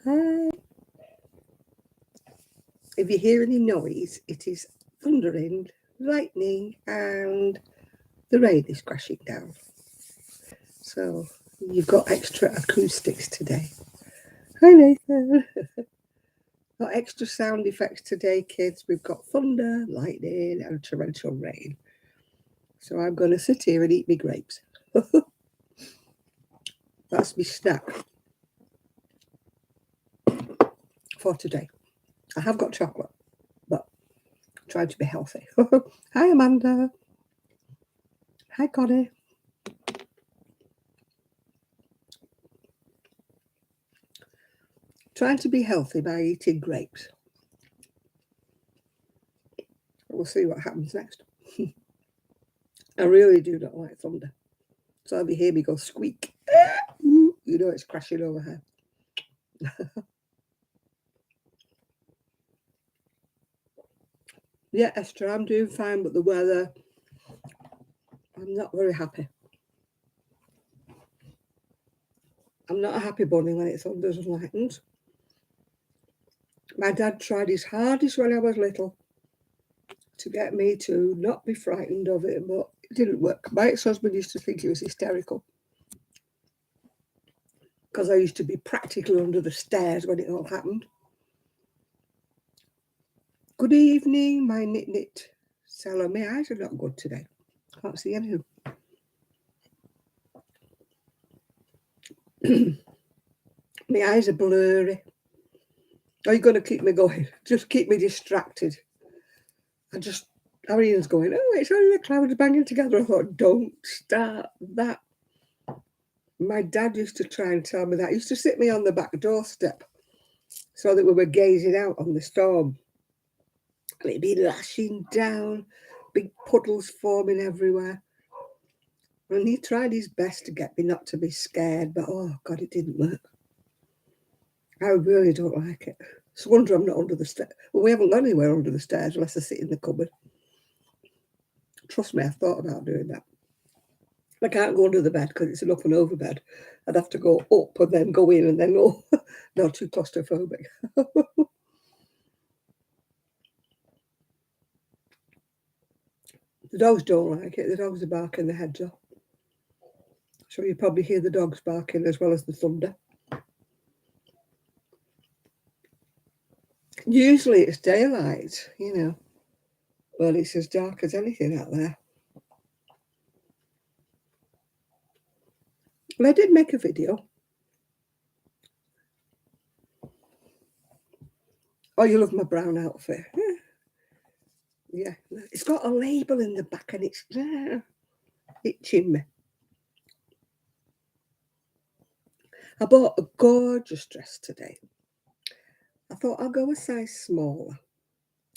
Hi. If you hear any noise, it is thundering, lightning, and the rain is crashing down. So you've got extra acoustics today. Hi, Nathan. Got extra sound effects today, kids. We've got thunder, lightning, and torrential rain. So I'm going to sit here and eat my grapes. That's my snack for today. I have got chocolate, but I'm trying to be healthy. Hi, Amanda. Hi, Connie. Trying to be healthy by eating grapes. We'll see what happens next. I really do not like thunder. So if you hear me go squeak, you know it's crashing overhead. Yeah, Esther, I'm doing fine, but the weather, I'm not very happy. I'm not a happy bunny when it thunders and lightens. My dad tried his hardest when I was little to get me to not be frightened of it, but it didn't work. My ex-husband used to think it was hysterical because I used to be practically under the stairs when it all happened. Good evening, my knit. Sallow, my eyes are not good today. Can't see anything. My eyes are blurry. Are you going to keep me going? Just keep me distracted. And just, Arian's going, oh, it's only the clouds banging together. I thought, don't start that. My dad used to try and tell me that. He used to sit me on the back doorstep so that we were gazing out on the storm. And it'd be lashing down, big puddles forming everywhere. And he tried his best to get me not to be scared, but oh God, it didn't work. I really don't like it. It's a wonder I'm not under the stairs. Well, we haven't gone anywhere under the stairs unless I sit in the cupboard. Trust me, I've thought about doing that. I can't go under the bed because it's an up and over bed. I'd have to go up and then go in and then go. No, too claustrophobic. The dogs don't like it. The dogs are barking their heads off. So you probably hear the dogs barking as well as the thunder. Usually it's daylight, you know. Well, it's as dark as anything out there. Well, I did make a video. Oh, you love my brown outfit. Yeah. It's got a label in the back and it's itching me. I bought a gorgeous dress today. I thought I'll go a size smaller.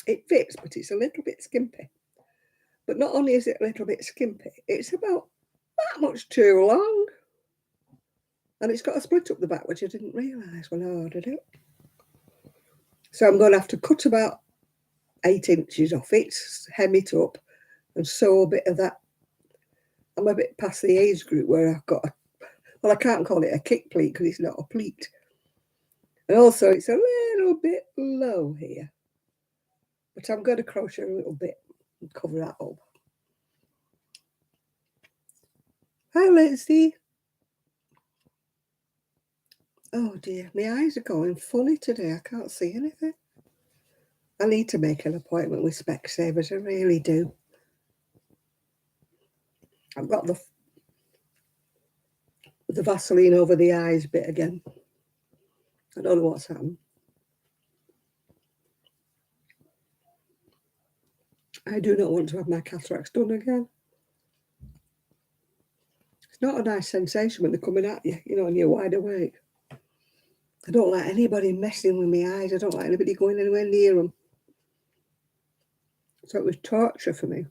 It fits, but it's a little bit skimpy. But not only is it a little bit skimpy, it's about that much too long. And it's got a split up the back, which I didn't realise when I ordered it. So I'm going to have to cut about 8 inches off it, hem it up, and sew a bit of that. I'm a bit past the age group where I've got well, I can't call it a kick pleat because it's not a pleat. And also, it's a little bit low here. But I'm going to crochet a little bit and cover that up. Hi, Lindsay. Oh dear, my eyes are going funny today. I can't see anything. I need to make an appointment with Specsavers. I really do. I've got the Vaseline over the eyes bit again. I don't know what's happened. I do not want to have my cataracts done again. It's not a nice sensation when they're coming at you, you know, and you're wide awake. I don't like anybody messing with my eyes. I don't like anybody going anywhere near them. So it was torture for me,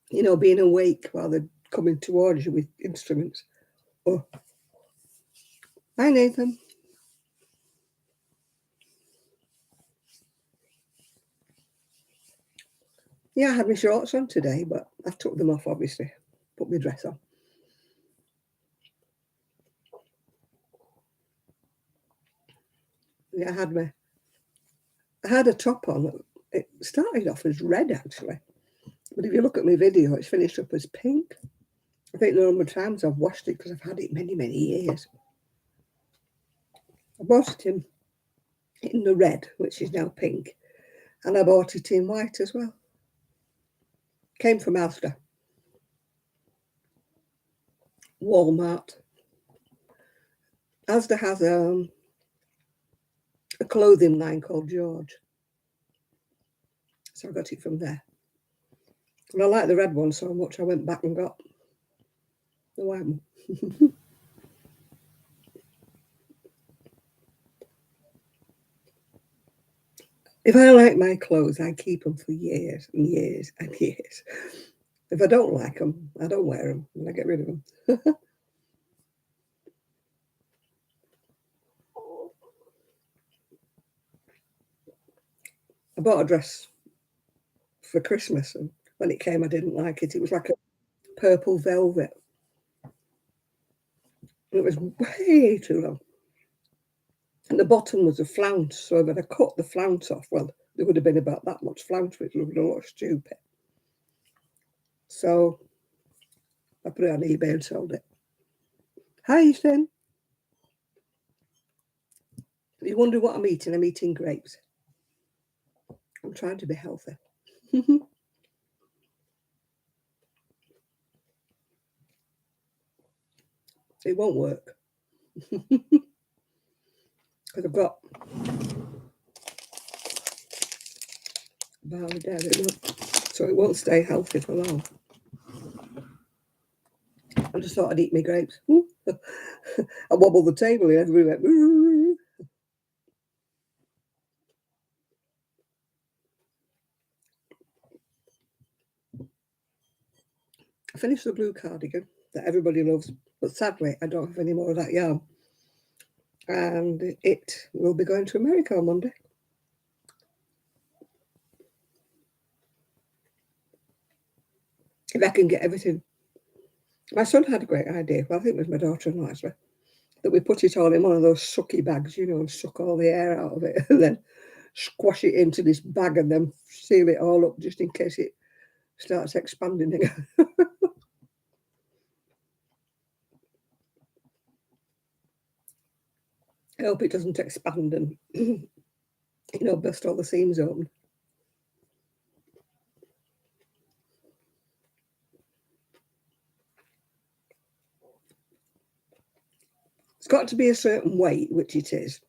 you know, being awake while they're coming towards you with instruments. Oh. Hi, Nathan. Yeah, I had my shorts on today, but I took them off, obviously. Put my dress on. Yeah, I had a top on. It started off as red, actually. But if you look at my video, it's finished up as pink. I think the number of times I've washed it because I've had it many, many years. I bought it in the red, which is now pink. And I bought it in white as well. Came from Asda. Walmart. Asda has a clothing line called George. So I got it from there. And I like the red one so much I went back and got the white one. If I like my clothes, I keep them for years and years and years. If I don't like them, I don't wear them and I get rid of them. I bought a dress for Christmas, and when it came, I didn't like it. It was like a purple velvet. It was way too long. And the bottom was a flounce, so if I cut the flounce off, well, there would have been about that much flounce, which would have looked stupid. So I put it on eBay and sold it. Hi, Ethan. You wonder what I'm eating? I'm eating grapes. I'm trying to be healthy. It won't work. Because I've got barley dairy milk, so it won't stay healthy for long. I just thought I'd eat my grapes. I wobbled the table and everybody went. I finished the blue cardigan that everybody loves, but sadly I don't have any more of that yarn. And it will be going to America on Monday. If I can get everything. My son had a great idea. Well, I think it was my daughter-in-law actually, that we put it all in one of those sucky bags, and suck all the air out of it, and then squash it into this bag and then seal it all up just in case it starts expanding again. I hope it doesn't expand and burst all the seams open. It's got to be a certain weight, which it is,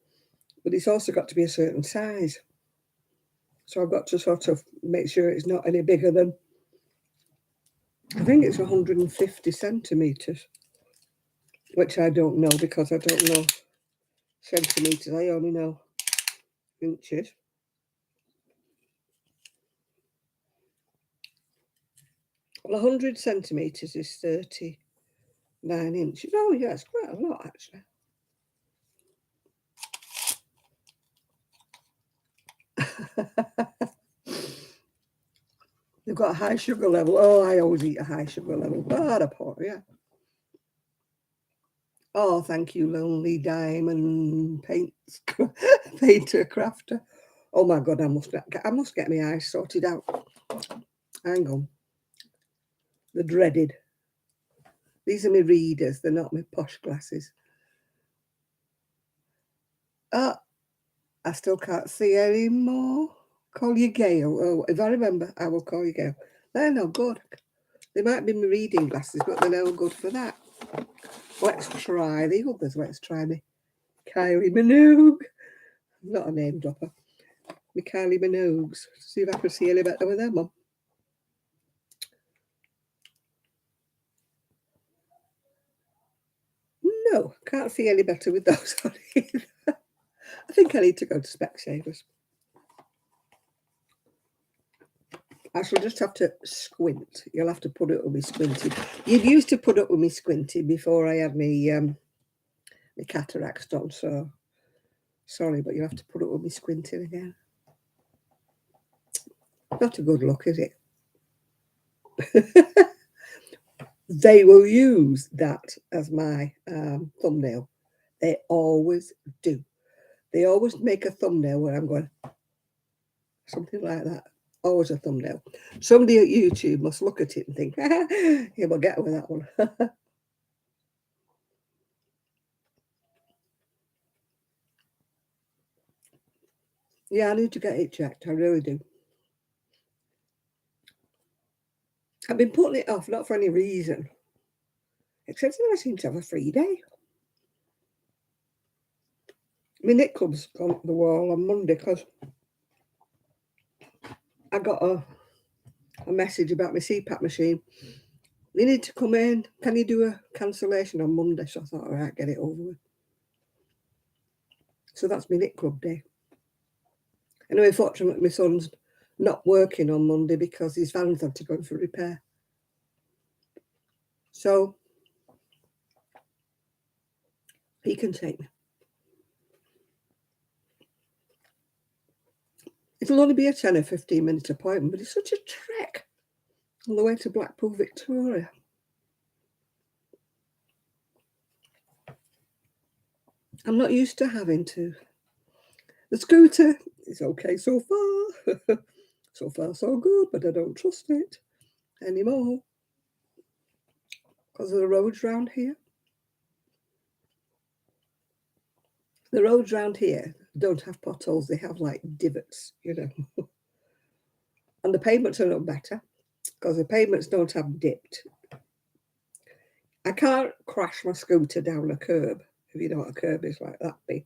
but it's also got to be a certain size. So I've got to sort of make sure it's not any bigger than, I think it's 150 centimetres, which I don't know because I don't know centimetres, I only know inches. Well, 100 centimetres is 39 inches. Oh, yeah, it's quite a lot, actually. They've got a high sugar level. Oh, I always eat a high sugar level. What a pot, yeah. Oh, thank you, Lonely Diamond Painter Crafter. Oh my God, I must get my eyes sorted out. Hang on. The dreaded. These are my readers. They're not my posh glasses. I still can't see anymore. Call you Gail. Oh, if I remember, I will call you Gail. They're no good. They might be my reading glasses, but they're no good for that. Let's try the others. Let's try me. Kylie Minogue. Not a name dropper. Me Kylie Minogues. See if I can see any better with them on. No, can't see any better with those on either. I think I need to go to Specsavers. I shall just have to squint. You'll have to put it with me squinty. You used to put up with me squinty before I had me my cataracts done, so sorry, but you have to put up with me squinting again. Not a good look, is it? They will use that as my thumbnail. They always do. They always make a thumbnail where I'm going, something like that. Always a thumbnail. Somebody at YouTube must look at it and think, yeah, we'll get with that one. Yeah, I need to get it checked. I really do. I've been putting it off, not for any reason, except that I seem to have a free day. My knit club's gone up the wall on Monday because I got a message about my CPAP machine. You need to come in. Can you do a cancellation on Monday? So I thought, all right, get it over with. So that's my knit club day. Anyway, fortunately, my son's not working on Monday because his van's had to go in for repair. So he can take me. It'll only be a 10 or 15 minute appointment, but it's such a trek on the way to Blackpool, Victoria. I'm not used to having to. The scooter is okay so far. So far, so good, but I don't trust it anymore because of the roads round here. The roads round here don't have potholes, they have like divots, you know. And the pavements are no better because the pavements don't have dipped. I can't crash my scooter down a curb, if you know what a curb is, like that big,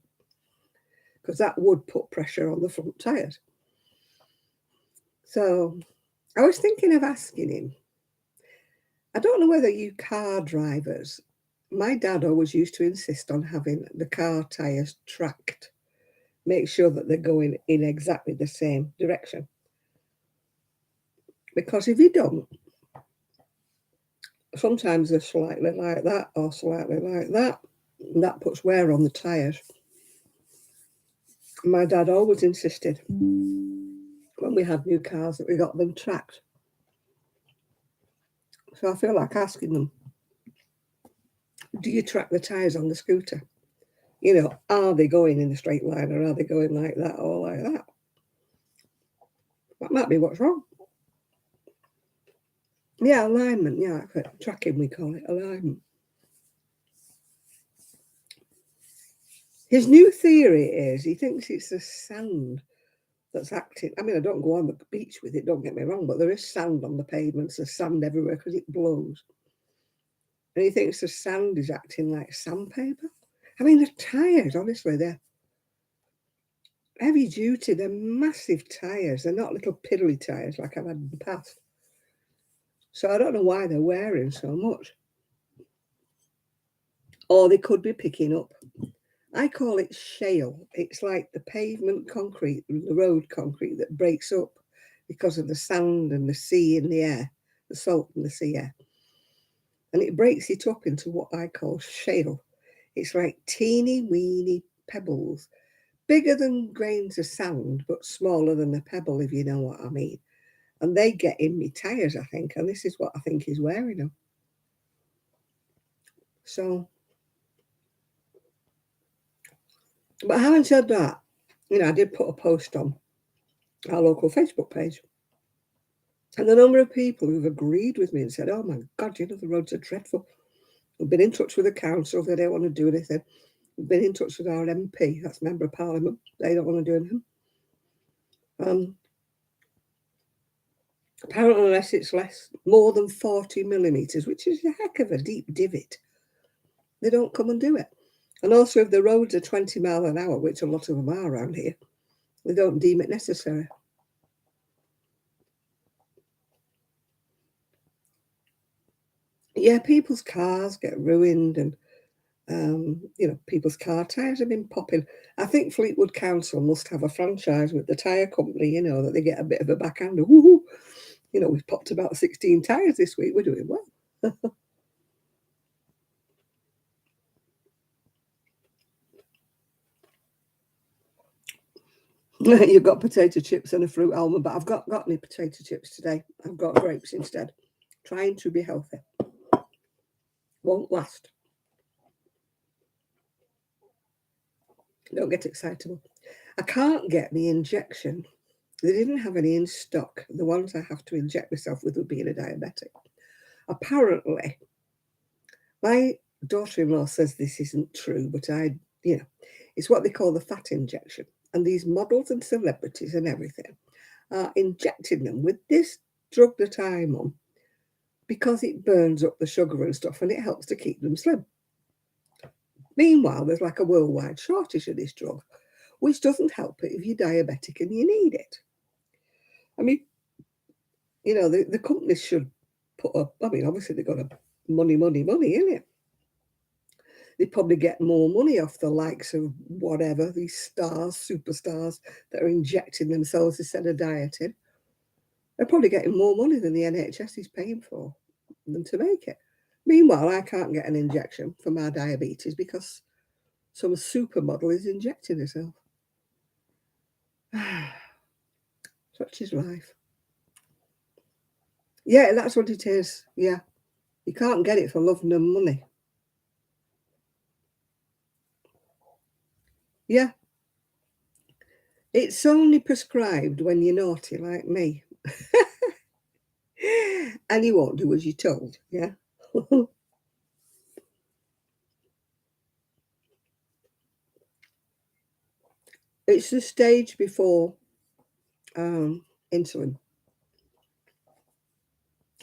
because that would put pressure on the front tyres. So I was thinking of asking him, I don't know whether you car drivers, my dad always used to insist on having the car tyres tracked, make sure that they're going in exactly the same direction. Because if you don't, sometimes they're slightly like that or slightly like that, and that puts wear on the tyres. My dad always insisted when we had new cars that we got them tracked. So I feel like asking them, do you track the tyres on the scooter? You know, are they going in a straight line or are they going like that or like that? That might be what's wrong. Yeah, alignment. Yeah, tracking, we call it alignment. His new theory is he thinks it's the sand that's acting. I mean, I don't go on the beach with it, don't get me wrong, but there is sand on the pavements, there's sand everywhere because it blows. And he thinks the sand is acting like sandpaper. I mean, the tyres, honestly, they're heavy duty, they're massive tyres. They're not little piddly tyres like I've had in the past. So I don't know why they're wearing so much. Or they could be picking up. I call it shale. It's like the pavement concrete, the road concrete that breaks up because of the sand and the sea in the air, the salt in the sea air. And it breaks it up into what I call shale. It's like teeny weeny pebbles, bigger than grains of sand, but smaller than a pebble, if you know what I mean. And they get in my tyres, I think, and this is what I think he's wearing them. So, but having said that, you know, I did put a post on our local Facebook page. And the number of people who've agreed with me and said, oh my God, you know, the roads are dreadful. We've been in touch with the council, they don't want to do anything. We've been in touch with our MP, that's Member of Parliament, they don't want to do anything. Apparently, unless it's more than 40 millimetres, which is a heck of a deep divot, they don't come and do it. And also, if the roads are 20 miles an hour, which a lot of them are around here, they don't deem it necessary. Yeah, people's cars get ruined and, you know, people's car tyres have been popping. I think Fleetwood Council must have a franchise with the tyre company, you know, that they get a bit of a backhander. Woo-hoo. You know, we've popped about 16 tyres this week. We're doing well. You've got potato chips and a fruit almond, but I've got any potato chips today. I've got grapes instead. Trying to be healthy. Won't last. Don't get excitable. I can't get the injection. They didn't have any in stock. The ones I have to inject myself with being a diabetic. Apparently, my daughter-in-law says this isn't true, but it's what they call the fat injection. And these models and celebrities and everything are injecting them with this drug that I'm on because it burns up the sugar and stuff and it helps to keep them slim. Meanwhile, there's like a worldwide shortage of this drug, which doesn't help it if you're diabetic and you need it. I mean, the companies should put up, obviously they've got a money, innit? They probably get more money off the likes of whatever, these stars, superstars that are injecting themselves instead of dieting. They're probably getting more money than the NHS is paying for them to make it. Meanwhile, I can't get an injection for my diabetes because some supermodel is injecting herself. Such is life. Yeah, that's what it is. Yeah. You can't get it for love nor money. Yeah. It's only prescribed when you're naughty like me. And you won't do as you're told, yeah? It's the stage before insulin.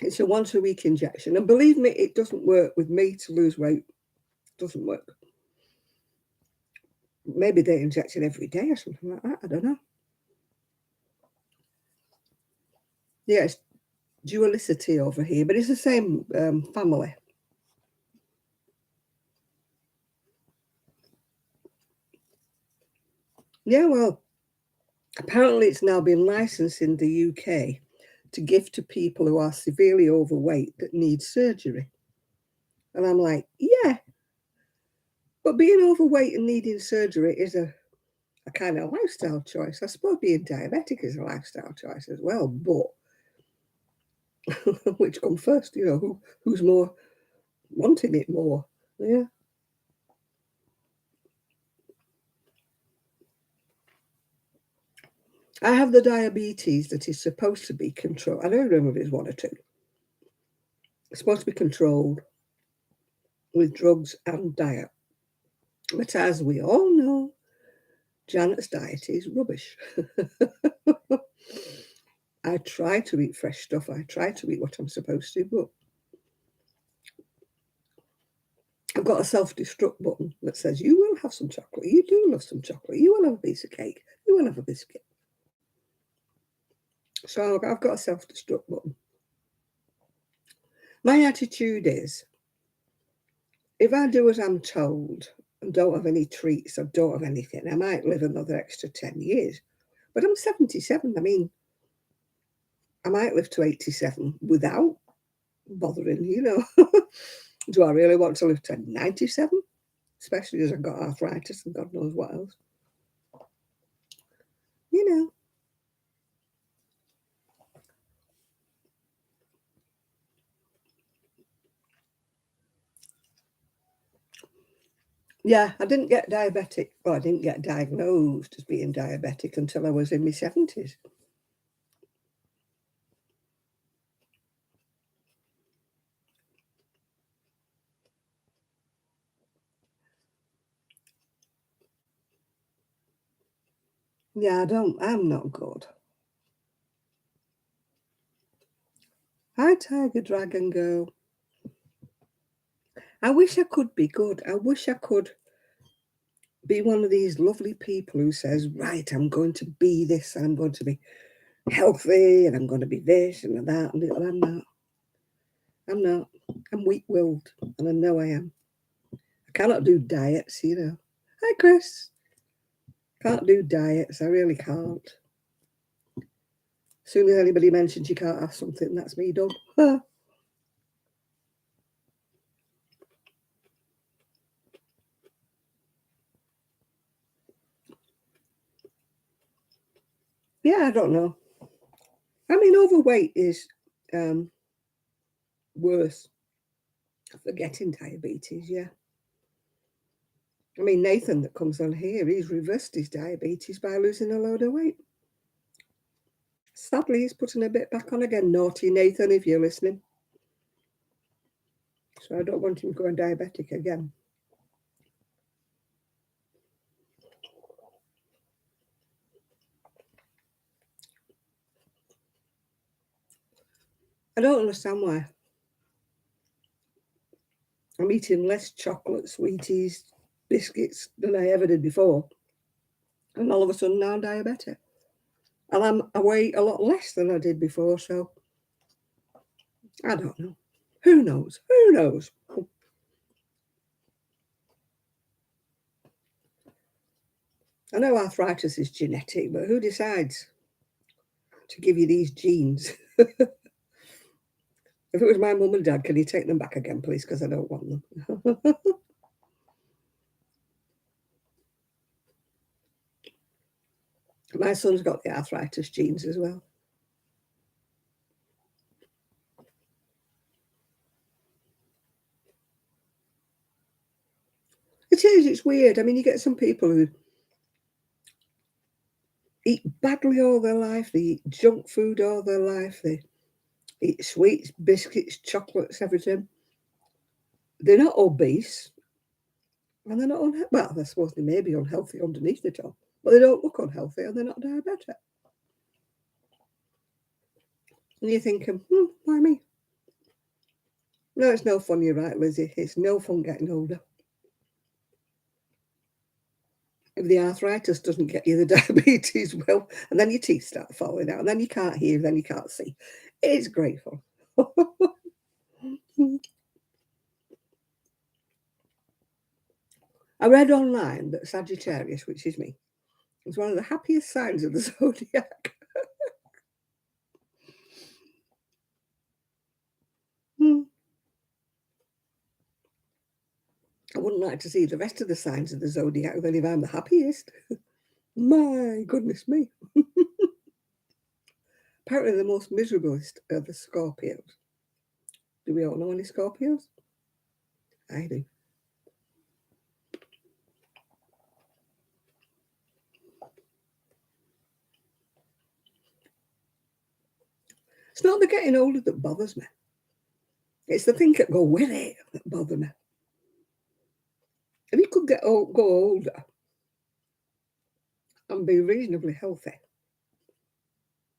It's a once-a-week injection. And believe me, it doesn't work with me to lose weight. It doesn't work. Maybe they inject it every day or something like that. I don't know. Yeah, it's dualicity over here, but it's the same family. Yeah, well, apparently it's now been licensed in the UK to give to people who are severely overweight that need surgery. And I'm like, yeah, but being overweight and needing surgery is a kind of lifestyle choice. I suppose being diabetic is a lifestyle choice as well, but which comes first? Who's more wanting it more? Yeah. I have the diabetes that is supposed to be controlled. I don't remember if it's one or two. It's supposed to be controlled with drugs and diet. But as we all know, Janet's diet is rubbish. I try to eat fresh stuff. I try to eat what I'm supposed to, but I've got a self-destruct button that says, you will have some chocolate. You do love some chocolate. You will have a piece of cake. You will have a biscuit. So I've got a self-destruct button. My attitude is, if I do as I'm told and don't have any treats or don't have anything, I might live another extra 10 years. But I'm 77. I mean, I might live to 87 without bothering, Do I really want to live to 97? Especially as I've got arthritis and God knows what else. You know. Yeah, I didn't get diabetic. Well, I didn't get diagnosed as being diabetic until I was in my 70s. Yeah, I'm not good. Hi, Tiger Dragon Girl. I wish I could be good. I wish I could be one of these lovely people who says, right, I'm going to be this, and I'm going to be healthy, and I'm going to be this and that. And I'm not. I'm not. I'm weak-willed, and I know I am. I cannot do diets, Hi, Chris. Can't do diets. I really can't. As soon as anybody mentions you can't have something, that's me done. Yeah, I don't know. I mean, overweight is worse for getting diabetes, yeah. I mean, Nathan that comes on here, he's reversed his diabetes by losing a load of weight. Sadly, he's putting a bit back on again. Naughty Nathan, if you're listening. So I don't want him going diabetic again. I don't understand why. I'm eating less chocolate, sweeties, biscuits than I ever did before. And all of a sudden now I'm diabetic. And I weigh a lot less than I did before, so I don't know. Who knows? Who knows? I know arthritis is genetic, but who decides to give you these genes? If it was my mum and dad, can you take them back again, please? Because I don't want them. My son's got the arthritis genes as well. It is, it's weird. I mean, you get some people who eat badly all their life, they eat junk food all their life, they eat sweets, biscuits, chocolates, everything. They're not obese, and they're not unhealthy. Well, I suppose they may be unhealthy underneath it all, but they don't look unhealthy and they're not diabetic. And you're thinking, why me? No, it's no fun, you're right, Lizzie. It's no fun getting older. If the arthritis doesn't get you the diabetes, well, and then your teeth start falling out, and then you can't hear, then you can't see. It's great fun. I read online that Sagittarius, which is me, is one of the happiest signs of the zodiac. I wouldn't like to see the rest of the signs of the zodiac then if I'm the happiest. My goodness me. Apparently the most miserablest are the Scorpios. Do we all know any Scorpios? I do. It's not the getting older that bothers me. It's the things that go with it that bother me. If you could go older and be reasonably healthy,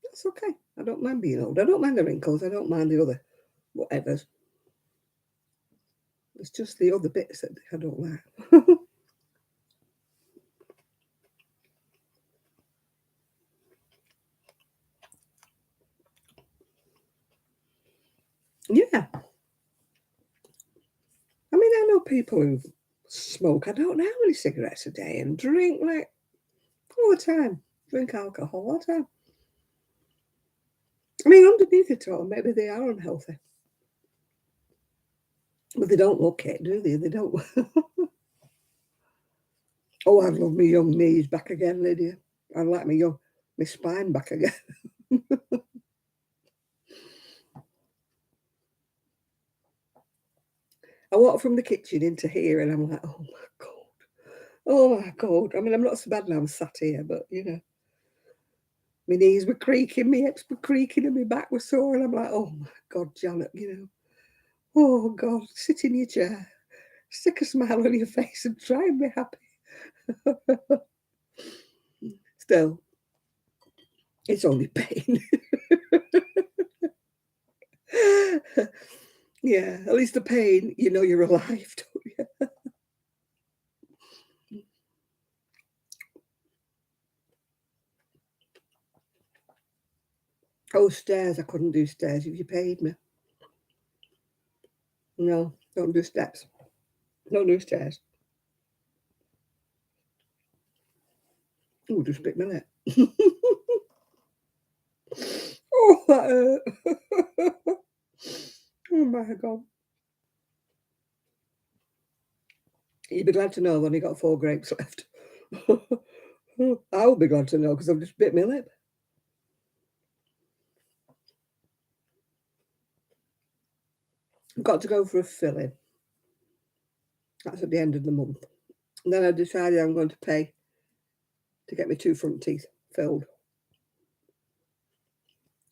that's okay. I don't mind being old. I don't mind the wrinkles. I don't mind the other whatevers. It's just the other bits that I don't like. Yeah. I mean, I know people who smoke, I don't know how many cigarettes a day and drink like all the time. Drink alcohol all the time. I mean, underneath it all, maybe they are unhealthy. But they don't look it, do they? They don't. Oh, I'd love my young knees back again, Lydia. I'd like my spine back again. I walk from the kitchen into here and I'm like, oh my God. Oh my God. I mean, I'm not so bad now I'm sat here, but my knees were creaking, my hips were creaking, and my back was sore. And I'm like, oh my God, Janet, oh God, sit in your chair, stick a smile on your face and try and be happy. Still, it's only pain. Yeah, at least the pain, you're alive, don't you? Oh, stairs. I couldn't do stairs if you paid me. No, don't do steps. Don't do stairs. Oh, just bit my lip. Oh, that hurt. Oh my God. You'd be glad to know I've only got 4 grapes left. I'll be glad to know because I've just bit my lip. I've got to go for a filling. That's at the end of the month. And then I decided I'm going to pay to get my 2 front teeth filled.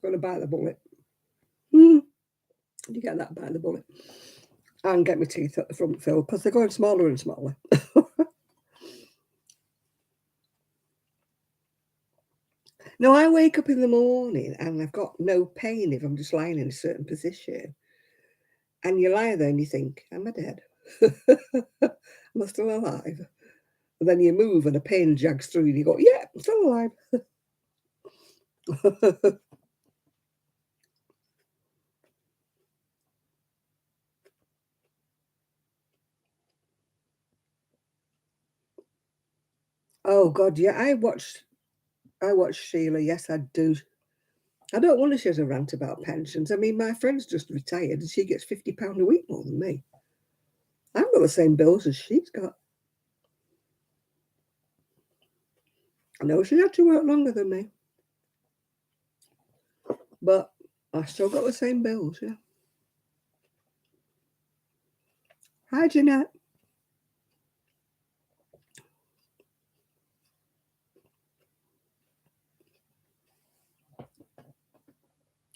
I'm going to bite the bullet. You get that by the bullet. And get my teeth at the front filled because they're going smaller and smaller. Now, I wake up in the morning and I've got no pain if I'm just lying in a certain position. And you lie there and you think, am I dead? Am I still alive? And then you move and a pain jags through and you go, yeah, I'm still alive. Oh God, yeah, I watched Sheila, yes I do. I don't wonder she has a rant about pensions. I mean, my friend's just retired and she gets £50 a week more than me. I've got the same bills as she's got. I know she had to work longer than me, but I still got the same bills, yeah. Hi, Jeanette.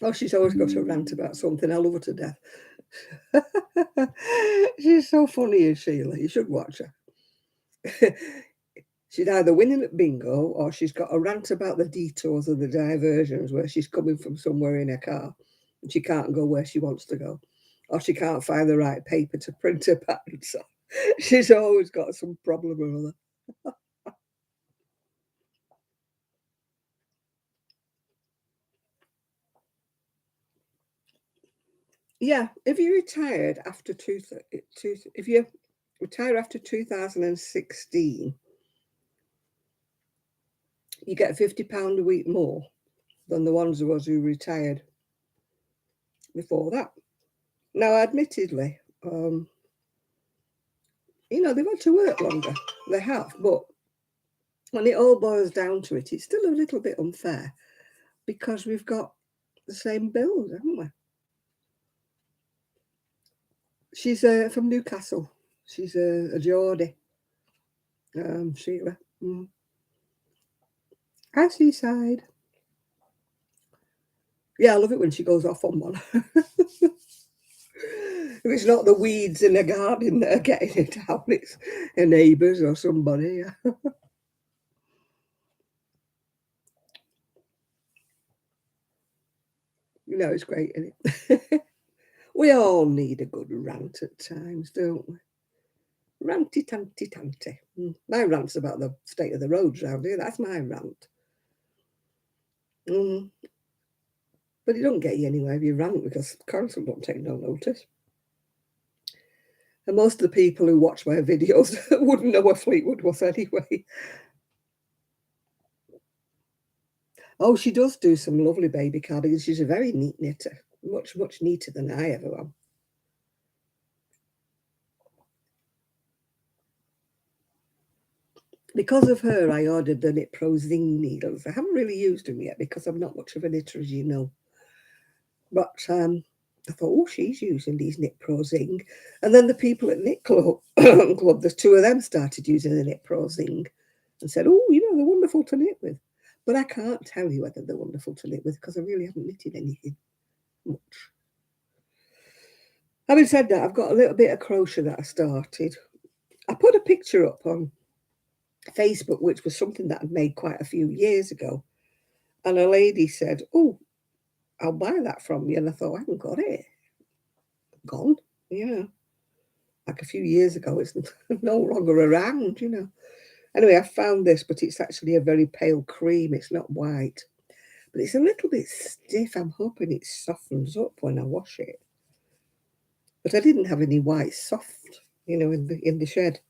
Oh, she's always got a rant about something. I love her to death. She's so funny, is Sheila. You should watch her. She'd either win at bingo or she's got a rant about the detours and the diversions where she's coming from somewhere in her car and she can't go where she wants to go, or she can't find the right paper to print her patterns on. She's always got some problem or other. Yeah, if you retired after if you retire after 2016, you get £50 a week more than the ones of us who retired before that. Now, admittedly, they've had to work longer. They have, but when it all boils down to it, it's still a little bit unfair because we've got the same bills, haven't we? She's from Newcastle. She's a Geordie, Sheila. Hi, Seaside. Yeah, I love it when she goes off on one. If it's not the weeds in the garden that are getting it down, it's her neighbours or somebody. Yeah. It's great, isn't it? We all need a good rant at times, don't we? Ranty tanty tanty. My rant's about the state of the roads round here. That's my rant. Mm. But it don't get you anywhere if you rant because council don't take no notice. And most of the people who watch my videos wouldn't know where Fleetwood was anyway. Oh, she does do some lovely baby cardigans. She's a very neat knitter. Much, much neater than I ever am. Because of her, I ordered the Knit Pro Zing needles. I haven't really used them yet because I'm not much of a knitter, as you know. But I thought, oh, she's using these Knit Pro Zing. And then the people at Knit Club, there's two of them started using the Knit Pro Zing and said, oh, they're wonderful to knit with. But I can't tell you whether they're wonderful to knit with because I really haven't knitted anything much. Having said that, I've got a little bit of crochet that I started. I put a picture up on Facebook, which was something that I'd made quite a few years ago. And a lady said, oh, I'll buy that from you. And I thought, I haven't got it. Gone. Yeah. Like a few years ago, it's no longer around. Anyway, I found this, but it's actually a very pale cream. It's not white, but it's a little bit stiff. I'm hoping it softens up when I wash it. But I didn't have any white soft, in the shed.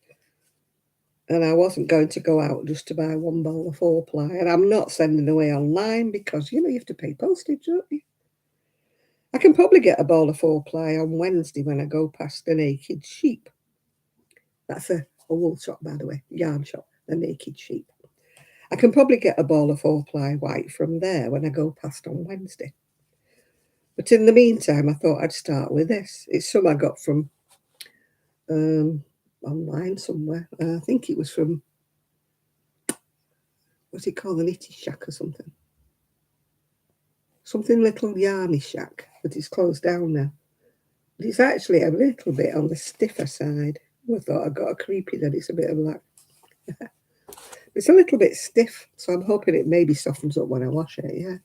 And I wasn't going to go out just to buy one ball of 4-ply. And I'm not sending away online because, you have to pay postage, don't you? I can probably get a ball of 4-ply on Wednesday when I go past the Naked Sheep. That's a wool shop, by the way, yarn shop, the Naked Sheep. I can probably get a ball of 4-ply white from there when I go past on Wednesday. But in the meantime, I thought I'd start with this. It's some I got from online somewhere. I think it was from, what's it called, the Knitty Shack or something. Something Little Yarny Shack, but it's closed down now. But it's actually a little bit on the stiffer side. I thought I got a creepy that it's a bit of like, it's a little bit stiff, so I'm hoping it maybe softens up when I wash it, yeah.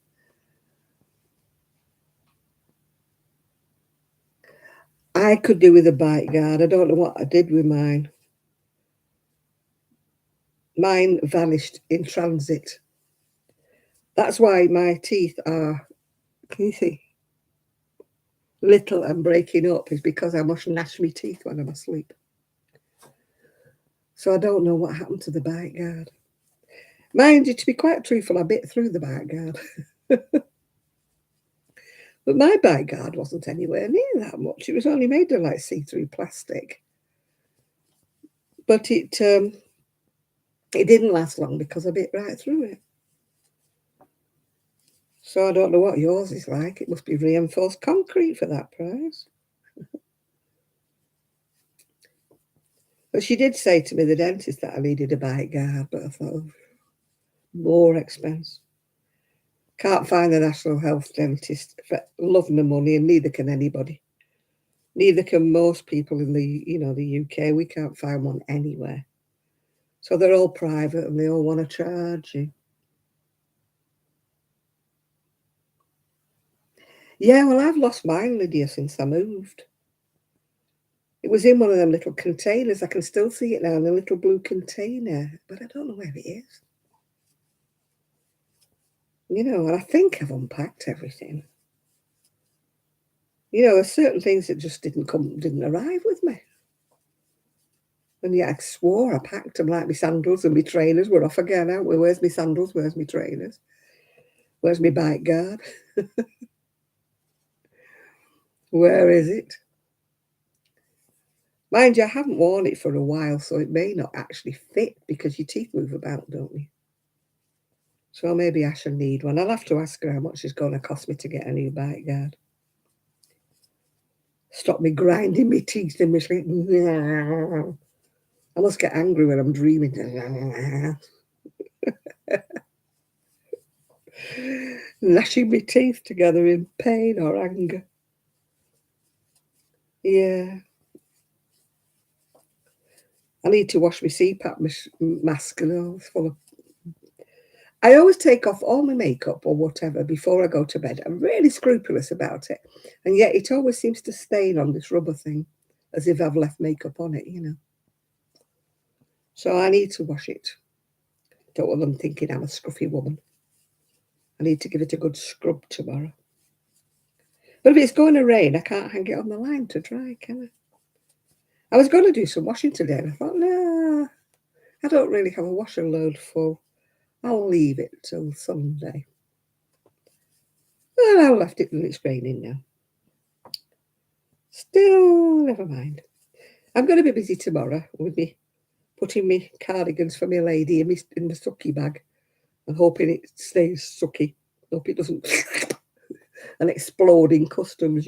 I could do with a bite guard. I don't know what I did with mine. Mine vanished in transit. That's why my teeth are, can you see, little and breaking up, is because I must gnash my teeth when I'm asleep. So I don't know what happened to the bite guard. Mind you, to be quite truthful, I bit through the bite guard. But my bite guard wasn't anywhere near that much. It was only made of like see-through plastic. But it didn't last long because I bit right through it. So I don't know what yours is like. It must be reinforced concrete for that price. But she did say to me, the dentist, that I needed a bite guard, but I thought, oh, more expense. Can't find the National Health dentist for love and money, and neither can anybody. Neither can most people in the UK. We can't find one anywhere. So they're all private and they all want to charge you. Yeah, well, I've lost mine, Lydia, since I moved. It was in one of them little containers. I can still see it now in a little blue container, but I don't know where it is. And I think I've unpacked everything. There's certain things that just didn't arrive with me. And yet I swore I packed them, like my sandals and my trainers. We're off again, aren't we? Where's my sandals? Where's my trainers? Where's my bite guard? Where is it? Mind you, I haven't worn it for a while, so it may not actually fit because your teeth move about, don't you? So maybe I shall need one. I'll have to ask her how much it's going to cost me to get a new bite guard. Stop me grinding my teeth in my sleep. I must get angry when I'm dreaming. Gnashing my teeth together in pain or anger. Yeah. I need to wash my CPAP mask and all. It's full of... I always take off all my makeup or whatever before I go to bed. I'm really scrupulous about it. And yet it always seems to stain on this rubber thing, as if I've left makeup on it. So I need to wash it. Don't want them thinking I'm a scruffy woman. I need to give it a good scrub tomorrow. But if it's going to rain, I can't hang it on the line to dry, can I? I was going to do some washing today, and I thought, no, I don't really have a washer load full. I'll leave it till Sunday. Well, I left it and it's raining now. Still, never mind. I'm going to be busy tomorrow with me putting me cardigans for my lady in the sucky bag and hoping it stays sucky. Hope it doesn't and explode in customs,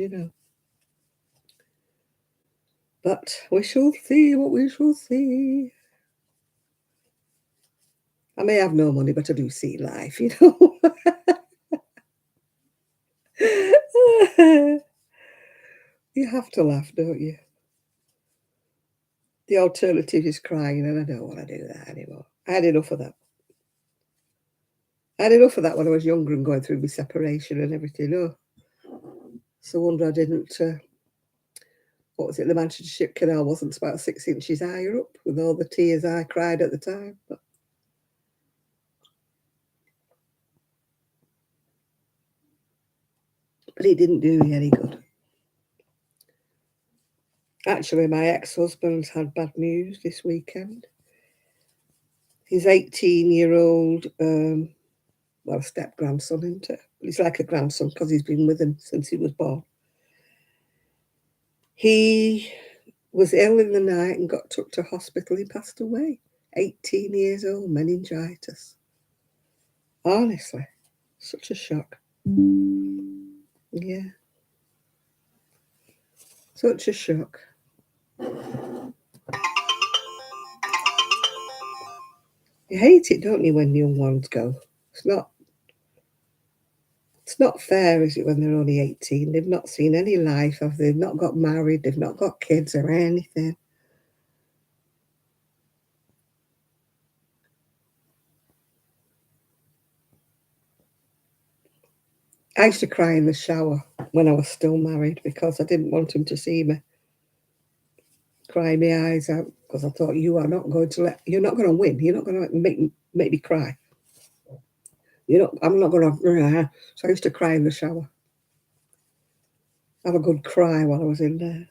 But we shall see what we shall see. I may have no money, but I do see life, You have to laugh, don't you? The alternative is crying, and I don't want to do that anymore. I had enough of that. I had enough of that when I was younger and going through my separation and everything. Oh, so wonder I didn't. What was it? The Manchester Ship Canal wasn't about 6 inches higher up with all the tears I cried at the time. But it didn't do me any good. Actually, my ex-husband had bad news this weekend. His 18-year-old, step-grandson, isn't it? He's like a grandson because he's been with him since he was born. He was ill in the night and got took to hospital. He passed away. 18 years old, meningitis. Honestly, such a shock. Yeah. Such a shock. You hate it, don't you, when young ones go? It's not fair, is it, when they're only 18? They've not seen any life, have they? They've not got married, they've not got kids or anything. I used to cry in the shower when I was still married because I didn't want him to see me cry my eyes out because I thought you're not going to win. You're not going to make me cry. I'm not going to. So I used to cry in the shower. Have a good cry while I was in there.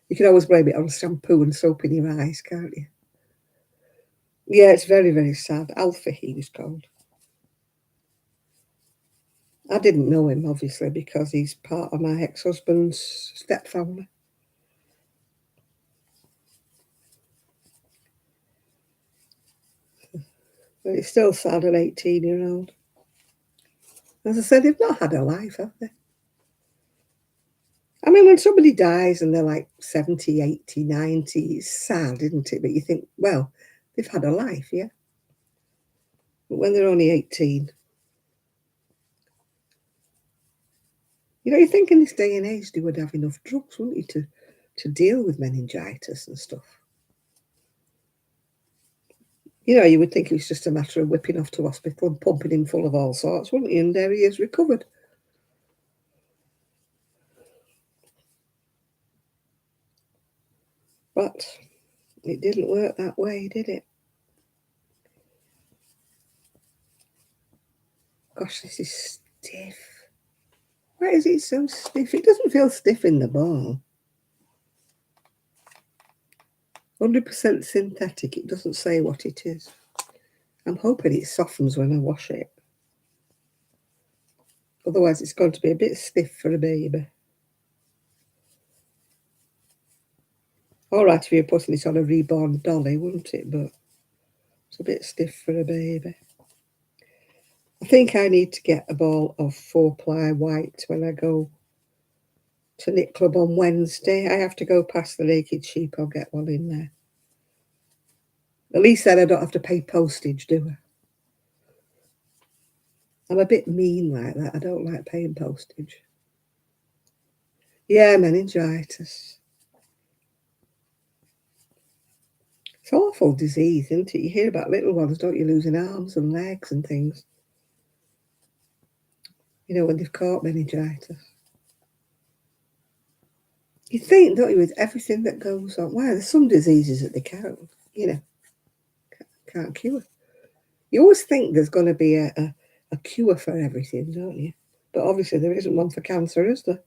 You can always blame it on shampoo and soap in your eyes, can't you? Yeah, it's very, very sad. Alfie, he was called. I didn't know him, obviously, because he's part of my ex-husband's stepfamily. But it's still sad, an 18-year-old. As I said, they've not had a life, have they? I mean, when somebody dies and they're like 70, 80, 90, it's sad, isn't it? But you think, well, they've had a life, yeah? But when they're only 18, you think in this day and age they would have enough drugs, wouldn't you, to deal with meningitis and stuff? You would think it was just a matter of whipping off to hospital and pumping him full of all sorts, wouldn't you? And there he is, recovered. But it didn't work that way, did it? Gosh, this is stiff. Why is it so stiff? It doesn't feel stiff in the ball. 100% synthetic. It doesn't say what it is. I'm hoping it softens when I wash it. Otherwise, it's going to be a bit stiff for a baby. All right if you're putting it on a reborn dolly, wouldn't it? But it's a bit stiff for a baby. I think I need to get a ball of 4-ply white when I go to Knit Club on Wednesday. I have to go past the Naked Sheep. I'll get one in there. At least then I don't have to pay postage, do I? I'm a bit mean like that. I don't like paying postage. Yeah, meningitis. It's an awful disease, isn't it? You hear about little ones, don't you, losing arms and legs and things. When they've caught meningitis. You think, don't you, with everything that goes on? Wow, there's some diseases that they can't cure. You always think there's going to be a cure for everything, don't you? But obviously there isn't one for cancer, is there?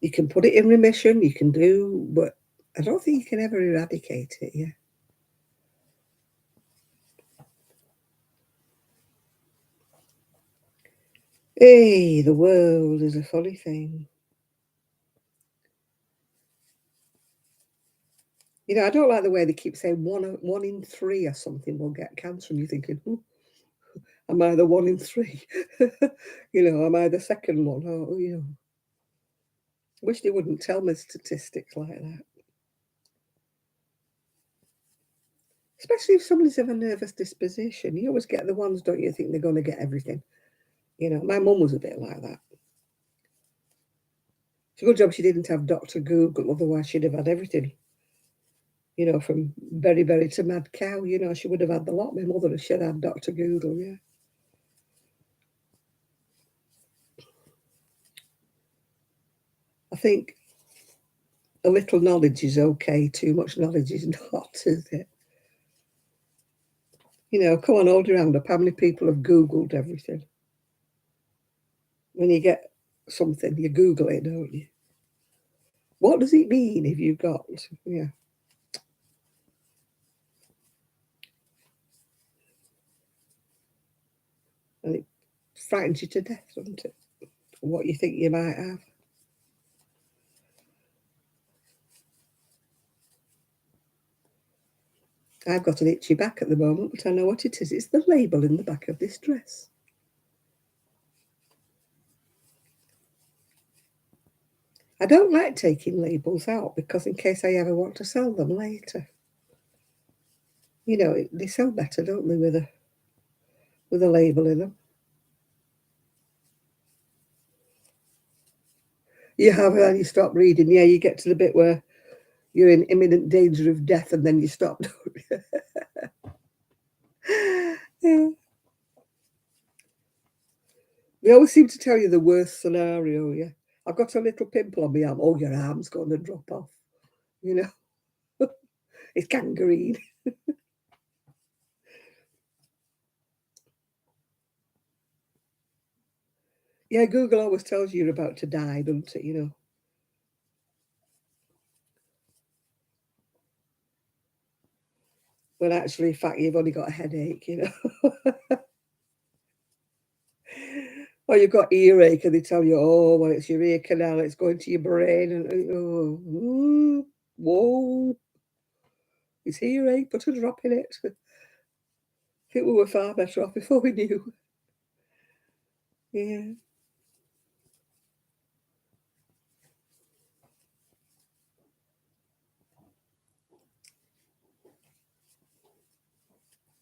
You can put it in remission, you can do, but I don't think you can ever eradicate it, yeah. Hey, the world is a funny thing. I don't like the way they keep saying one in 3 or something will get cancer, and you're thinking, am I the 1 in 3? Am I the second one? Wish they wouldn't tell me statistics like that. Especially if somebody's of a nervous disposition. You always get the ones, don't you, think they're going to get everything. My mum was a bit like that. It's a good job she didn't have Dr. Google, otherwise she'd have had everything. From very, very to mad cow, she would have had the lot. My mother, if she'd had Dr. Google, yeah. I think a little knowledge is okay, too much knowledge is not, is it? Come on, hold your hand up. How many people have Googled everything? When you get something, you Google it, don't you? What does it mean if you've got, yeah. And it frightens you to death, doesn't it? What you think you might have. I've got an itchy back at the moment, but I know what it is. It's the label in the back of this dress. I don't like taking labels out because in case I ever want to sell them later. You know, they sell better, don't they, with a label in them? You have, and you stop reading. Yeah, you get to the bit where you're in imminent danger of death, and then you stop. Yeah. They always seem to tell you the worst scenario. Yeah, I've got a little pimple on my arm. Oh, your arm's going to drop off. You know, it's gangrene. Yeah, Google always tells you you're about to die, doesn't it? You know, when actually, in fact, you've only got a headache. You know, or you've got earache, and they tell you, oh, well, it's your ear canal. It's going to your brain, and oh, whoa, it's earache. Put a drop in it. I think we were far better off before we knew. Yeah.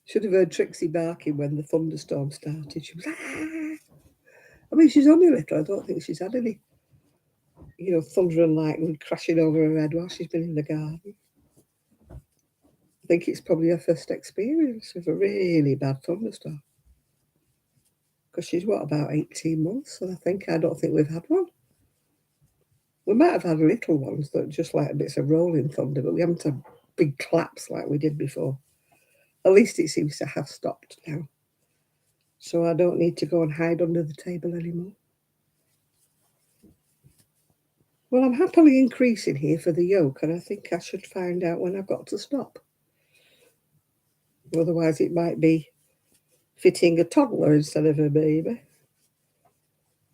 Should have heard Trixie barking when the thunderstorm started. She was, ah! I mean, she's only little. I don't think she's had any, thunder and lightning crashing over her head while she's been in the garden. I think it's probably her first experience of a really bad thunderstorm. Because she's, about 18 months? And I don't think we've had one. We might have had little ones that just like bits of rolling thunder, but we haven't had big claps like we did before. At least it seems to have stopped now. So I don't need to go and hide under the table anymore. Well, I'm happily increasing here for the yolk, and I think I should find out when I've got to stop. Otherwise, it might be fitting a toddler instead of a baby.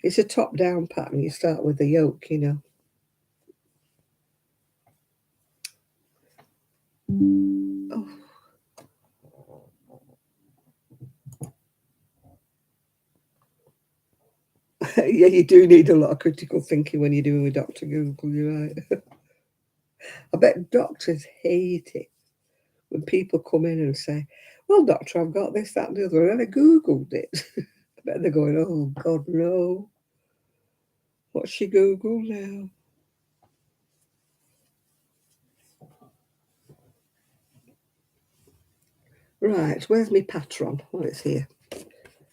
It's a top-down pattern. You start with the yolk, you know. Oh. Yeah, you do need a lot of critical thinking when you're doing with Dr. Google, you're right. I bet doctors hate it when people come in and say, well, doctor, I've got this, that, and the other, and I Googled it. I bet they're going, oh, God, no. What's she Googled now? Right, where's my patron? Well, it's here.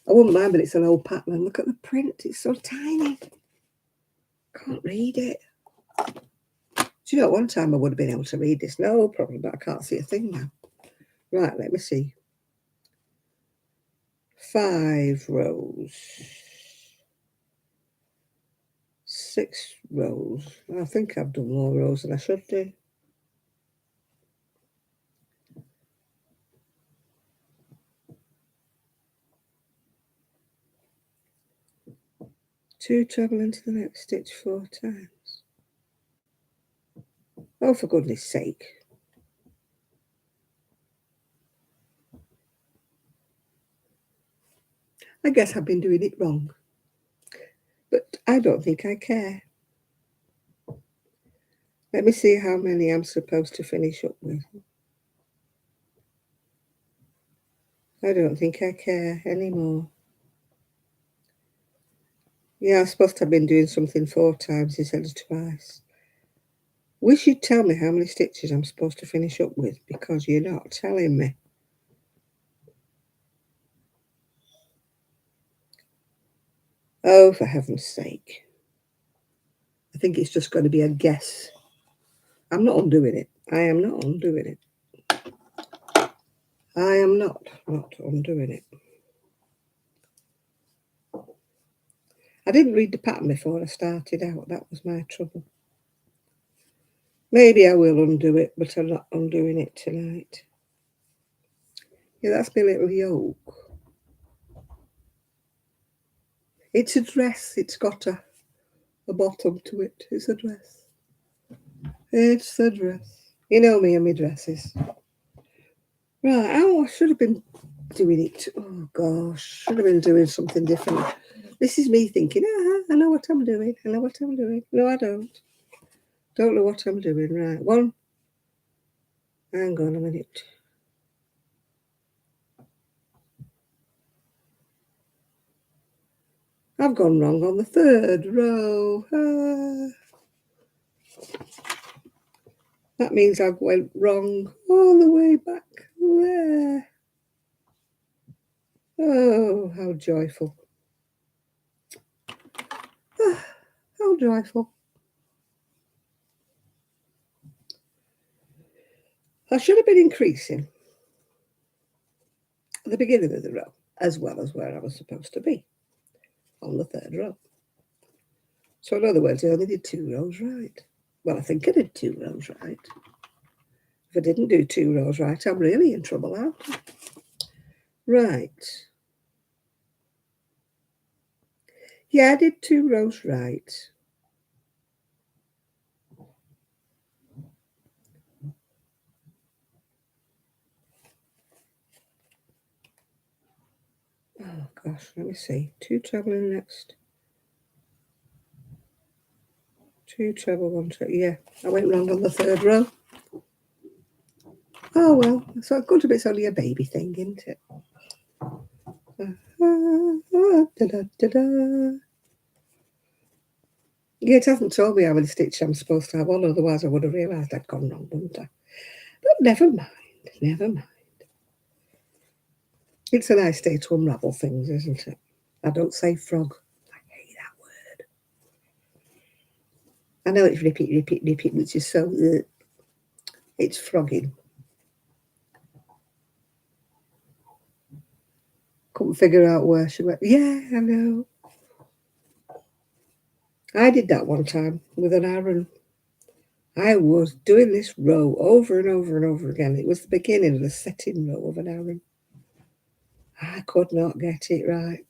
I wouldn't mind, but it's an old pattern. And look at the print, it's so tiny. Can't read it. Do you know, at one time I would have been able to read this, no problem, but I can't see a thing now. Right, let me see. 5 rows. 6 rows. I think I've done more rows than I should do. Two treble into the next stitch 4 times. Oh, for goodness sake. I guess I've been doing it wrong. But I don't think I care. Let me see how many I'm supposed to finish up with. I don't think I care anymore. Yeah, I'm supposed to have been doing something 4 times instead of twice. Wish you'd tell me how many stitches I'm supposed to finish up with, because you're not telling me. Oh, for heaven's sake. I think it's just going to be a guess. I'm not undoing it. I am not undoing it. I am not undoing it. I didn't read the pattern before I started out. That was my trouble. Maybe I will undo it, but I'm not undoing it tonight. Yeah, that's my little yoke. It's a dress. It's got a bottom to it. It's a dress. It's a dress. You know me and my dresses. Right, oh, I should have been doing it. Oh, gosh. Should have been doing something different. This is me thinking, I know what I'm doing. I know what I'm doing. No, I don't. Don't know what I'm doing. Right, one. Hang on a minute. I've gone wrong on the third row. That means I went wrong all the way back there. Oh, how joyful. How joyful. I should have been increasing at the beginning of the row, as well as where I was supposed to be on the third row. So in other words, I only did 2 rows right. Well, I think I did 2 rows right. If I didn't do 2 rows right, I'm really in trouble, aren't I? Right. Yeah, I did 2 rows right. Oh gosh, let me see. 2 treble in the next. 2 treble, 1 treble. Yeah, I went wrong on the third row. Oh well, so good to be it's only a baby thing, isn't it? Yeah, it hasn't told me how many stitches I'm supposed to have on, otherwise I would have realised I'd gone wrong, wouldn't I? But never mind, never mind. It's a nice day to unravel things, isn't it? I don't say frog. I hate that word. I know it's rip it, which is so... it's frogging. Couldn't figure out where she went. Yeah, I know. I did that one time with an Aran. I was doing this row over and over and over again. It was the beginning of the setting row of an Aran. I could not get it right.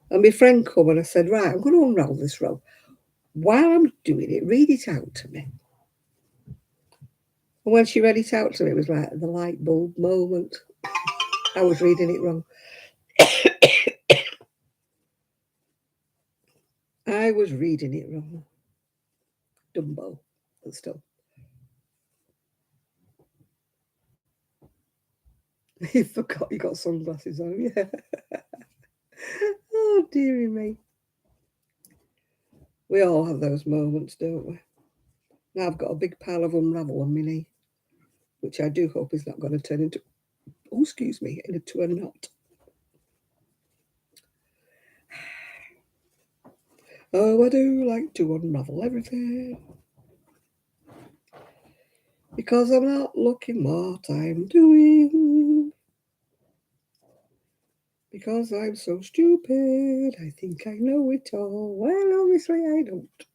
And my friend came and I said, right, I'm going to unravel this row. While I'm doing it, read it out to me. And when she read it out to me, it was like the light bulb moment. I was reading it wrong. I was reading it wrong. Dumbo, but still. You forgot you got sunglasses on, yeah. Oh, dearie me. We all have those moments, don't we? Now I've got a big pile of unravel on my knee, which I do hope is not going to turn into, oh, excuse me, into a knot. Oh, I do like to unravel everything. Because I'm not looking what I'm doing. Because I'm so stupid, I think I know it all. Well, obviously I don't.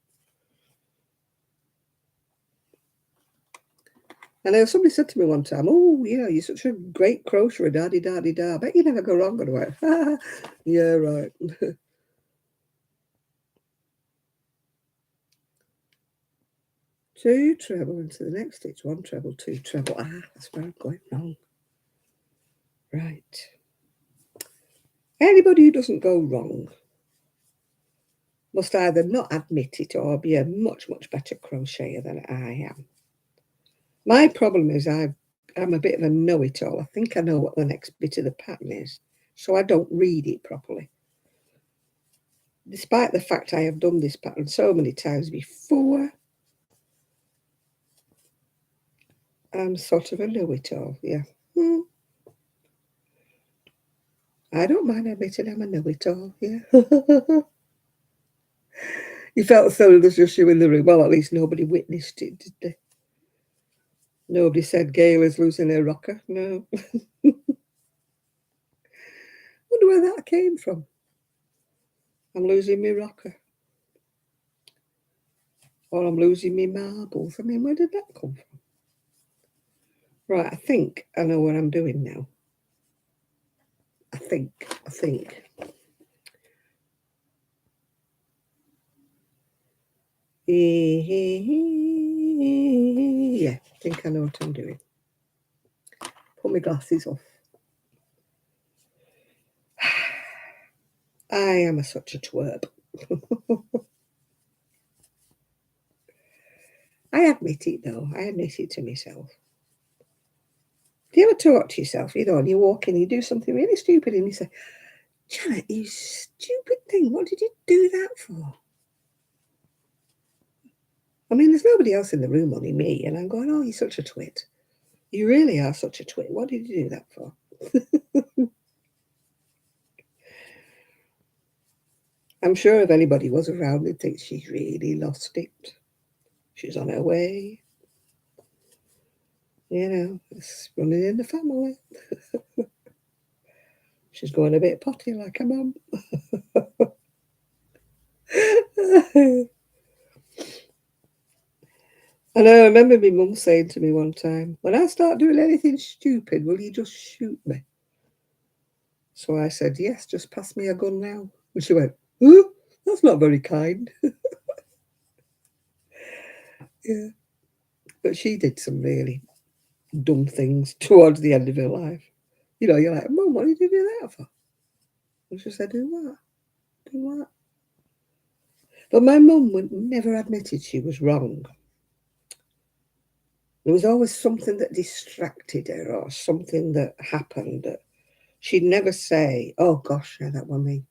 And somebody said to me one time, oh, yeah, you're such a great crocheter, da-di-da-di-da. I bet you never go wrong. And I went, yeah, right. 2 treble into the next stitch, 1 treble, 2 treble. Ah, that's where I'm going wrong. Right. Anybody who doesn't go wrong must either not admit it or be a much, much better crocheter than I am. My problem is I'm a bit of a know-it-all. I think I know what the next bit of the pattern is, so I don't read it properly. Despite the fact I have done this pattern so many times before, I'm sort of a know-it-all, yeah. I don't mind admitting I'm a know-it-all, yeah. You felt so it was just you in the room. Well, at least nobody witnessed it, did they? Nobody said Gail is losing her rocker. No. Wonder where that came from. I'm losing my rocker. Or I'm losing my marbles. I mean, where did that come from? Right, I think I know what I'm doing now. I think. Yeah, I think I know what I'm doing. Put my glasses off. I am such a twerp. I admit it, though. I admit it to myself. Do you ever talk to yourself, and you walk in, you do something really stupid, and you say, Janet, you stupid thing, what did you do that for? I mean, there's nobody else in the room, only me, and I'm going, oh, you're such a twit. You really are such a twit. What did you do that for? I'm sure if anybody was around, they'd think she's really lost it. She's on her way. You know, it's running in the family. She's going a bit potty like her mum. And I remember my mum saying to me one time, when I start doing anything stupid, will you just shoot me? So I said, yes, just pass me a gun now. And she went, oh, that's not very kind. Yeah. But she did some really dumb things towards the end of her life. You know, you're like, Mum, what did you do that for? And she said, do what? Do what? But my mum would never admitted she was wrong. There was always something that distracted her or something that happened that she'd never say, oh gosh, yeah, that was me.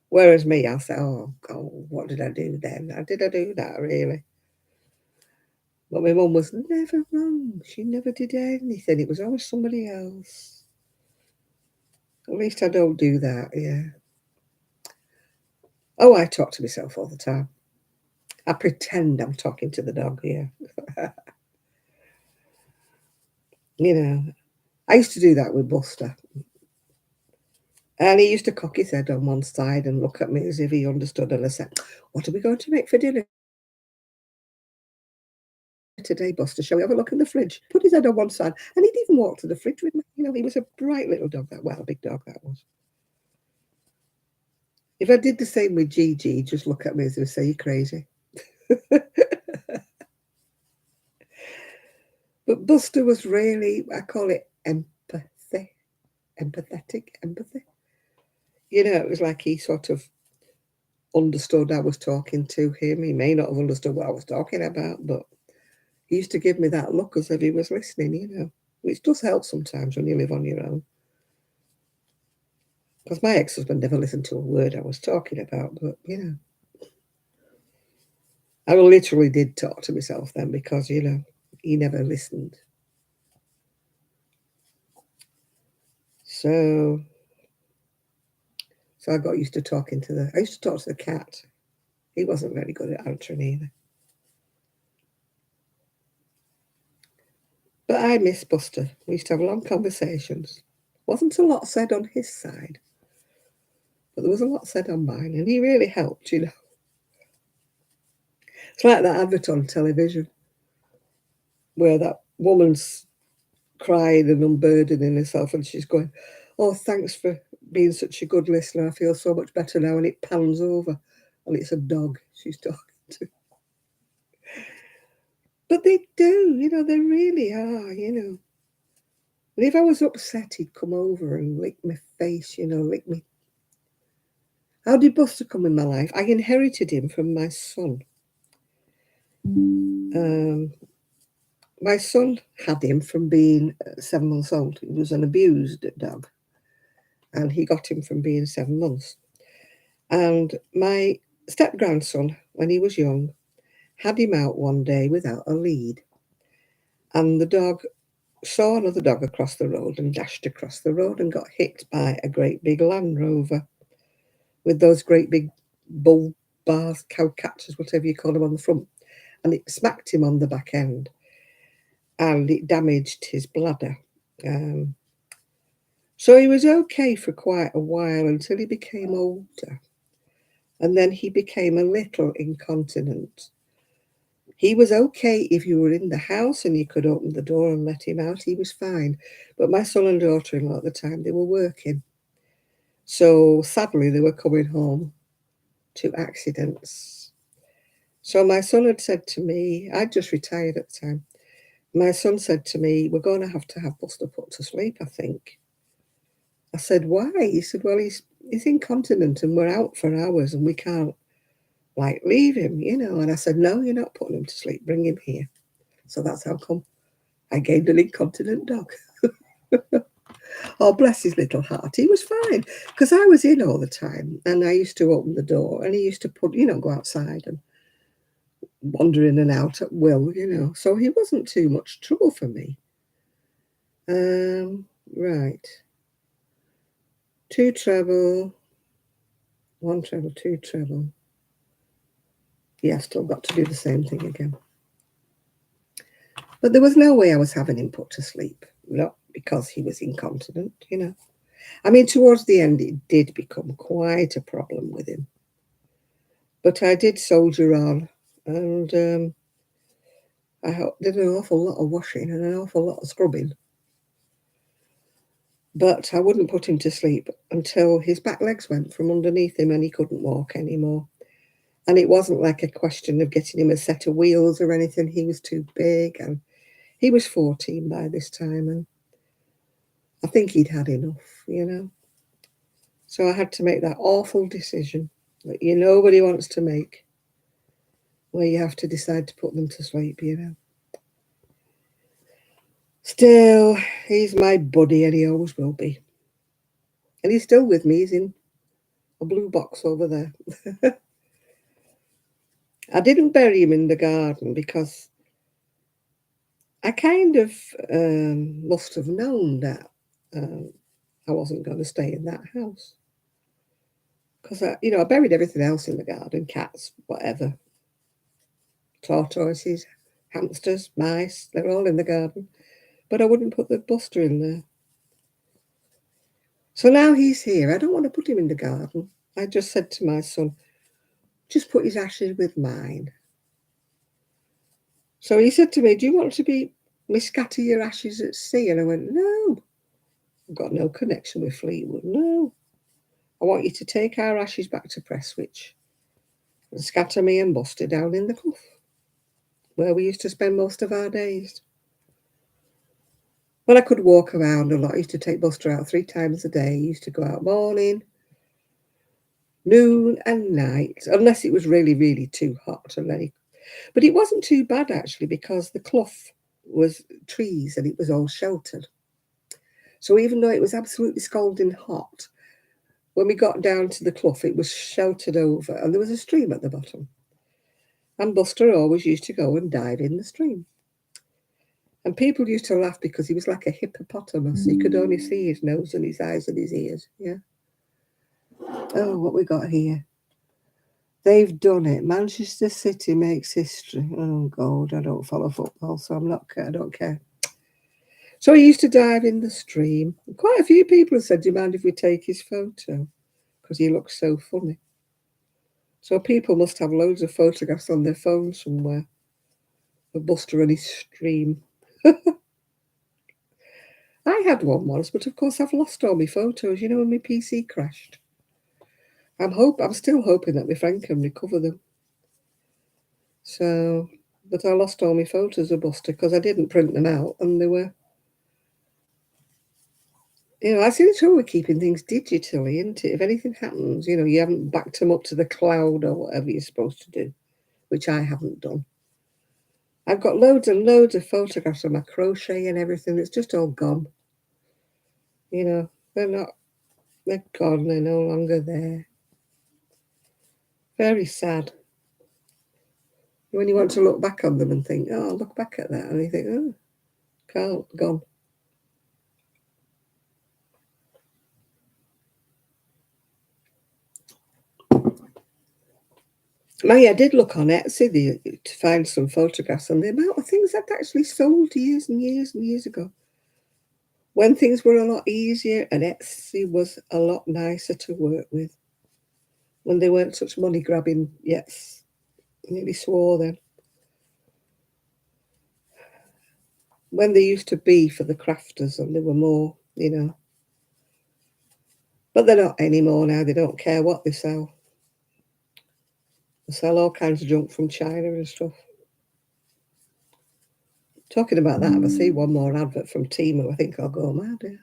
Whereas me, I'll say, oh God, what did I do then? Did I do that really? But my mum was never wrong. She never did anything. It was always somebody else. At least I don't do that, yeah. Oh, I talk to myself all the time. I pretend I'm talking to the dog, yeah. You know, I used to do that with Buster. And he used to cock his head on one side and look at me as if he understood. And I said, what are we going to make for dinner today, Buster? Shall we have a look in the fridge? Put his head on one side. And he'd even walk to the fridge with me. You know, he was a bright little dog, that, well, a big dog that was. If I did the same with Gigi, he'd just look at me as if say, you're crazy. But Buster was really, I call it empathy. Empathy. You know, it was like he sort of understood I was talking to him. He may not have understood what I was talking about, but he used to give me that look as if he was listening, you know, which does help sometimes when you live on your own. Because my ex-husband never listened to a word I was talking about, but, you know, I literally did talk to myself then because, you know, he never listened. So I got used to I used to talk to the cat. He wasn't very good at answering either. But I miss Buster. We used to have long conversations. Wasn't a lot said on his side, but there was a lot said on mine, and he really helped, you know. It's like that advert on television where that woman's crying and unburdening herself, and she's going, oh, thanks for being such a good listener. I feel so much better now. And it pans over, and it's a dog she's talking to. But they do, you know, they really are, you know. And if I was upset, he'd come over and lick my face, you know, lick me. How did Buster come in my life? I inherited him from my son. My son had him from being 7 months old. He was an abused dog, and he got him from being 7 months. And my step-grandson, when he was young, had him out one day without a lead. And the dog saw another dog across the road and dashed across the road and got hit by a great big Land Rover with those great big bull bars, cow catchers, whatever you call them, on the front. And it smacked him on the back end. And it damaged his bladder. So he was okay for quite a while until he became older. And then he became a little incontinent. He was okay if you were in the house and you could open the door and let him out. He was fine. But my son and daughter-in-law at the time, they were working. So sadly, they were coming home to accidents. So my son had said to me, I'd just retired at the time. My son said to me, we're going to have Buster put to sleep, I think. I said, why? He said, well, he's incontinent and we're out for hours and we can't, like, leave him, you know. And I said, no, you're not putting him to sleep. Bring him here. So that's how come I gained an incontinent dog. Oh, bless his little heart. He was fine because I was in all the time and I used to open the door and he used to go outside and wander in and out at will, So he wasn't too much trouble for me. Right. 2 treble, 1 treble, 2 treble. Yeah, still got to do the same thing again. But there was no way I was having him put to sleep. Not because he was incontinent, I mean, towards the end, it did become quite a problem with him. But I did soldier on, and I did an awful lot of washing and an awful lot of scrubbing. But I wouldn't put him to sleep until his back legs went from underneath him and he couldn't walk anymore. And it wasn't like a question of getting him a set of wheels or anything. He was too big, and he was 14 by this time, and I think he'd had enough, So I had to make that awful decision that nobody wants to make, where you have to decide to put them to sleep, Still, he's my buddy and he always will be. And he's still with me. He's in a blue box over there. I didn't bury him in the garden because I kind of must have known that I wasn't going to stay in that house. Because, I buried everything else in the garden, cats, whatever. Tortoises, hamsters, mice, they're all in the garden. But I wouldn't put the Buster in there. So now he's here. I don't want to put him in the garden. I just said to my son, just put his ashes with mine. So he said to me, do you want to scatter your ashes at sea? And I went, no, I've got no connection with Fleetwood. No, I want you to take our ashes back to Prestwich and scatter me and Buster down in the clough, where we used to spend most of our days. Well, I could walk around a lot. I used to take Buster out 3 times a day. He used to go out morning, noon and night, unless it was really, really too hot. But it wasn't too bad, actually, because the clough was trees and it was all sheltered. So even though it was absolutely scalding hot, when we got down to the clough, it was sheltered over and there was a stream at the bottom. And Buster always used to go and dive in the stream. And people used to laugh because he was like a hippopotamus. You could only see his nose and his eyes and his ears. Yeah. Oh, what we got here? They've done it. Manchester City makes history. Oh, God, I don't follow football, so I don't care. So he used to dive in the stream. Quite a few people have said, do you mind if we take his photo? Because he looks so funny. So people must have loads of photographs on their phone somewhere of Buster and his stream. I had one once, but of course I've lost all my photos. When my PC crashed. I'm still hoping that my friend can recover them. So, but I lost all my photos of Buster because I didn't print them out, and they were. I see the trouble with keeping things digitally, isn't it? If anything happens, you haven't backed them up to the cloud or whatever you're supposed to do, which I haven't done. I've got loads and loads of photographs of my crochet and everything. It's just all gone. They're gone. They're no longer there. Very sad. When you want to look back on them and think, oh, look back at that. And you think, oh, can't, gone. I did look on Etsy to find some photographs and the amount of things I'd actually sold years and years and years ago. When things were a lot easier and Etsy was a lot nicer to work with. When they weren't such money-grabbing, yes. I nearly swore then. When they used to be for the crafters and they were more, But they're not anymore now. They don't care what they sell. They sell all kinds of junk from China and stuff. Talking about that, if I see one more advert from Temu, I think I'll go mad. Yeah.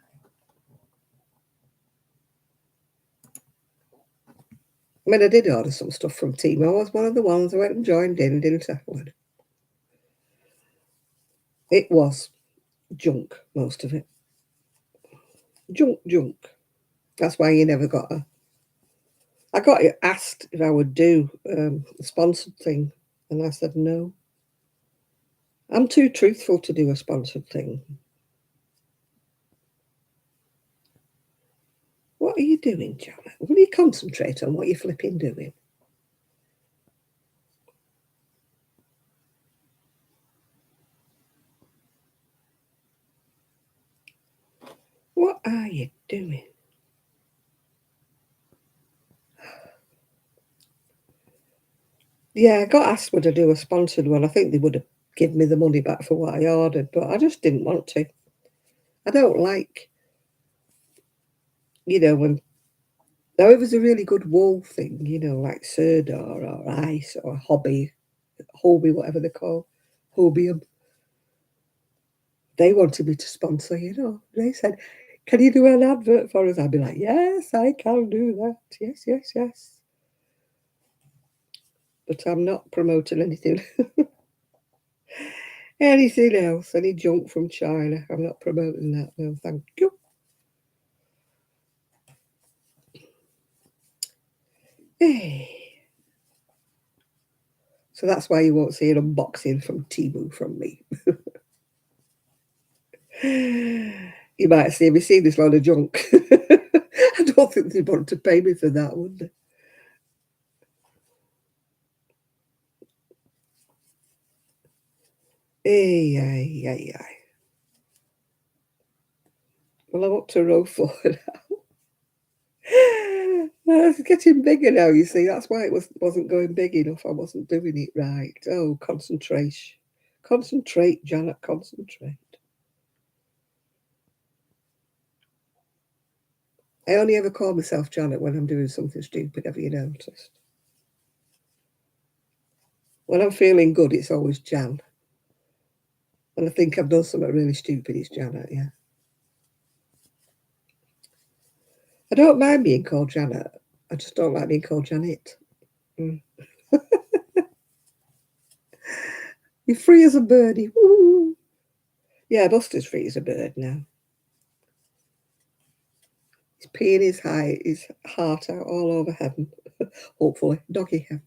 I did order some stuff from Temu. I was one of the ones I went and joined in, didn't I? It was junk, most of it. Junk. That's why you never got a... I got asked if I would do a sponsored thing, and I said no. I'm too truthful to do a sponsored thing. What are you doing, Janet? Will you concentrate on what you're flipping doing? What are you doing? Yeah, I got asked would I do a sponsored one. I think they would have given me the money back for what I ordered, but I just didn't want to. I don't like, when... Now, if it was a really good wool thing, like Serdar or Ice or Hobie, whatever they're called, Hobium, they wanted me to sponsor. They said, can you do an advert for us? I'd be like, yes, I can do that. Yes, yes, yes. But I'm not promoting anything. Anything else, any junk from China. I'm not promoting that, no, thank you. Hey. So that's why you won't see an unboxing from Temu from me. You might say, have you seen this load of junk? I don't think they'd want to pay me for that, would they? Hey, ay, ay, ay. Well, I'm up to row 4 now. It's getting bigger now, you see. That's why it wasn't going big enough. I wasn't doing it right. Oh, concentration. Concentrate, Janet, concentrate. I only ever call myself Janet when I'm doing something stupid, have you noticed? When I'm feeling good, it's always Jan. When I think I've done something really stupid, it's Janet, yeah. I don't mind being called Janet. I just don't like being called Janet. Mm. You're free as a birdie. Woo. Yeah, Buster's free as a bird now. He's peeing his heart out all over heaven. Hopefully, doggy heaven.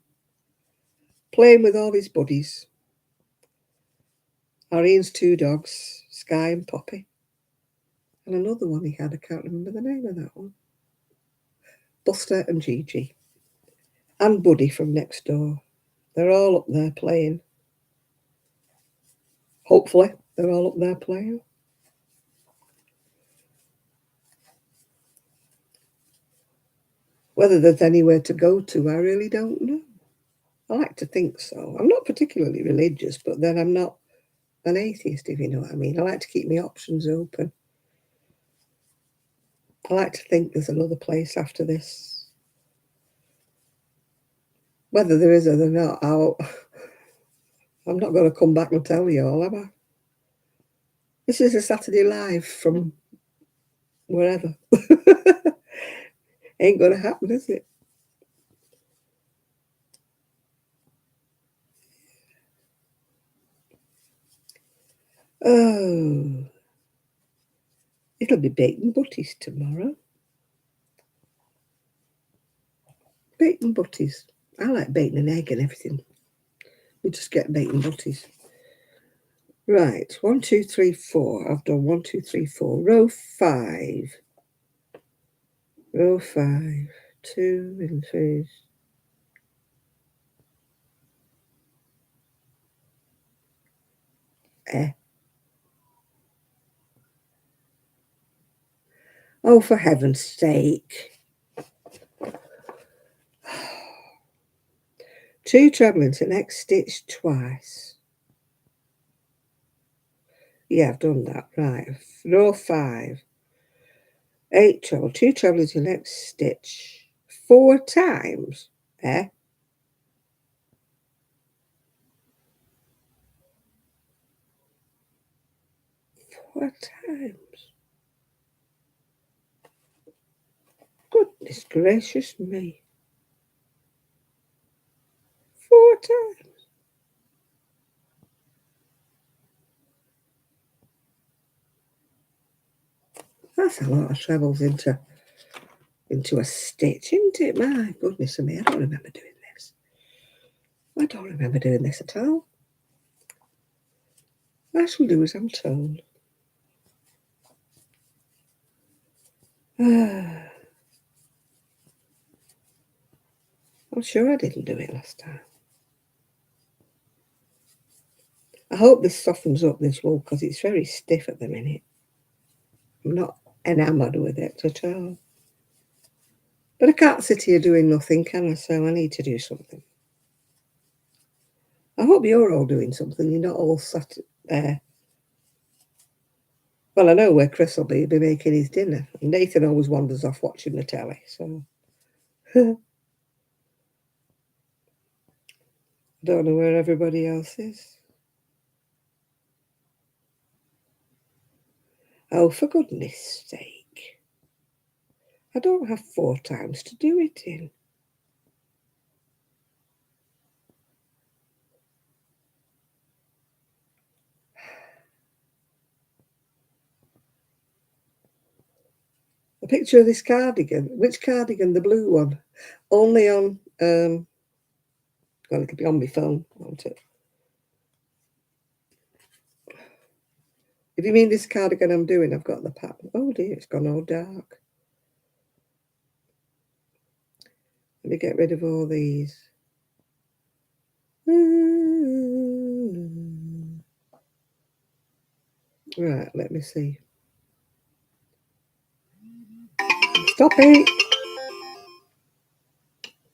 Playing with all his buddies. Ian's 2 dogs, Sky and Poppy. And another one he had, I can't remember the name of that one. Buster and Gigi. And Buddy from next door. They're all up there playing. Hopefully, they're all up there playing. Whether there's anywhere to go to, I really don't know. I like to think so. I'm not particularly religious, but then I'm not an atheist, if you know what I mean. I like to keep my options open. I like to think there's another place after this. Whether there is or not, I'm not going to come back and tell you all, am I? This is a Saturday live from wherever. Ain't going to happen, is it? Oh, it'll be bacon butties tomorrow. Bacon butties. I like bacon and egg and everything. We just get bacon butties. Right, 1, 2, 3, 4. I've done 1, 2, 3, 4. Row 5. Row 5. 2 and 3. Oh, for heaven's sake. 2 treble into next stitch twice. Yeah, I've done that. Right. Row 5. 8 treble. 2 treble into next stitch 4 times. 4 times. Goodness gracious me. 4 times. That's a lot of trebles into a stitch, isn't it? My goodness me, I don't remember doing this. I don't remember doing this at all. I shall do as I'm told. I'm sure I didn't do it last time. I hope this softens up, this wool, because it's very stiff at the minute. I'm not enamoured with it at all. But I can't sit here doing nothing, can I? So I need to do something. I hope you're all doing something. You're not all sat there. Well, I know where Chris will be making his dinner. And Nathan always wanders off watching the telly, so... I don't know where everybody else is. Oh, for goodness sake. I don't have 4 times to do it in. A picture of this cardigan. Which cardigan? The blue one. Only on, well, it'll be on my phone, won't it? If you mean this cardigan I'm doing, I've got the pattern. Oh dear, it's gone all dark. Let me get rid of all these. Right, let me see. Stop it!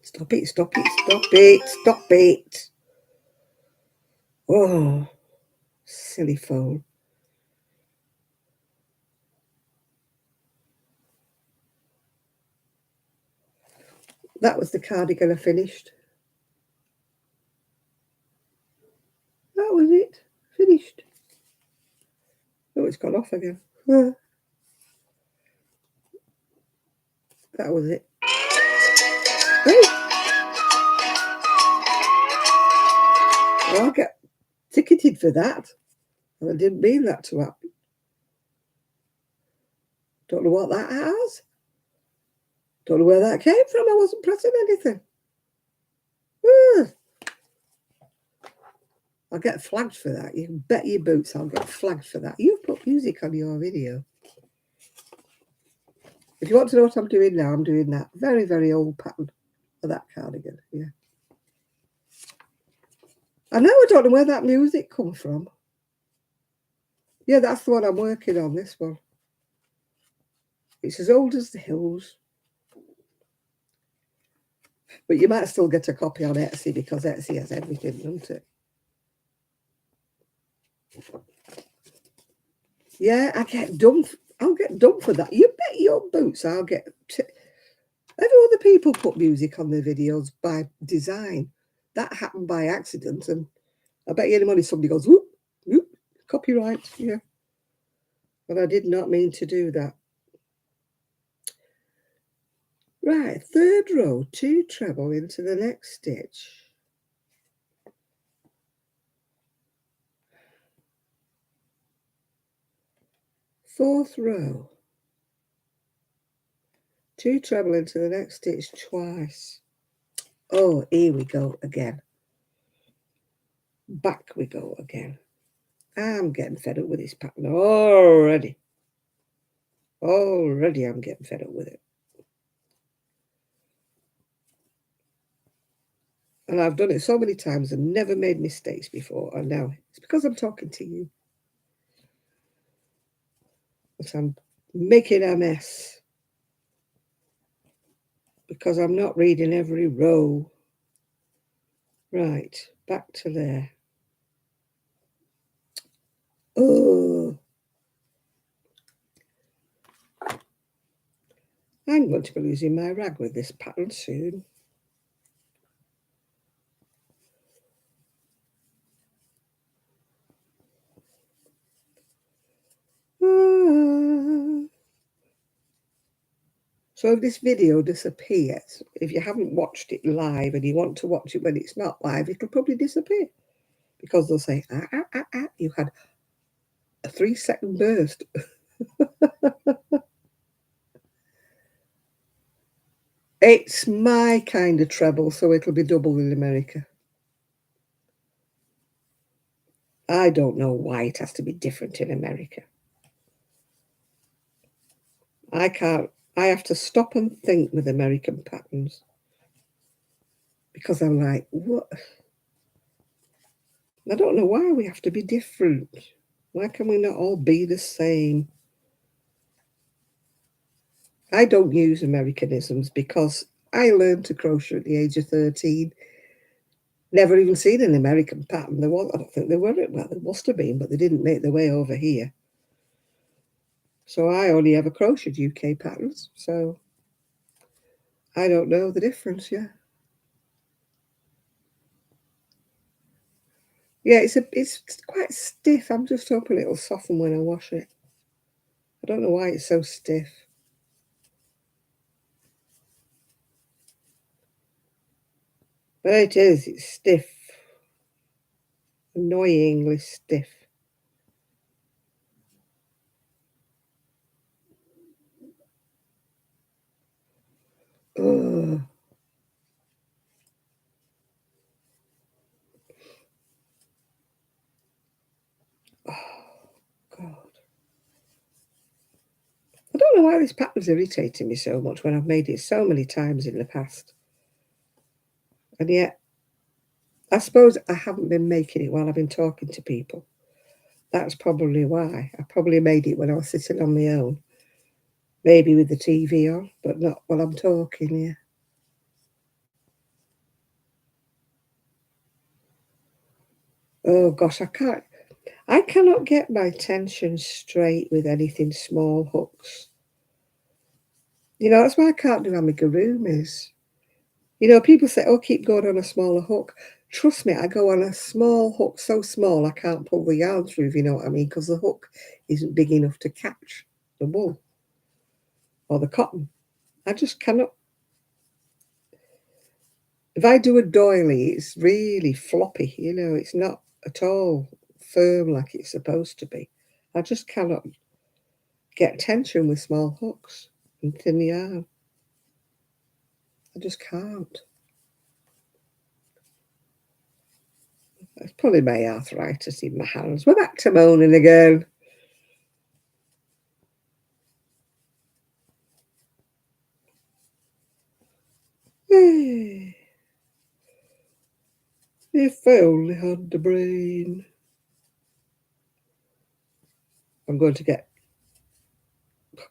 Stop it, stop it, stop it, stop it! Oh, silly phone. That was the cardigan I finished. That was it. Finished. Oh, it's gone off again. That was it. Oh, I'll get ticketed for that. And I didn't mean that to happen. Don't know what that has. Don't know where that came from. I wasn't pressing anything. I'll get flagged for that. You can bet your boots I'll get flagged for that. You've put music on your video. If you want to know what I'm doing now, I'm doing that very, very old pattern of that cardigan. Yeah. I know I don't know where that music comes from. Yeah, that's the one I'm working on, this one. It's as old as the hills. But you might still get a copy on Etsy because Etsy has everything, doesn't it? Yeah, I'll get done for that. You bet your boots I'll get... Every other people put music on their videos by design. That happened by accident, and I bet you any money somebody goes, whoop, whoop, copyright, yeah. But I did not mean to do that. Right, 3rd row, 2 treble into the next stitch. Fourth row, 2 treble into the next stitch twice. Oh, here we go again. Back we go again. I'm getting fed up with this pattern already. Already I'm getting fed up with it. And I've done it so many times and never made mistakes before. And now it's because I'm talking to you. But I'm making a mess. Because I'm not reading every row. Right, back to there. Oh. I'm going to be losing my rag with this pattern soon. So if this video disappears, if you haven't watched it live and you want to watch it when it's not live, it'll probably disappear. Because they'll say, you had a 3-second burst. It's my kind of treble, so it'll be double in America. I don't know why it has to be different in America. I can't. I have to stop and think with American patterns because I'm like, what? I don't know why we have to be different. Why can we not all be the same? I don't use Americanisms because I learned to crochet at the age of 13. Never even seen an American pattern. There was, I don't think there were. Well, there must have been, but they didn't make their way over here. So I only ever crocheted UK patterns. So I don't know the difference. Yeah, yeah. It's quite stiff. I'm just hoping it'll soften when I wash it. I don't know why it's so stiff. But it is. It's stiff. Annoyingly stiff. Ugh. Oh, God. I don't know why this pattern's irritating me so much when I've made it so many times in the past. And yet, I suppose I haven't been making it while I've been talking to people. That's probably why. I probably made it when I was sitting on my own. Maybe with the TV on, but not while I'm talking here. Oh gosh, I cannot get my tension straight with anything small hooks. You know, that's why I can't do amigurumis. You know, people say, oh, keep going on a smaller hook. Trust me, I go on a small hook so small I can't pull the yarn through, if you know what I mean, because the hook isn't big enough to catch the wool or the cotton. I just cannot. If I do a doily, it's really floppy, you know, it's not at all firm like it's supposed to be. I just cannot get tension with small hooks and thin yarn. I just can't. It's probably my arthritis in my hands. We're back to moaning again. If I only had the brain. I'm going to get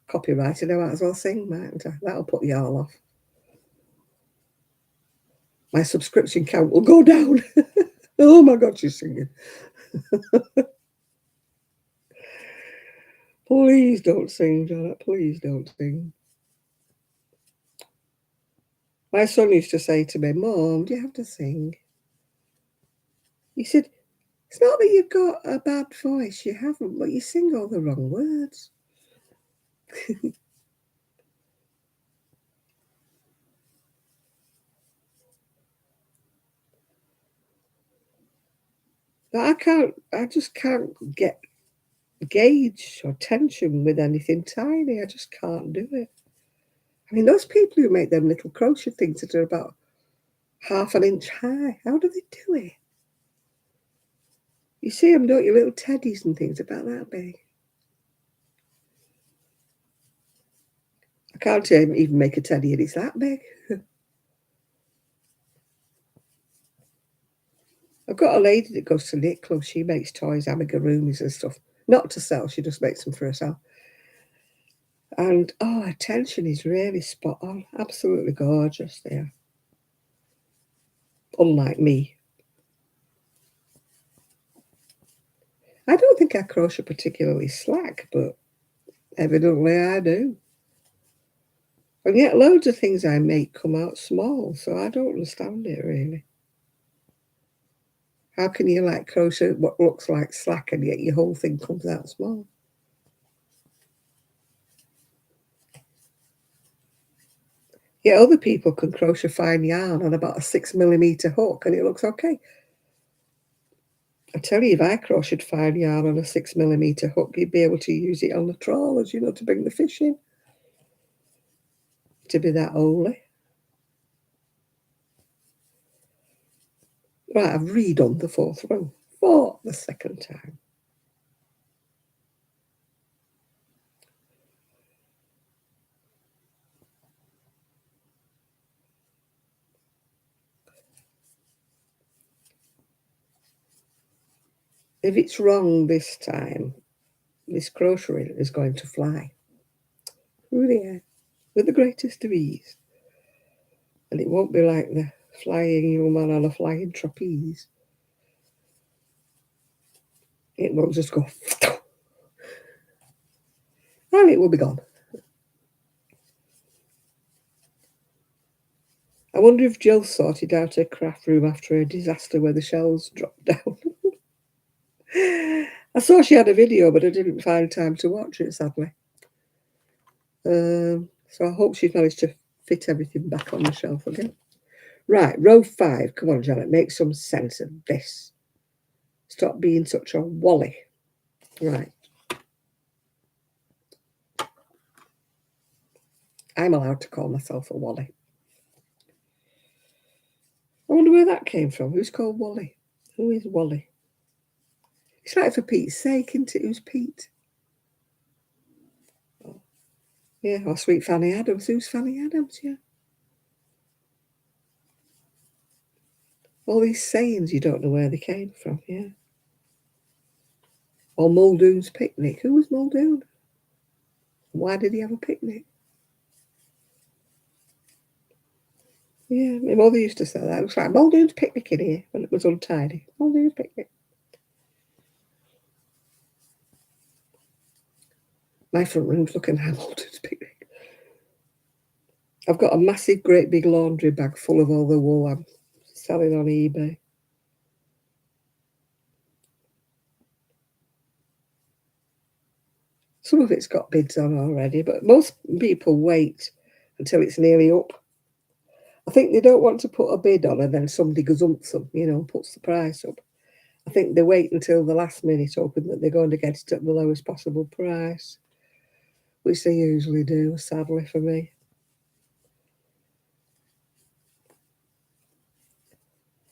copyrighted. I might as well sing, mightn't I? That'll put you all off. My subscription count will go down. Oh my God, she's singing. Please don't sing, Janet. Please don't sing. My son used to say to me, Mom, do you have to sing? He said, it's not that you've got a bad voice, you haven't, but you sing all the wrong words. I just can't get gauge or tension with anything tiny. I just can't do it. I mean, those people who make them little crochet things that are about half an inch high, how do they do it? You see them, don't you? Little teddies and things about that big. I can't even make a teddy and it's that big. I've got a lady that goes to knit clubs. She makes toys, amigurumis and stuff. Not to sell, she just makes them for herself. And, oh, her tension is really spot on. Absolutely gorgeous there. Unlike me. I don't think I crochet particularly slack, but evidently I do. And yet loads of things I make come out small, so I don't understand it really. How can you like crochet what looks like slack and yet your whole thing comes out small? Yet other people can crochet fine yarn on about a 6mm hook and it looks okay. I tell you, if I crocheted fine yarn on a 6mm hook, you'd be able to use it on the trawlers, you know, to bring the fish in. To be that holy. Right, I've redone the 4th row for the 2nd time. If it's wrong this time, this crochet is going to fly through the air with the greatest of ease. And it won't be like the flying young man on a flying trapeze. It will just go and it will be gone. I wonder if Jill sorted out her craft room after a disaster where the shelves dropped down. I saw she had a video, but I didn't find time to watch it, sadly. So I hope she's managed to fit everything back on the shelf again. Right, row 5. Come on, Janet, make some sense of this. Stop being such a wally. Right. I'm allowed to call myself a wally. I wonder where that came from. Who's called Wally? Who is Wally? It's like for Pete's sake, isn't it? Who's Pete? Oh, yeah, or Sweet Fanny Adams. Who's Fanny Adams? Yeah. All these sayings, you don't know where they came from, yeah. Or Muldoon's picnic. Who was Muldoon? Why did he have a picnic? Yeah, my mother used to say that. It was like Muldoon's picnic in here when it was untidy. Muldoon's picnic. My front room's looking like Muldoon's picnic. I've got a massive, great big laundry bag full of all the wool I'm selling on eBay. Some of it's got bids on already, but most people wait until it's nearly up. I think they don't want to put a bid on and then somebody gazumps them, puts the price up. I think they wait until the last minute, hoping that they're going to get it at the lowest possible price, which they usually do, sadly for me.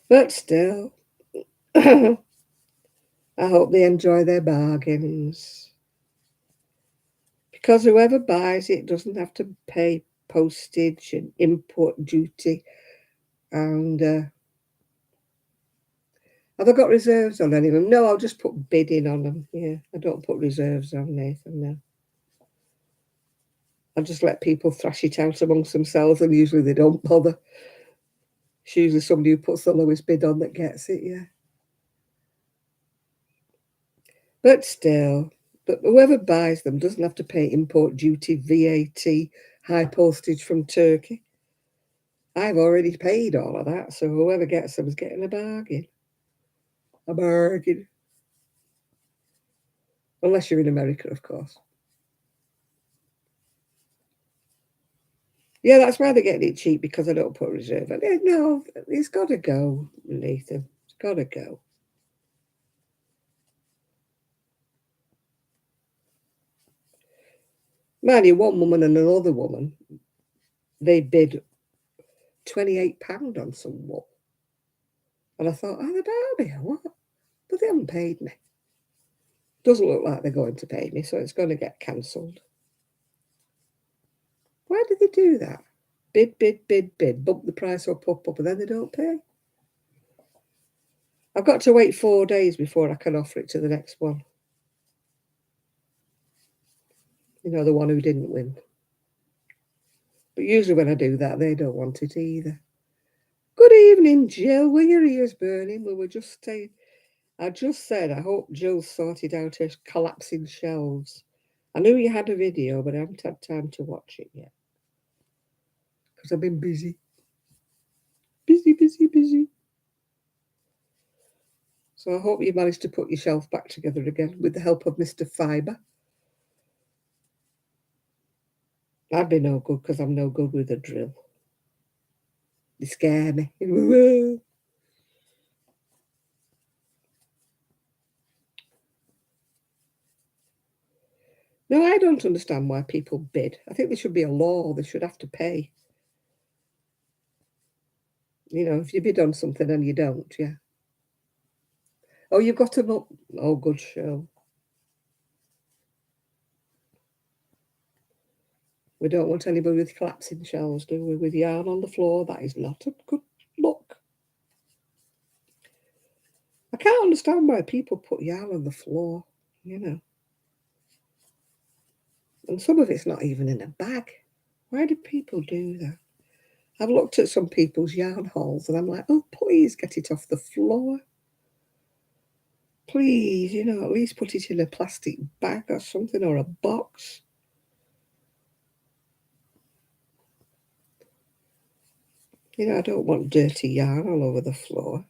But still, I hope they enjoy their bargains. Because whoever buys it doesn't have to pay postage and import duty. And have I got reserves on any of them? No, I'll just put bidding on them. Yeah, I don't put reserves on, Nathan, no. I just let people thrash it out amongst themselves, and usually they don't bother. It's usually somebody who puts the lowest bid on that gets it, yeah. But still, whoever buys them doesn't have to pay import duty, VAT, high postage from Turkey. I've already paid all of that, so whoever gets them is getting a bargain. A bargain. Unless you're in America, of course. Yeah, that's why they're getting it cheap, because I don't put reserve on it. No, it's got to go, Nathan. It's got to go. Mind you, one woman and another woman, they bid £28 on some wool. And I thought, oh, the Barbie, what? But they haven't paid me. Doesn't look like they're going to pay me, so it's going to get cancelled. Why did they do that? Bid, bid, bid, bid, bump the price up, and then they don't pay. I've got to wait 4 days before I can offer it to the next one. The one who didn't win. But usually when I do that, they don't want it either. Good evening, Jill. Were your ears burning? We were just saying. I just said I hope Jill sorted out her collapsing shelves. I knew you had a video, but I haven't had time to watch it yet. Because I've been busy. Busy. So I hope you managed to put your shelf back together again with the help of Mr. Fibre. I'd be no good because I'm no good with a drill. They scare me. No, I don't understand why people bid. I think there should be a law. They should have to pay. If you bid on something and you don't, yeah. Oh, you've got them up. Oh, good show. We don't want anybody with collapsing shells, do we? With yarn on the floor, that is not a good look. I can't understand why people put yarn on the floor, you know. And some of it's not even in a bag. Why do people do that? I've looked at some people's yarn hauls and I'm like, oh, please get it off the floor. Please, you know, at least put it in a plastic bag or something, or a box. You know, I don't want dirty yarn all over the floor.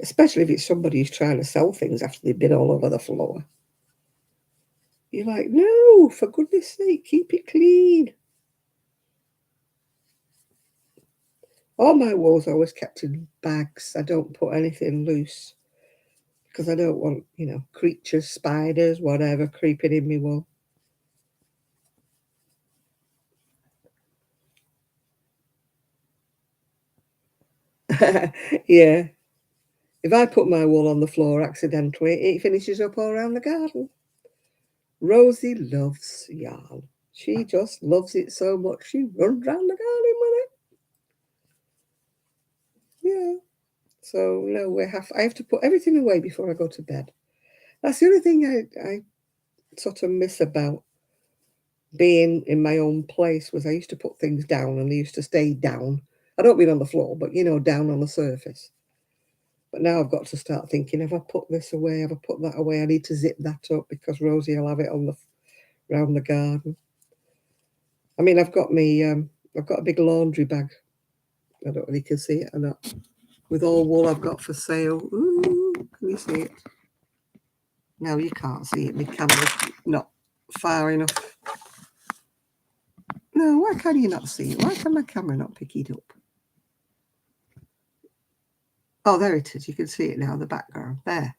Especially if it's somebody who's trying to sell things after they've been all over the floor. You're like, no, for goodness sake, keep it clean. All my wool's always kept in bags. I don't put anything loose because I don't want, you know, creatures, spiders, whatever, creeping in my wool. Yeah. If I put my wool on the floor accidentally, it finishes up all around the garden. Rosie loves yarn. She just loves it so much, she runs around the garden with it. Yeah. So, no, I have to put everything away before I go to bed. That's the only thing I sort of miss about being in my own place was I used to put things down and they used to stay down. I don't mean on the floor, but, you know, down on the surface. But now I've got to start thinking, have I put this away? Have I put that away? I need to zip that up because Rosie will have it on the around the garden. I mean, I've got a big laundry bag. I don't know if you can see it or not. With all wool I've got for sale. Ooh, can you see it? No, you can't see it. My camera's not far enough. No, why can you not see it? Why can my camera not pick it up? Oh, there it is. You can see it now in the background. There.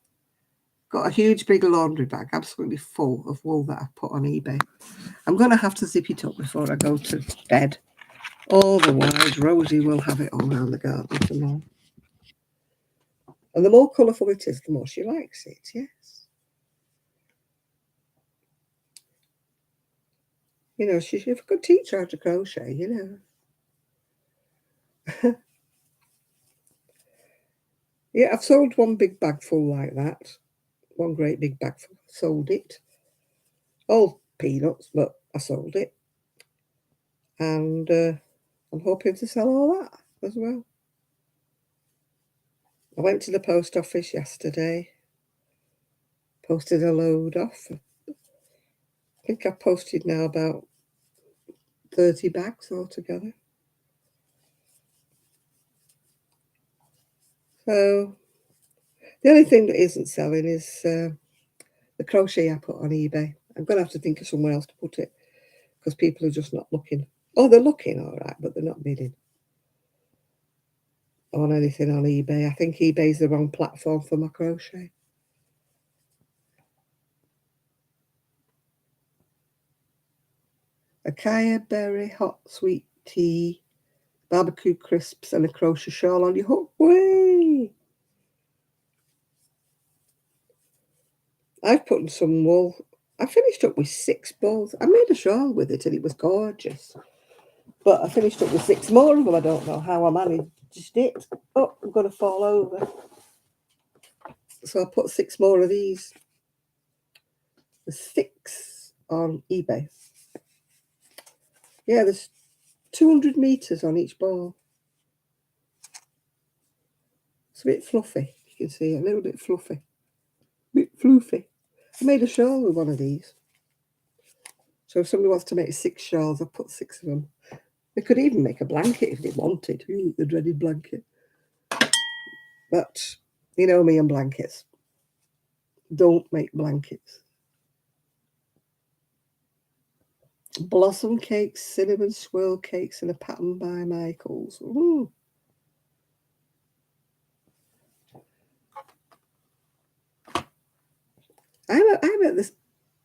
Got a huge big laundry bag, absolutely full of wool that I've put on eBay. I'm going to have to zip it up before I go to bed. Otherwise, Rosie will have it all around the garden tomorrow. And the more colourful it is, the more she likes it, yes. You know, if I could teach her how to crochet, you know. Yeah, I've sold one big bag full like that. One great big bag full. Sold it. All peanuts, but I sold it. And I'm hoping to sell all that as well. I went to the post office yesterday. Posted a load off. I think I've posted now about 30 bags altogether. So the only thing that isn't selling is the crochet I put on eBay. I'm going to have to think of somewhere else to put it because people are just not looking. Oh, they're looking all right, but they're not bidding on anything on eBay. I think eBay's the wrong platform for my crochet. Acai berry hot sweet tea, barbecue crisps, and a crochet shawl on your hook. Way! I've put in some wool. I finished up with 6 balls. I made a shawl with it and it was gorgeous. But I finished up with 6 more of them. I don't know how I managed it. Oh, I'm going to fall over. So I put 6 more of these. There's 6 on eBay. Yeah, there's 200 meters on each ball. It's a bit fluffy. You can see a little bit fluffy. Bit floofy. I made a shawl with one of these. So if somebody wants to make 6 shawls, I'll put 6 of them. They could even make a blanket if they wanted. Ooh, the dreaded blanket. But you know me and blankets. Don't make blankets. Blossom cakes, cinnamon swirl cakes, and a pattern by Michaels. Ooh. I'm at this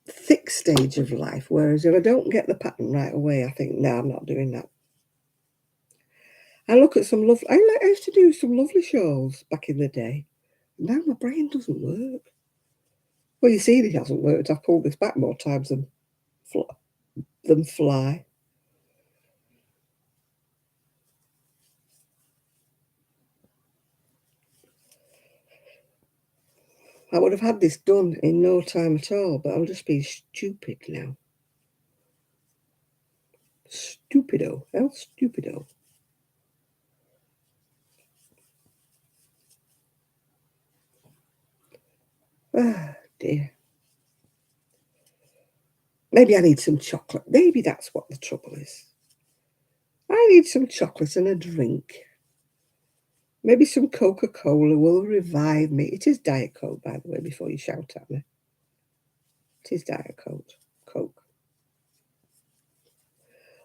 thick stage of life, whereas if I don't get the pattern right away, I think, no, I'm not doing that. I look at some lovely... I used to do some lovely shows back in the day. Now my brain doesn't work. Well, you see, it hasn't worked. I've pulled this back more times than fly. I would have had this done in no time at all, but I'm just being stupid now. Stupido. El stupido. Ah, dear. Maybe I need some chocolate. Maybe that's what the trouble is. I need some chocolate and a drink. Maybe some Coca-Cola will revive me. It is Diet Coke, by the way, before you shout at me. It is Diet Coke.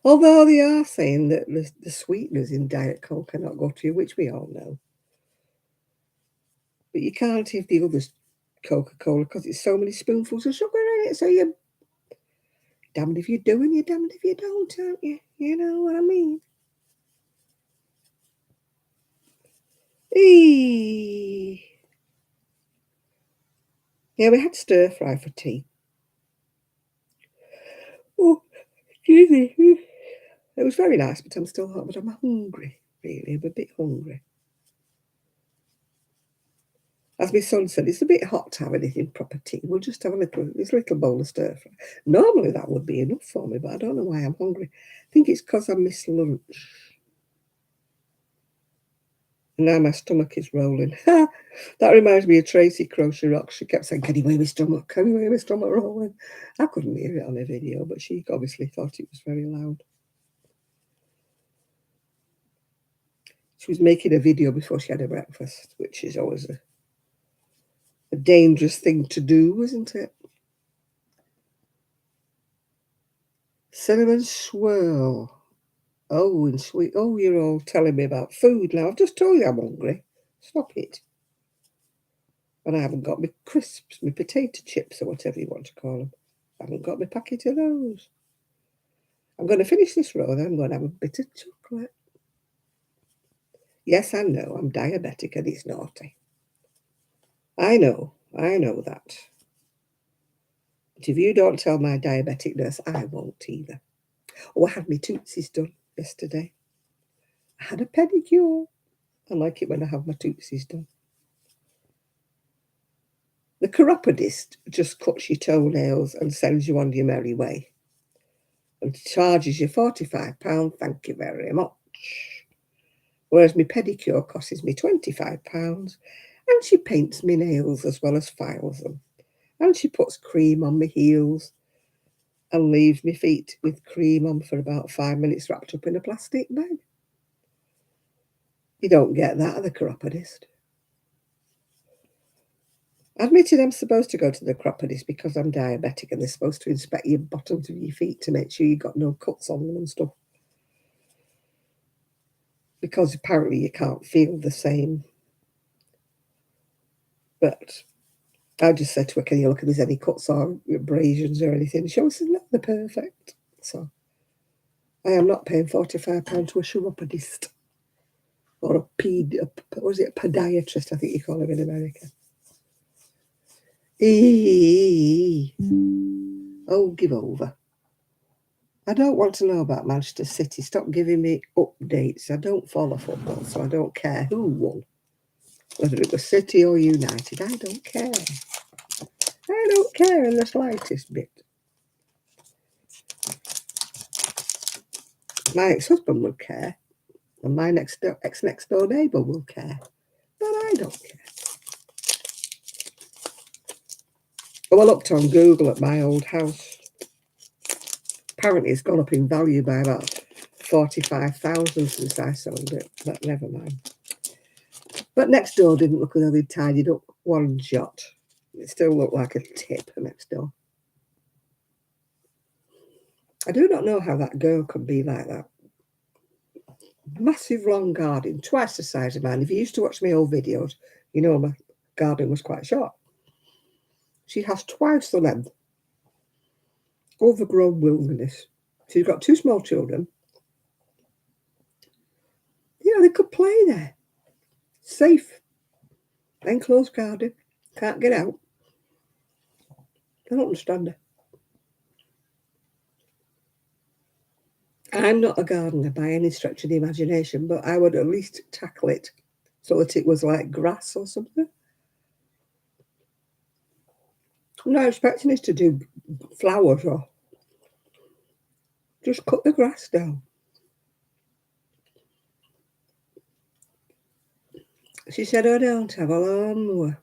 Although they are saying that the sweeteners in Diet Coke cannot go to you, which we all know. But you can't have the other Coca-Cola because it's so many spoonfuls of sugar in it. So you're damned if you do and you're damned if you don't, aren't you? You know what I mean? Eee. Yeah, we had stir fry for tea. Oh, excuse me. It was very nice, but I'm still hot. But I'm hungry, really. I'm a bit hungry. As my son said, it's a bit hot to have anything proper tea. We'll just have this little bowl of stir fry. Normally that would be enough for me, but I don't know why I'm hungry. I think it's because I missed lunch. And now my stomach is rolling. That reminds me of Tracy Crochet Rock. She kept saying, "Can you hear my stomach? Can you hear my stomach rolling?" I couldn't hear it on a video, but she obviously thought it was very loud. She was making a video before she had her breakfast, which is always a dangerous thing to do, isn't it? Cinnamon swirl. Oh, and sweet. Oh, you're all telling me about food now. I've just told you I'm hungry. Stop it. And I haven't got my crisps, my potato chips, or whatever you want to call them. I haven't got my packet of those. I'm going to finish this row, then I'm going to have a bit of chocolate. Yes, I know, I'm diabetic and it's naughty. I know that. But if you don't tell my diabetic nurse, I won't either. Oh, I had my tootsies done yesterday. I had a pedicure. I like it when I have my tootsies done. The chiropodist just cuts your toenails and sends you on your merry way and charges you £45. Thank you very much. Whereas my pedicure costs me £25 and she paints me nails as well as files them. And she puts cream on my heels and leaves my feet with cream on for about 5 minutes wrapped up in a plastic bag. You don't get that at the chiropodist. Admitted I'm supposed to go to the chiropodist because I'm diabetic and they're supposed to inspect your bottoms of your feet to make sure you've got no cuts on them and stuff. Because apparently you can't feel the same. But I just said to her, "Can you look if there's any cuts or abrasions or anything?" She said, "No, they're perfect." So I am not paying £45 to a chiropodist or a podiatrist, I think you call them in America. Oh, give over. I don't want to know about Manchester City. Stop giving me updates. I don't follow football, so I don't care who won. Whether it was City or United, I don't care. I don't care in the slightest bit. My ex-husband would care, and my ex-next door neighbour will care, but I don't care. Oh, I looked on Google at my old house. Apparently it's gone up in value by about 45,000 since I sold it, but never mind. But next door didn't look as though they'd tidied up one jot. It still looked like a tip next door. I do not know how that girl could be like that. Massive long garden, twice the size of mine. If you used to watch my old videos, you know my garden was quite short. She has twice the length. Overgrown wilderness. She's got two small children. You know, they could play there. Safe. Enclosed garden. Can't get out. I don't understand her. I'm not a gardener by any stretch of the imagination, but I would at least tackle it so that it was like grass or something. I'm not expecting us to do flowers or just cut the grass down. She said, I don't have a lawnmower.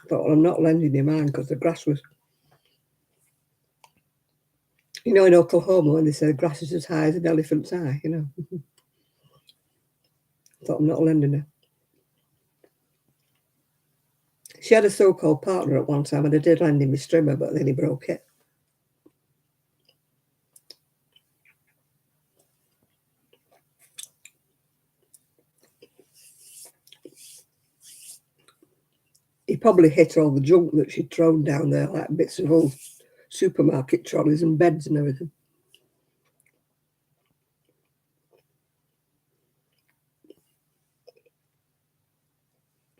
I thought, well, I'm not lending you mine because the grass was, in Oklahoma when they say grass is as high as an elephant's eye, I thought, I'm not lending her. She had a so-called partner at one time and I did lend him his trimmer, but then he broke it. He probably hit all the junk that she'd thrown down there, like bits of old supermarket trolleys and beds and everything.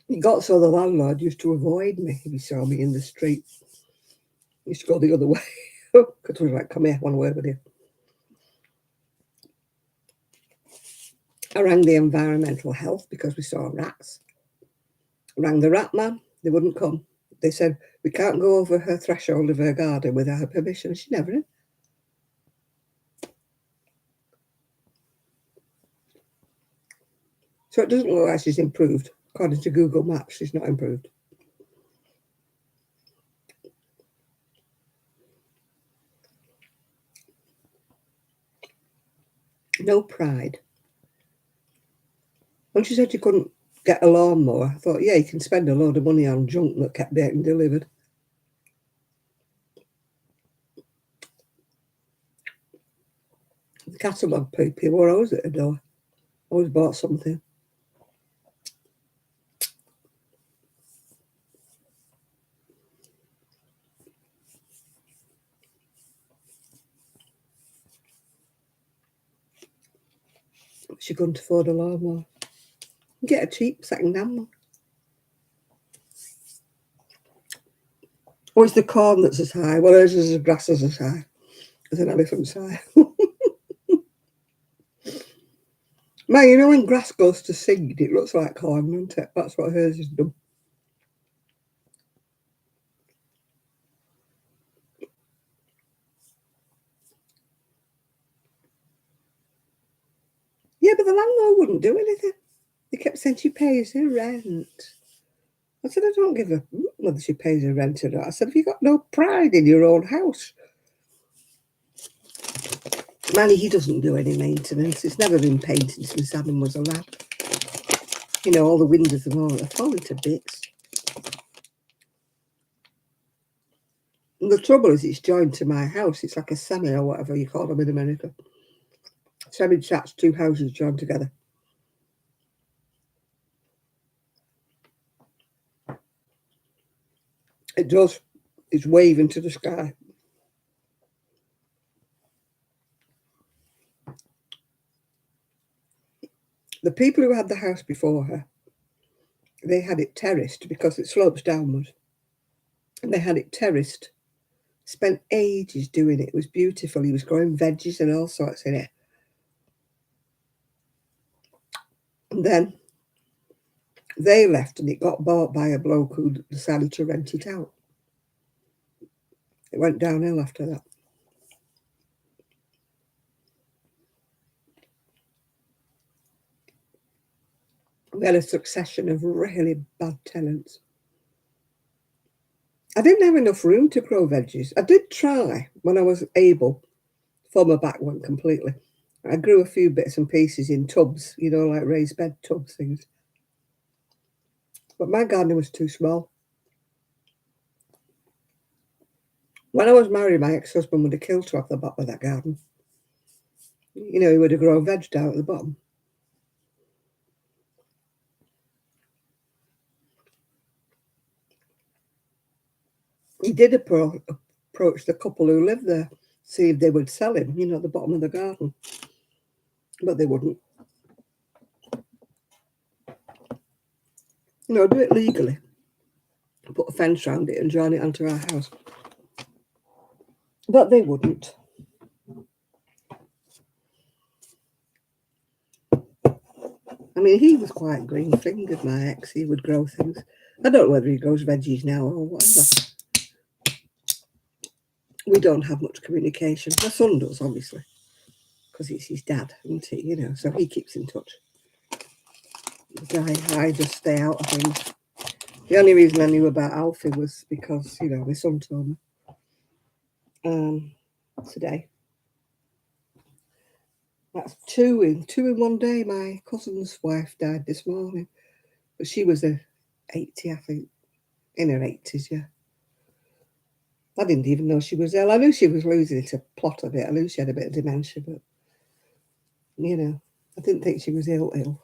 It got so the landlord used to avoid me if he saw me in the street. He used to go the other way because he was like, come here, one word with you. I rang the environmental health because we saw rats. I rang the rat man, they wouldn't come. They said, we can't go over her threshold of her garden without her permission. She never did. So it doesn't look like she's improved. According to Google Maps, she's not improved. No pride. When she said you couldn't get a lawnmower, I thought, yeah, you can spend a load of money on junk that kept getting delivered. The catalogue people were always at the door. Always bought something. She couldn't afford a lawnmower. Get a cheap second-hand one. Oh, it's the corn that's as high. Well, hers is the grass is as high as an elephant's eye. Man, when grass goes to seed, it looks like corn, doesn't it? That's what hers has done. Yeah, but the landlord wouldn't do anything. They kept saying she pays her rent. I said, I don't give a whether she pays her rent or not. I said, have you got no pride in your own house? Manny, he doesn't do any maintenance. It's never been painted since Adam was a lad. All the windows and all are falling to bits. And the trouble is it's joined to my house. It's like a semi or whatever you call them in America. Semi-detached, two houses joined together. It does. It's waving to the sky. The people who had the house before her, they had it terraced because it slopes downwards. And they had it terraced. Spent ages doing it. It was beautiful. He was growing veggies and all sorts in it. And then they left and it got bought by a bloke who decided to rent it out. It went downhill after that. We had a succession of really bad tenants. I didn't have enough room to grow veggies. I did try when I was able, before my back went completely. I grew a few bits and pieces in tubs, like raised bed tub things. But my garden was too small. When I was married, my ex-husband would have killed to have the bottom of that garden. He would have grown veg down at the bottom. He did approach the couple who lived there, see if they would sell him, the bottom of the garden. But they wouldn't. You know, do it legally. Put a fence around it and join it onto our house. But they wouldn't. I mean, he was quite green-fingered, my ex. He would grow things. I don't know whether he grows veggies now or whatever. We don't have much communication. My son does, obviously, because he's his dad, isn't he? You know, so he keeps in touch. I just stay out of things. The only reason I knew about Alfie was because, you know, my son told me today. That's two in one day. My cousin's wife died this morning, but she was 80, I think, in her 80s, yeah. I didn't even know she was ill. I knew she was losing it a plot of it. I knew she had a bit of dementia, but, you know, I didn't think she was ill.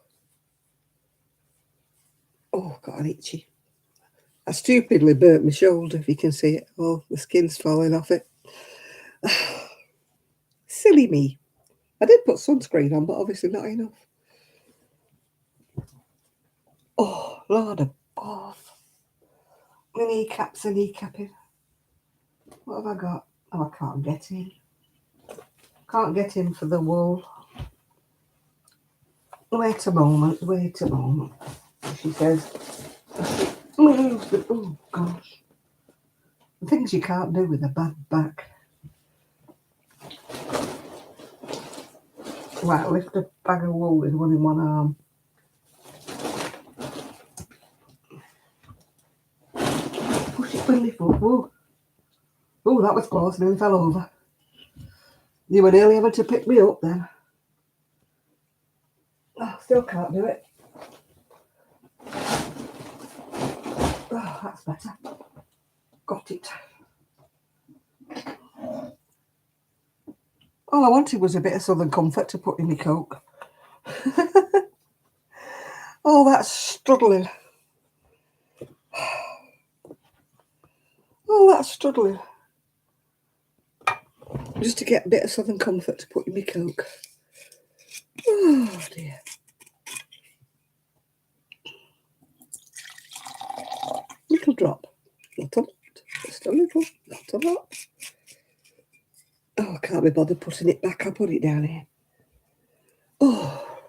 Oh, got an itchy. I stupidly burnt my shoulder, if you can see it. Oh, the skin's falling off it. Silly me. I did put sunscreen on, but obviously not enough. Oh, Lord above. My kneecaps are kneecapping. What have I got? Oh, I can't get in. Can't get in for the wall. Wait a moment. She says, oh gosh. The things you can't do with a bad back. Right, lift a bag of wool with one in one arm. Push it with my foot. Whoa. Oh, that was close. Nearly fell over. You were nearly having to pick me up then. Oh, still can't do it. Oh, that's better. Got it. All I wanted was a bit of Southern Comfort to put in my Coke. Oh, that's struggling. Oh, that's struggling. Just to get a bit of Southern Comfort to put in my Coke. Oh, dear. Little drop. Not a lot. Just a little. Not a lot. Oh, I can't be bothered putting it back. I'll put it down here. Oh.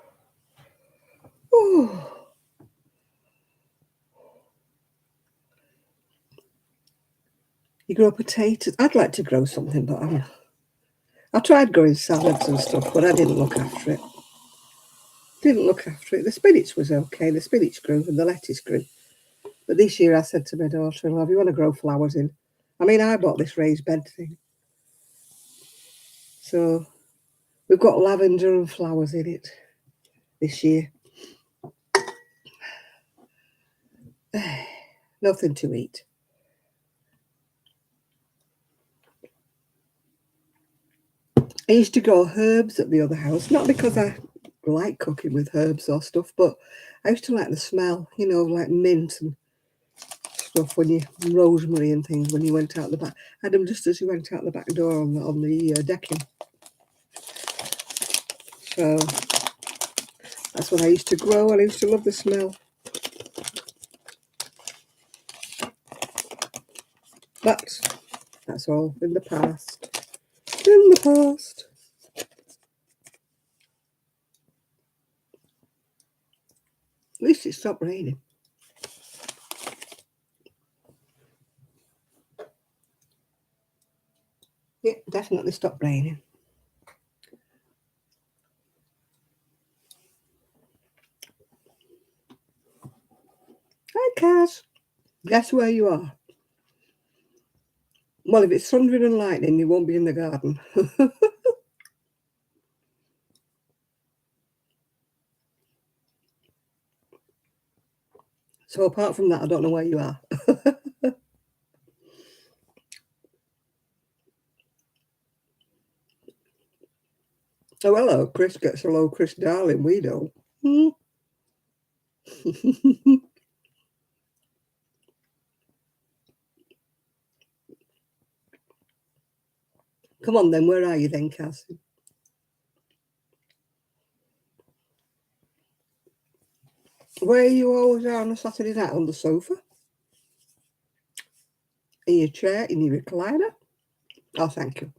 Oh. You grow potatoes. I'd like to grow something, but I tried growing salads and stuff, but I didn't look after it. The spinach was okay. The spinach grew and the lettuce grew. But this year I said to my daughter-in-law, if you want to grow flowers in, I mean, I bought this raised bed thing. So we've got lavender and flowers in it this year. Nothing to eat. I used to grow herbs at the other house, not because I like cooking with herbs or stuff, but I used to like the smell, you know, like mint and stuff when you, rosemary and things when you went out the back. I had them just as you went out the back door on the decking. So that's what I used to grow, and I used to love the smell. But that's all in the past. In the past. At least it stopped raining. Yeah, definitely stopped raining. Hi, Kaz. Guess where you are? Well, if it's thundering and lightning, you won't be in the garden. So apart from that, I don't know where you are. Oh, hello. Chris gets hello, Chris darling. We don't. Come on then, where are you then, Kaz? Where you always are on a Saturday night? On the sofa? In your chair? In your recliner? Oh, thank you.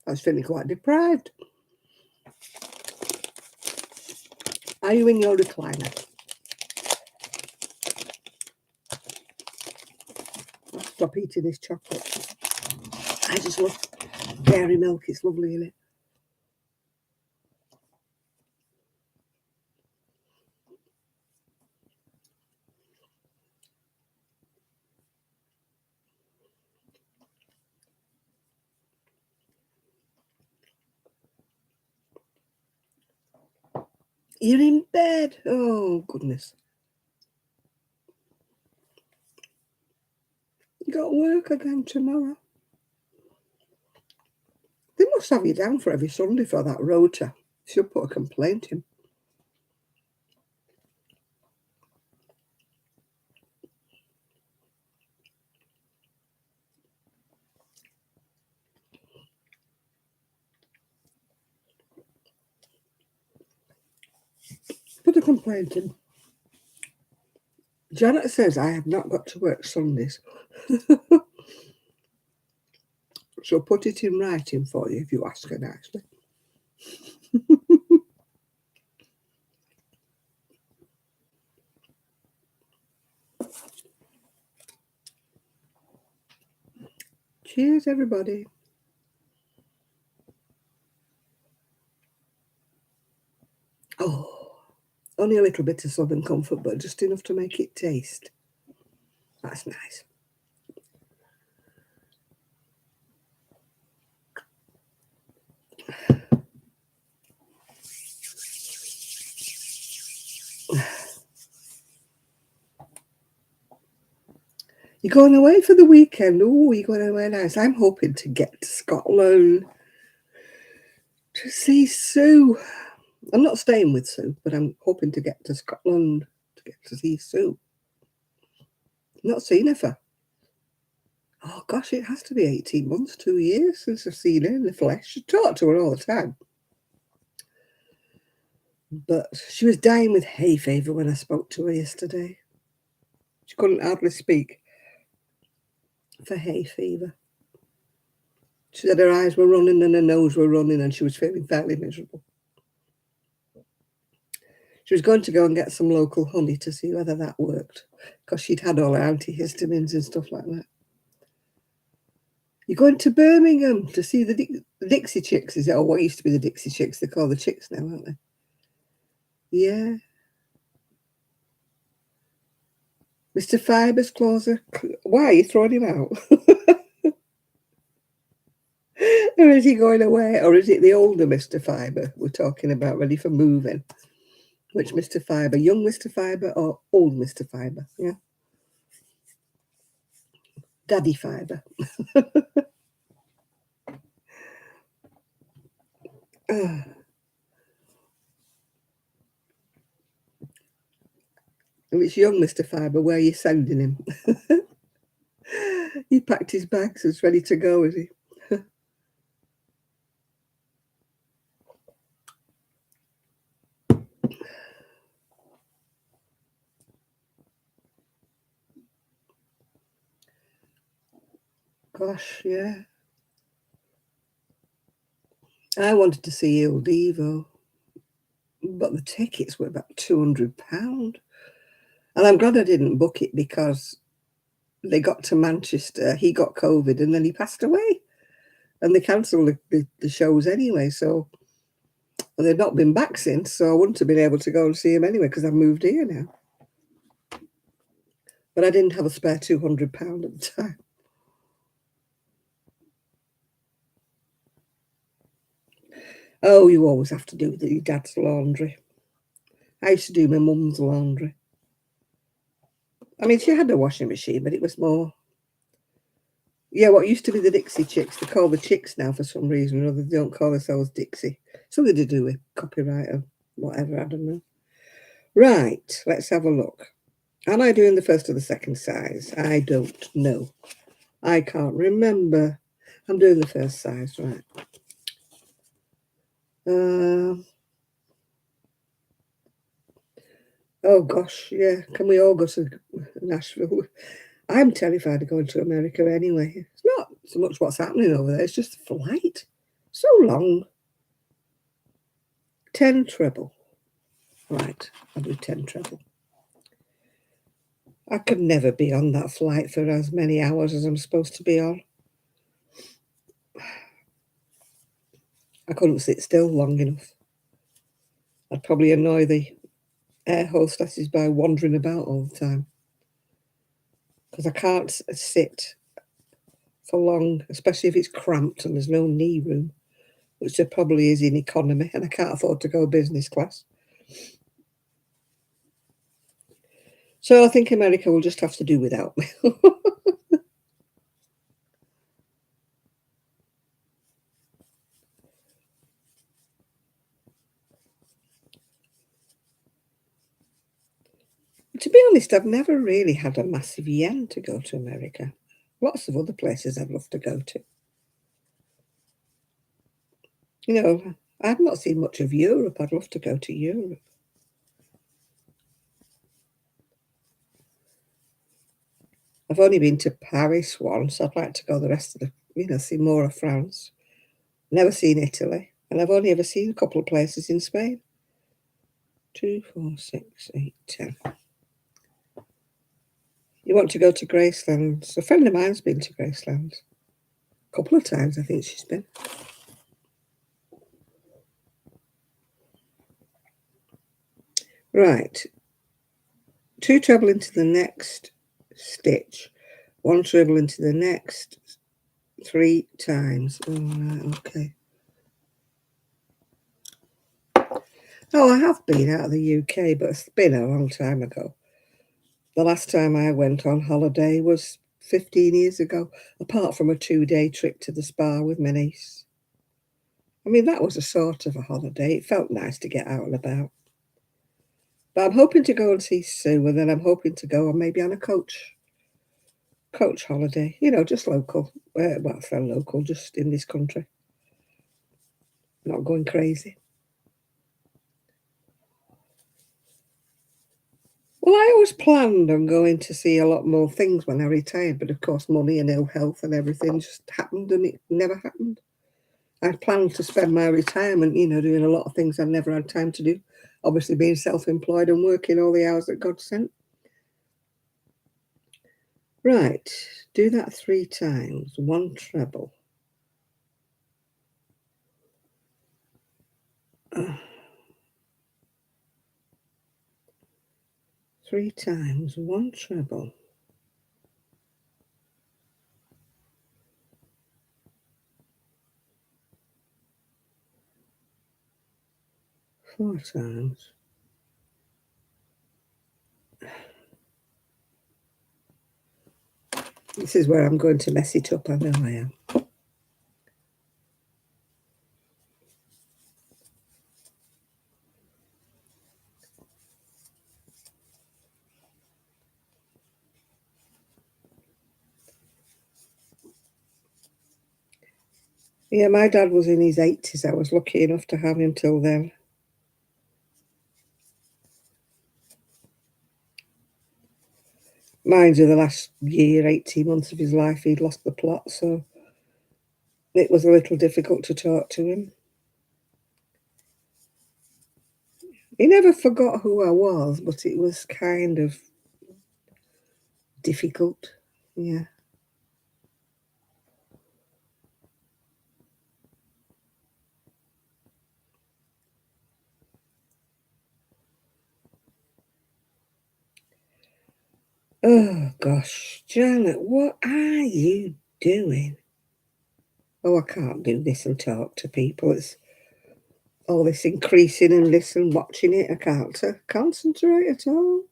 I was feeling quite deprived. Are you in your recliner? I'll stop eating this chocolate. I just love dairy milk. It's lovely, isn't it? You're in bed. Oh, goodness. You got work again tomorrow. They must have you down for every Sunday for that rota. Should put a complaint in. Put a complaint in. Janet says I have not got to work Sundays. So put it in writing for you if you ask her nicely. Cheers, everybody. Oh, only a little bit of Southern Comfort, but just enough to make it taste. That's nice. You're going away for the weekend. Oh, you're going away nice. I'm hoping to get to Scotland to see Sue. I'm not staying with Sue, but I'm hoping to get to Scotland to get to see Sue. Not seen her for, oh gosh, it has to be 18 months, 2 years since I've seen her in the flesh. I talk to her all the time. But she was dying with hay fever when I spoke to her yesterday. She couldn't hardly speak for hay fever. She said her eyes were running and her nose were running and she was feeling fairly miserable. She was going to go and get some local honey to see whether that worked, because she'd had all her antihistamines and stuff like that. You're going to Birmingham to see the Dixie Chicks, is it? Or what used to be the Dixie Chicks. They're called the Chicks now, aren't they? Yeah. Mr. Fiber's closer. Why are you throwing him out? Or is he going away? Or is it the older Mr. Fiber we're talking about, ready for moving? Which Mr. Fiber? Young Mr. Fiber or old Mr. Fiber? Yeah. Daddy Fiber. If it's young Mr. Fiber, where are you sending him? He packed his bags and is ready to go, is he? Gosh, yeah. I wanted to see Il Divo, but the tickets were about £200. And I'm glad I didn't book it, because they got to Manchester, he got COVID, and then he passed away. And they cancelled the shows anyway, so they've not been back since, so I wouldn't have been able to go and see him anyway, because I've moved here now. But I didn't have a spare £200 at the time. Oh, you always have to do your dad's laundry. I used to do my mum's laundry. I mean, she had a washing machine, but it was more... Yeah, what used to be the Dixie Chicks, they call the Chicks now for some reason or other. They don't call themselves Dixie. Something to do with copyright or whatever, I don't know. Right, let's have a look. Am I doing the first or the second size? I don't know. I can't remember. I'm doing the first size, right. Oh gosh, yeah. Can we all go to Nashville? I'm terrified of going to America anyway. It's not so much what's happening over there, it's just the flight. So long. 10 treble. Right, I'll do 10 treble. I could never be on that flight for as many hours as I'm supposed to be on. I couldn't sit still long enough. I'd probably annoy the air hostesses by wandering about all the time. Because I can't sit for long, especially if it's cramped and there's no knee room, which there probably is in economy, and I can't afford to go business class. So I think America will just have to do without me. To be honest, I've never really had a massive yen to go to America. Lots of other places I'd love to go to. You know, I've not seen much of Europe. I'd love to go to Europe. I've only been to Paris once. I'd like to go the rest of see more of France. Never seen Italy. And I've only ever seen a couple of places in Spain. 2, 4, 6, 8, 10. You want to go to Graceland? A friend of mine's been to Graceland. A couple of times, I think she's been. Right. 2 treble into the next stitch. 1 treble into the next 3 times. All right, okay. Oh, I have been out of the UK, but it's been a long time ago. The last time I went on holiday was 15 years ago, apart from a 2-day trip to the spa with my niece. I mean, that was a sort of a holiday. It felt nice to get out and about. But I'm hoping to go and see Sue, and then I'm hoping to go on maybe on a coach holiday. Just local. Well, so local, just in this country. Not going crazy. Well, I always planned on going to see a lot more things when I retired, but of course, money and ill health and everything just happened, and it never happened. I'd planned to spend my retirement, doing a lot of things I never had time to do. Obviously, being self-employed and working all the hours that God sent. Right, do that 3 times, 1 treble. 3 times, 1 treble. 4 times. This is where I'm going to mess it up, I know I am. Yeah, my dad was in his 80s. I was lucky enough to have him till then. Mind you, the last year, 18 months of his life, he'd lost the plot, so it was a little difficult to talk to him. He never forgot who I was, but it was kind of difficult. Yeah. Oh, gosh. Janet, what are you doing? Oh, I can't do this and talk to people. It's all this increasing and this and watching it. I can't concentrate at all.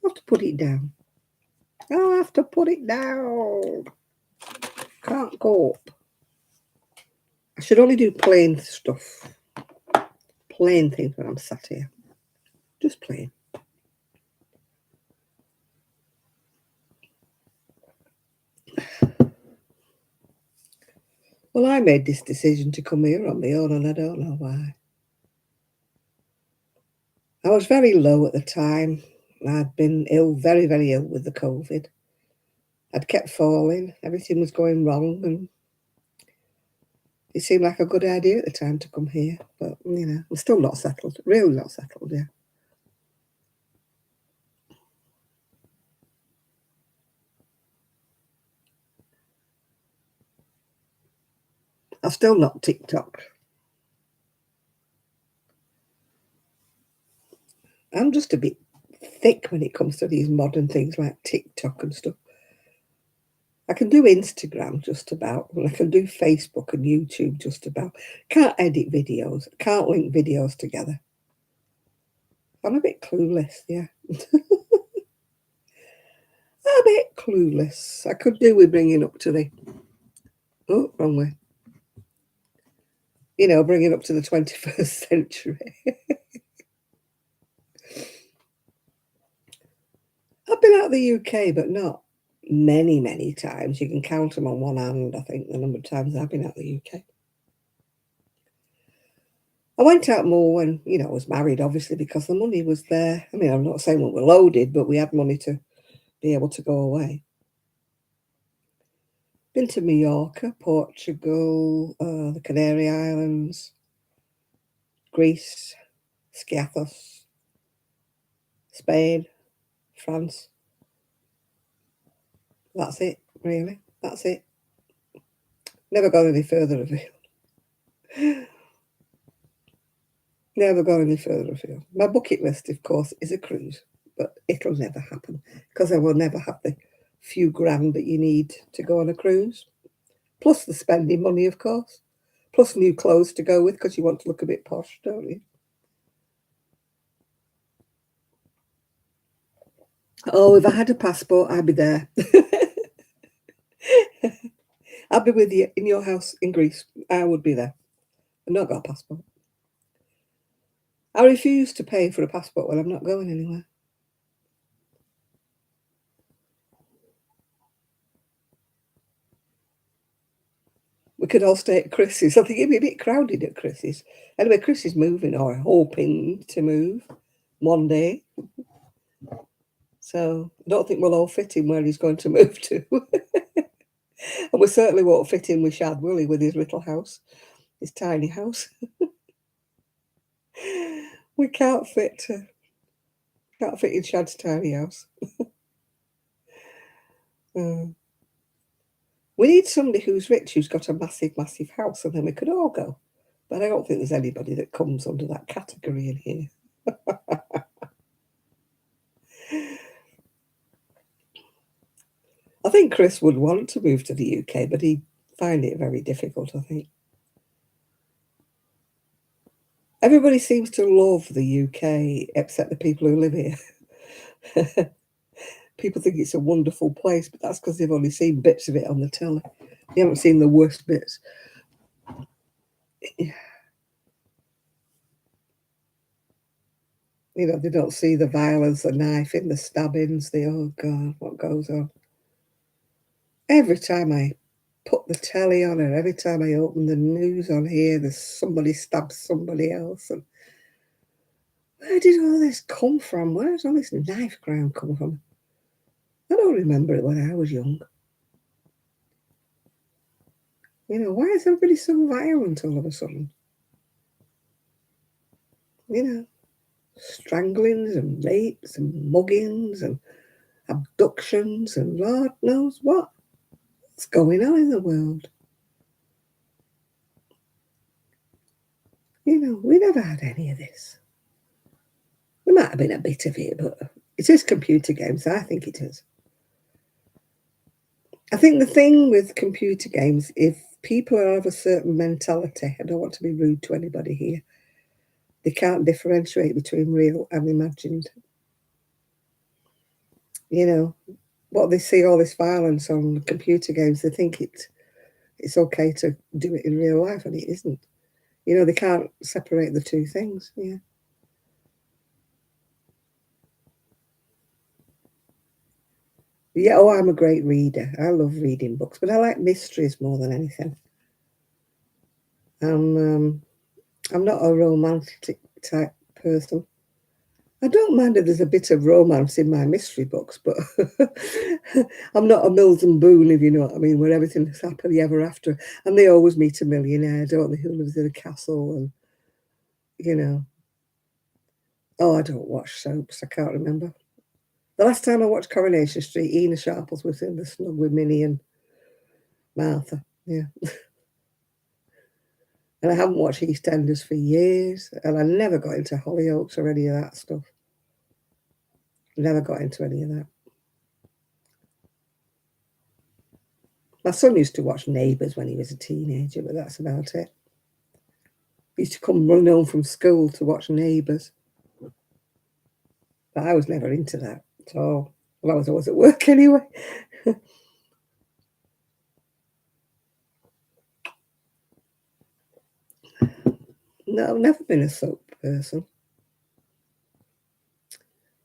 I have to put it down. I'll have to put it down. Can't cope. I should only do plain stuff. Plain things when I'm sat here. Just plain. Well, I made this decision to come here on my own, and I don't know why. I was very low at the time. I'd been ill, very, very ill with the COVID. I'd kept falling. Everything was going wrong, and it seemed like a good idea at the time to come here. But, I'm still not settled. Really not settled, yeah. I've still not TikTok. I'm just a bit thick when it comes to these modern things like TikTok and stuff. I can do Instagram just about, and I can do Facebook and YouTube just about. Can't edit videos, can't link videos together. I'm a bit clueless, yeah. A bit clueless. I could do with bringing up to the, oh, wrong way. Bringing up to the 21st century. I've been out of the UK, but not many, many times. You can count them on one hand, I think, the number of times I've been out of the UK. I went out more when, I was married, obviously, because the money was there. I mean, I'm not saying we were loaded, but we had money to be able to go away. Been to Mallorca, Portugal, the Canary Islands, Greece, Skiathos, Spain, France. That's it, really. That's it. Never gone any further afield. Never gone any further afield. My bucket list, of course, is a cruise, but it'll never happen because I will never have the few grand that you need to go on a cruise. Plus the spending money, of course. Plus new clothes to go with because you want to look a bit posh, don't you? Oh, if I had a passport, I'd be there. I'd be with you in your house in Greece. I would be there. I've not got a passport. I refuse to pay for a passport when I'm not going anywhere. We could all stay at Chris's. I think it'd be a bit crowded at Chris's. Anyway, Chris is moving or hoping to move one day. So I don't think we'll all fit in where he's going to move to. And we certainly won't fit in with Shad, will he, with his little house, his tiny house. We can't fit in Shad's tiny house. Mm. We need somebody who's rich, who's got a massive, massive house, and then we could all go. But I don't think there's anybody that comes under that category in here. I think Chris would want to move to the UK, but he'd find it very difficult, I think. Everybody seems to love the UK except the people who live here. People think it's a wonderful place, but that's because they've only seen bits of it on the telly. They haven't seen the worst bits. They don't see the violence, the knifing, the stabbings, oh God, what goes on. Every time I put the telly on and every time I open the news on here, there's somebody stabs somebody else. And where did all this come from? Where does all this knife crime come from? I don't remember it when I was young. Why is everybody so violent all of a sudden? Stranglings and rapes and muggings and abductions and Lord knows what's going on in the world. We never had any of this. There might have been a bit of it, but it is computer games. I think it is. I think the thing with computer games, if people are of a certain mentality, I don't want to be rude to anybody here, they can't differentiate between real and imagined. What they see all this violence on computer games, they think it's okay to do it in real life, and it isn't. They can't separate the two things. Yeah. Yeah, oh, I'm a great reader. I love reading books, but I like mysteries more than anything. I'm not a romantic type person. I don't mind if there's a bit of romance in my mystery books, but I'm not a Mills and Boone, if you know what I mean, where everything's happily ever after. And they always meet a millionaire, don't they, who lives in a castle and, you know. Oh, I don't watch soaps. I can't remember. The last time I watched Coronation Street, Ina Sharples was in the snug with Minnie and Martha. Yeah. And I haven't watched EastEnders for years. And I never got into Hollyoaks or any of that stuff. Never got into any of that. My son used to watch Neighbours when he was a teenager, but that's about it. He used to come running home from school to watch Neighbours. But I was never into that at all. Well, I was always at work anyway. No, I've never been a soap person.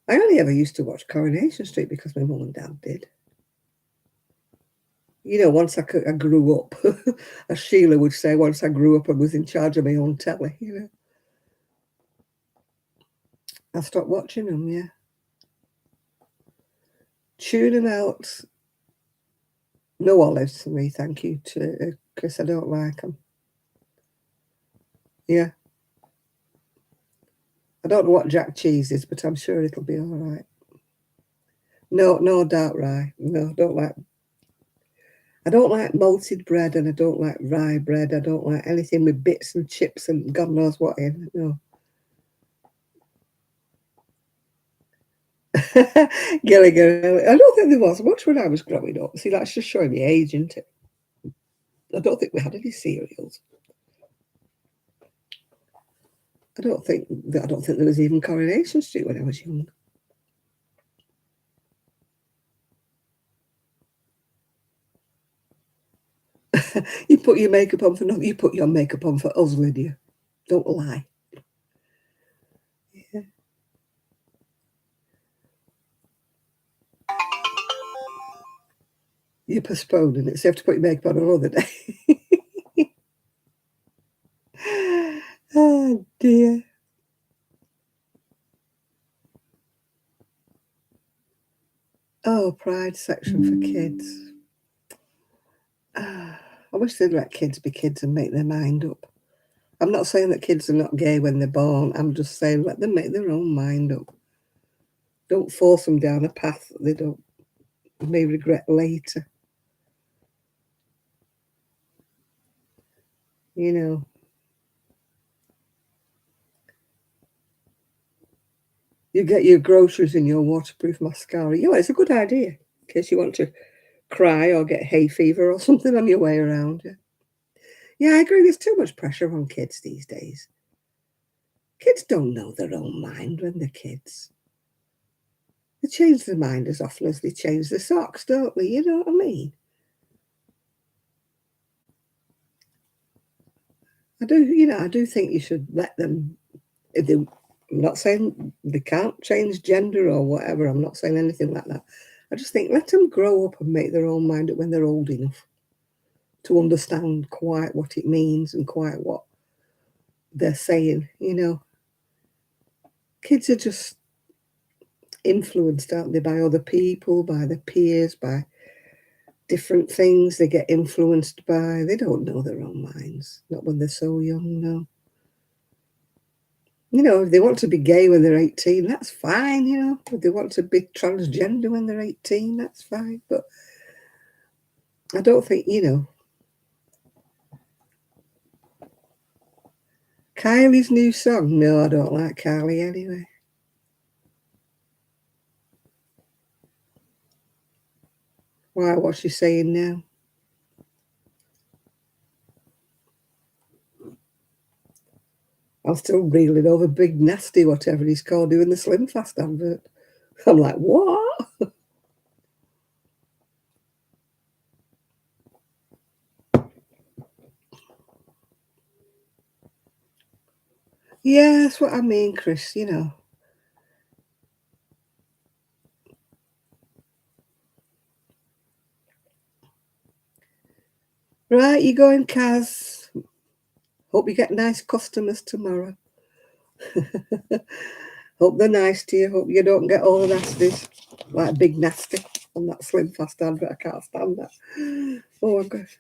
I only ever used to watch Coronation Street because my mum and dad did. You know, I grew up, as Sheila would say, once I grew up and was in charge of my own telly, you know. I stopped watching them, yeah. Tune them out. No olives for me, thank you, Chris. I don't like them. Yeah. I don't know what jack cheese is, but I'm sure it'll be all right. No, no dark rye. No, don't like. I don't like malted bread, and I don't like rye bread. I don't like anything with bits and chips and God knows what in. No. Gilligan. I don't think there was much when I was growing up. See, that's just showing me age, isn't it? I don't think we had any cereals. I don't think there was even Coronation Street when I was young. You put your makeup on for nothing. You put your makeup on for us, Lydia. Don't lie. Yeah. You're postponing it, so you have to put your makeup on another day. Oh dear. Oh, pride section for kids. I wish they'd let kids be kids and make their mind up. I'm not saying that kids are not gay when they're born. I'm just saying let them make their own mind up. Don't force them down a path that they don't may regret later. You know, you get your groceries in your waterproof mascara. You know, it's a good idea in case you want to cry or get hay fever or something on your way around. Yeah, yeah, I agree. There's too much pressure on kids these days. Kids don't know their own mind when they're kids. They change their mind as often as they change their socks, don't they? You know what I mean? I do think you should let them. If they, I'm not saying they can't change gender or whatever. I'm not saying anything like that. I just think let them grow up and make their own mind up when they're old enough to understand quite what it means and quite what they're saying. You know, kids are just influenced, aren't they, by other people, by their peers, by different things they get influenced by. They don't know their own minds, not when they're so young, no. You know, if they want to be gay when they're 18, that's fine, you know. If they want to be transgender when they're 18, that's fine. But I don't think, Kylie's new song. No, I don't like Kylie anyway. Why? What's she saying now? I'm still reeling over Big Nasty, whatever he's called, doing the Slim Fast advert. I'm like, what? Yeah, that's what I mean, Chris, you know. Right, you going, Kaz? Hope you get nice customers tomorrow. Hope they're nice to you. Hope you don't get all the nasties. Like Big Nasty on that Slim Fast advert. I can't stand that. Oh, my gosh.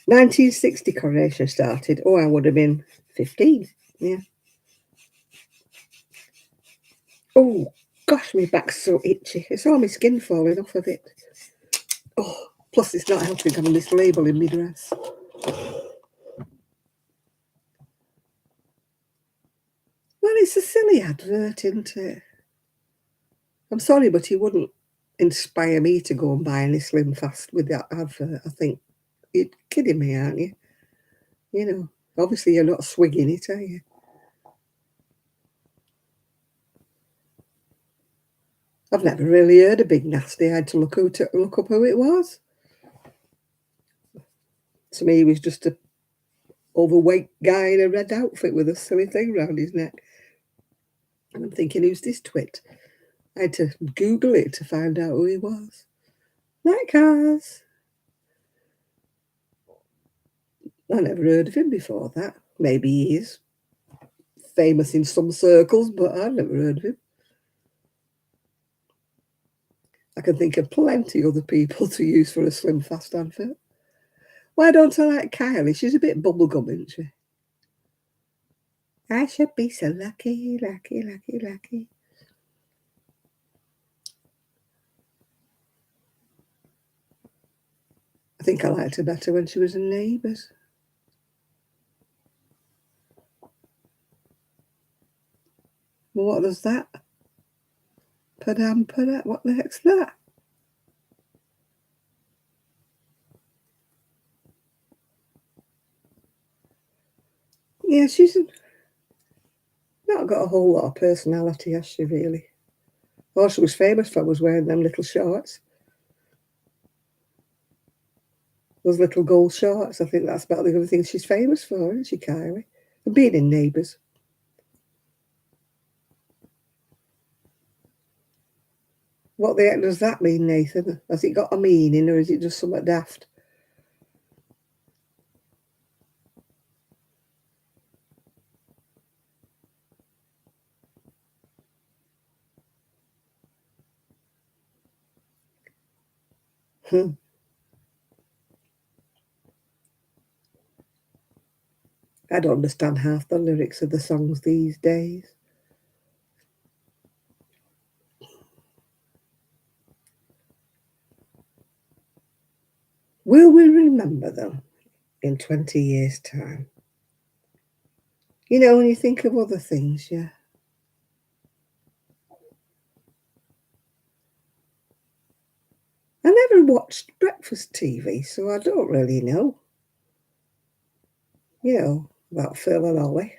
1960 Crochet started. Oh, I would have been 15. Yeah. Oh, gosh, my back's so itchy. It's all my skin falling off of it. Oh, plus it's not helping having this label in my dress. Well, it's a silly advert, isn't it? I'm sorry, but he wouldn't inspire me to go and buy any Slim Fast with that advert. I think you're kidding me, aren't you? You know, obviously you're not swigging it, are you? I've never really heard of Big Nasty. I had to look up who it was. To me, he was just a overweight guy in a red outfit with a silly thing around his neck. And I'm thinking, who's this twit? I had to Google it to find out who he was. Night cars. I never heard of him before that. Maybe he is famous in some circles, but I've never heard of him. I can think of plenty other people to use for a Slim Fast advert. Why don't I like Kylie? She's a bit bubblegum, isn't she? I should be so lucky, lucky, lucky, lucky. I think I liked her better when she was in Neighbours. Well, what was that? Padam, what the heck's that? Yeah, she's not got a whole lot of personality, has she, really? All she was famous for was wearing them little shorts. Those little gold shorts. I think that's about the only thing she's famous for, isn't she, Kylie? And being in Neighbours. What the heck does that mean, Nathan? Has it got a meaning, or is it just something daft? I don't understand half the lyrics of the songs these days. Will we remember them in 20 years' time? You know, when you think of other things, yeah. I never watched breakfast TV, so I don't really know. You know, about Phil and Ollie.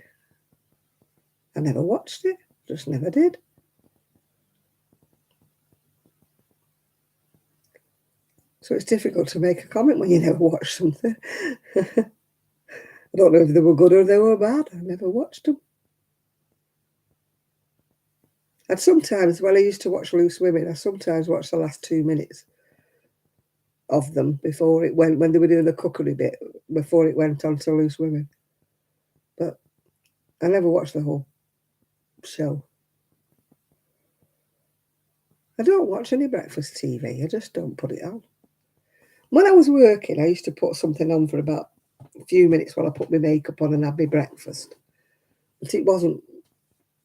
I never watched it, just never did. So it's difficult to make a comment when you never watch something. I don't know if they were good or they were bad. I never watched them. And sometimes, when I used to watch Loose Women, I sometimes watched the last 2 minutes of them before it went, when they were doing the cookery bit, before it went on to Loose Women. But I never watched the whole show. I don't watch any breakfast TV. I just don't put it on. When I was working, I used to put something on for about a few minutes while I put my makeup on and had my breakfast. But it wasn't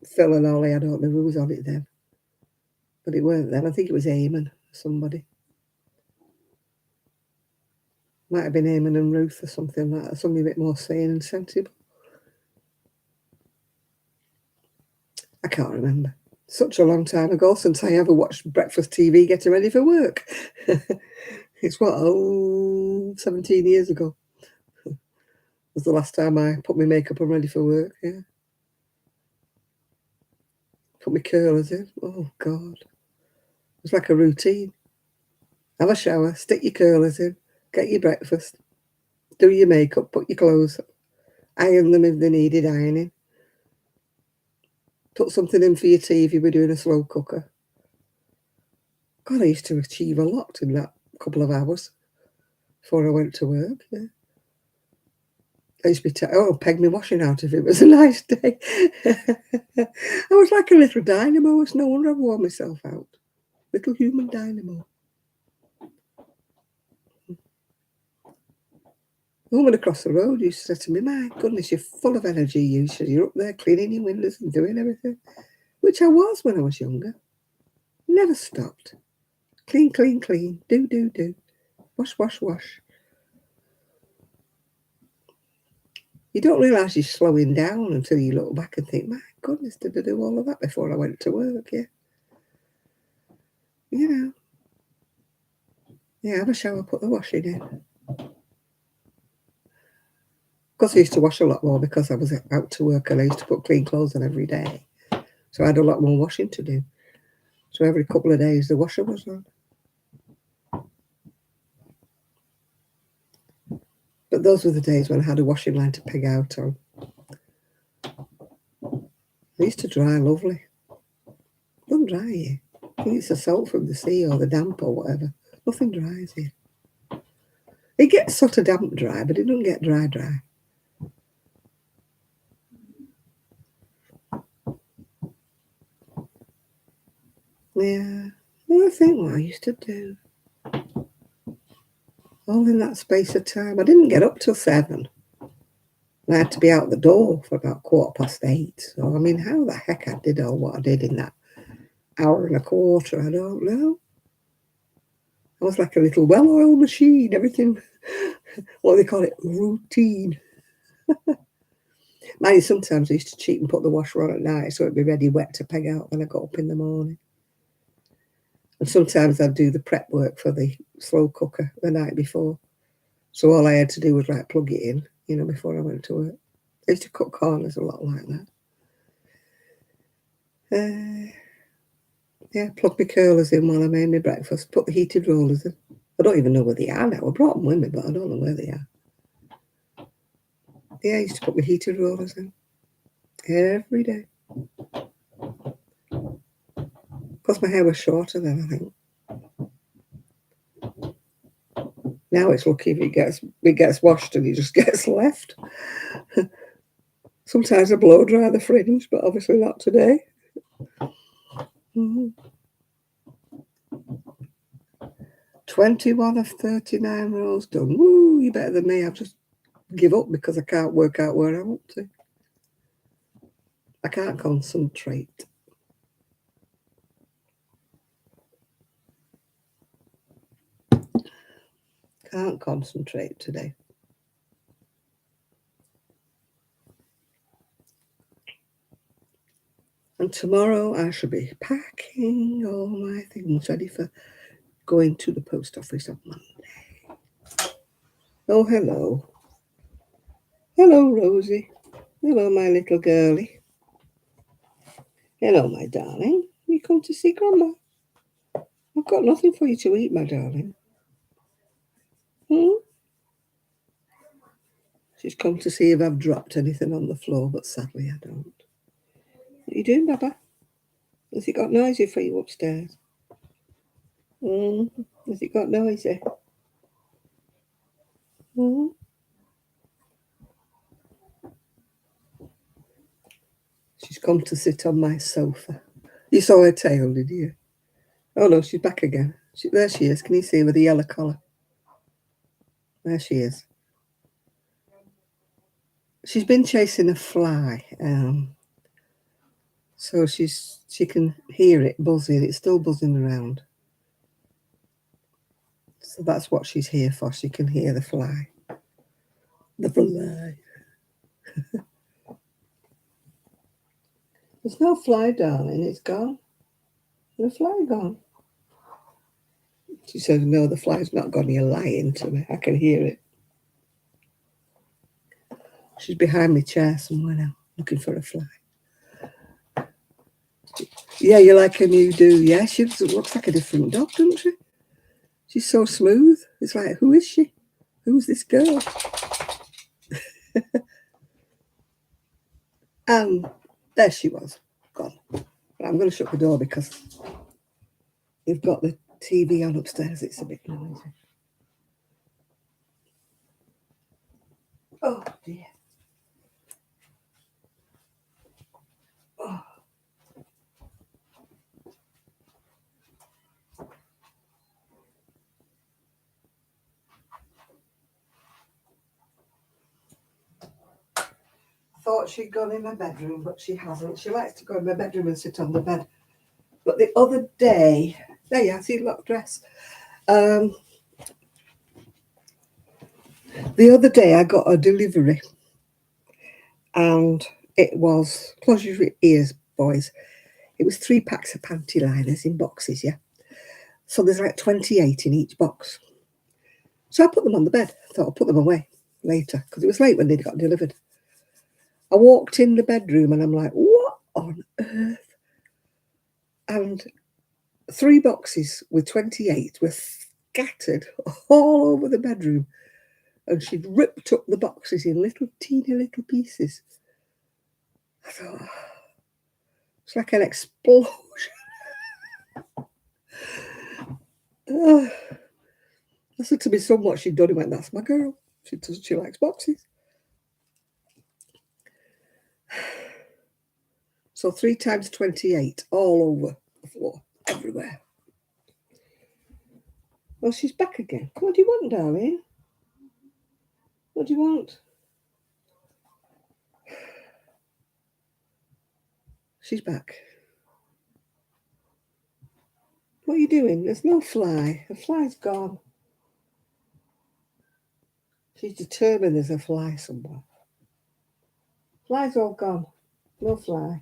Phil and Ollie. I don't know who was on it then. But it weren't them. I think it was Eamon or somebody. Might have been Eamon and Ruth or something like that. Something a bit more sane and sensible. I can't remember. Such a long time ago since I ever watched breakfast TV getting ready for work. It's what, 17 years ago was the last time I put my makeup on ready for work, yeah. Put my curlers in. Oh, God. It was like a routine. Have a shower, stick your curlers in, get your breakfast, do your makeup, put your clothes, iron them if they needed ironing. Put something in for your tea if you were doing a slow cooker. God, I used to achieve a lot in that couple of hours before I went to work, yeah. I used to be peg me washing out if it was a nice day. I was like a little dynamo. It's no wonder I wore myself out. Little human dynamo. The woman across the road used to say to me, my goodness, you're full of energy. You're up there cleaning your windows and doing everything. Which I was when I was younger. Never stopped. Clean, clean, clean. Do, do, do. Wash, wash, wash. You don't realise you're slowing down until you look back and think, my goodness, did I do all of that before I went to work? Yeah. You know. Yeah, have a shower, put the washing in. Because I used to wash a lot more because I was out to work and I used to put clean clothes on every day. So I had a lot more washing to do. So every couple of days the washer was on. But those were the days when I had a washing line to peg out on. They used to dry lovely. Don't dry here. I think it's the salt from the sea or the damp or whatever. Nothing dries here. It gets sort of damp dry, but it doesn't get dry dry. Yeah, well, I think what I used to do. All in that space of time. I didn't get up till 7. And I had to be out the door for about 8:15. So, I mean, how the heck I did all what I did in that hour and a quarter, I don't know. I was like a little well-oiled machine, everything, what do they call it, routine. Mind, sometimes I used to cheat and put the washer on at night so it'd be ready wet to peg out when I got up in the morning. And sometimes I'd do the prep work for the slow cooker the night before. So all I had to do was like plug it in, before I went to work. I used to cut corners a lot like that. Yeah, plug my curlers in while I made my breakfast, put the heated rollers in. I don't even know where they are now. I brought them with me, but I don't know where they are. Yeah, I used to put my heated rollers in every day. Because my hair was shorter then, I think. Now it's lucky if it gets washed and it just gets left. Sometimes I blow dry the fringe, but obviously not today. 21 of 39 rows done. Woo, you're better than me. I've just give up because I can't work out where I want to. I can't concentrate. Can't concentrate today. And tomorrow I shall be packing all my things ready for going to the post office on Monday. Oh, hello. Hello, Rosie. Hello, my little girlie. Hello, my darling. You come to see Grandma? I've got nothing for you to eat, my darling. She's come to see if I've dropped anything on the floor, but sadly I don't. What are you doing, Baba? Has it got noisy for you upstairs? Has it got noisy? She's come to sit on my sofa. You saw her tail, did you? Oh no, she's back again. There she is. Can you see her with the yellow collar? There she is. She's been chasing a fly. So she can hear it buzzing. It's still buzzing around. So that's what she's here for. She can hear the fly. The fly. There's no fly, darling. It's gone. The fly gone. She said, no, the fly's not gone. You're lying to me. I can hear it. She's behind my chair somewhere now, looking for a fly. Yeah, you like her new do. Yeah, she looks like a different dog, doesn't she? She's so smooth. It's like, who is she? Who's this girl? And there she was, gone. But I'm going to shut the door because they've got the TV on upstairs. It's a bit noisy. Oh, dear. thought she'd gone in my bedroom, but she hasn't. She likes to go in my bedroom and sit on the bed. But the other day, there you are, see, look, dress. The other day I got a delivery, and it was, close your ears, boys. It was 3 packs of panty liners in boxes, yeah? So there's like 28 in each box. So I put them on the bed. I thought I'll put them away later, because it was late when they got delivered. I walked in the bedroom and I'm like, what on earth? And 3 boxes with 28 were scattered all over the bedroom. And she'd ripped up the boxes in little teeny little pieces. I thought, it's like an explosion. I said to my son what she'd done. He went, that's my girl. She likes boxes. So 3 times 28 all over the floor, everywhere. Well, she's back again. What do you want, darling? What do you want? She's back. What are you doing? There's no fly. The fly's gone. She's determined there's a fly somewhere. Fly's all gone. No fly.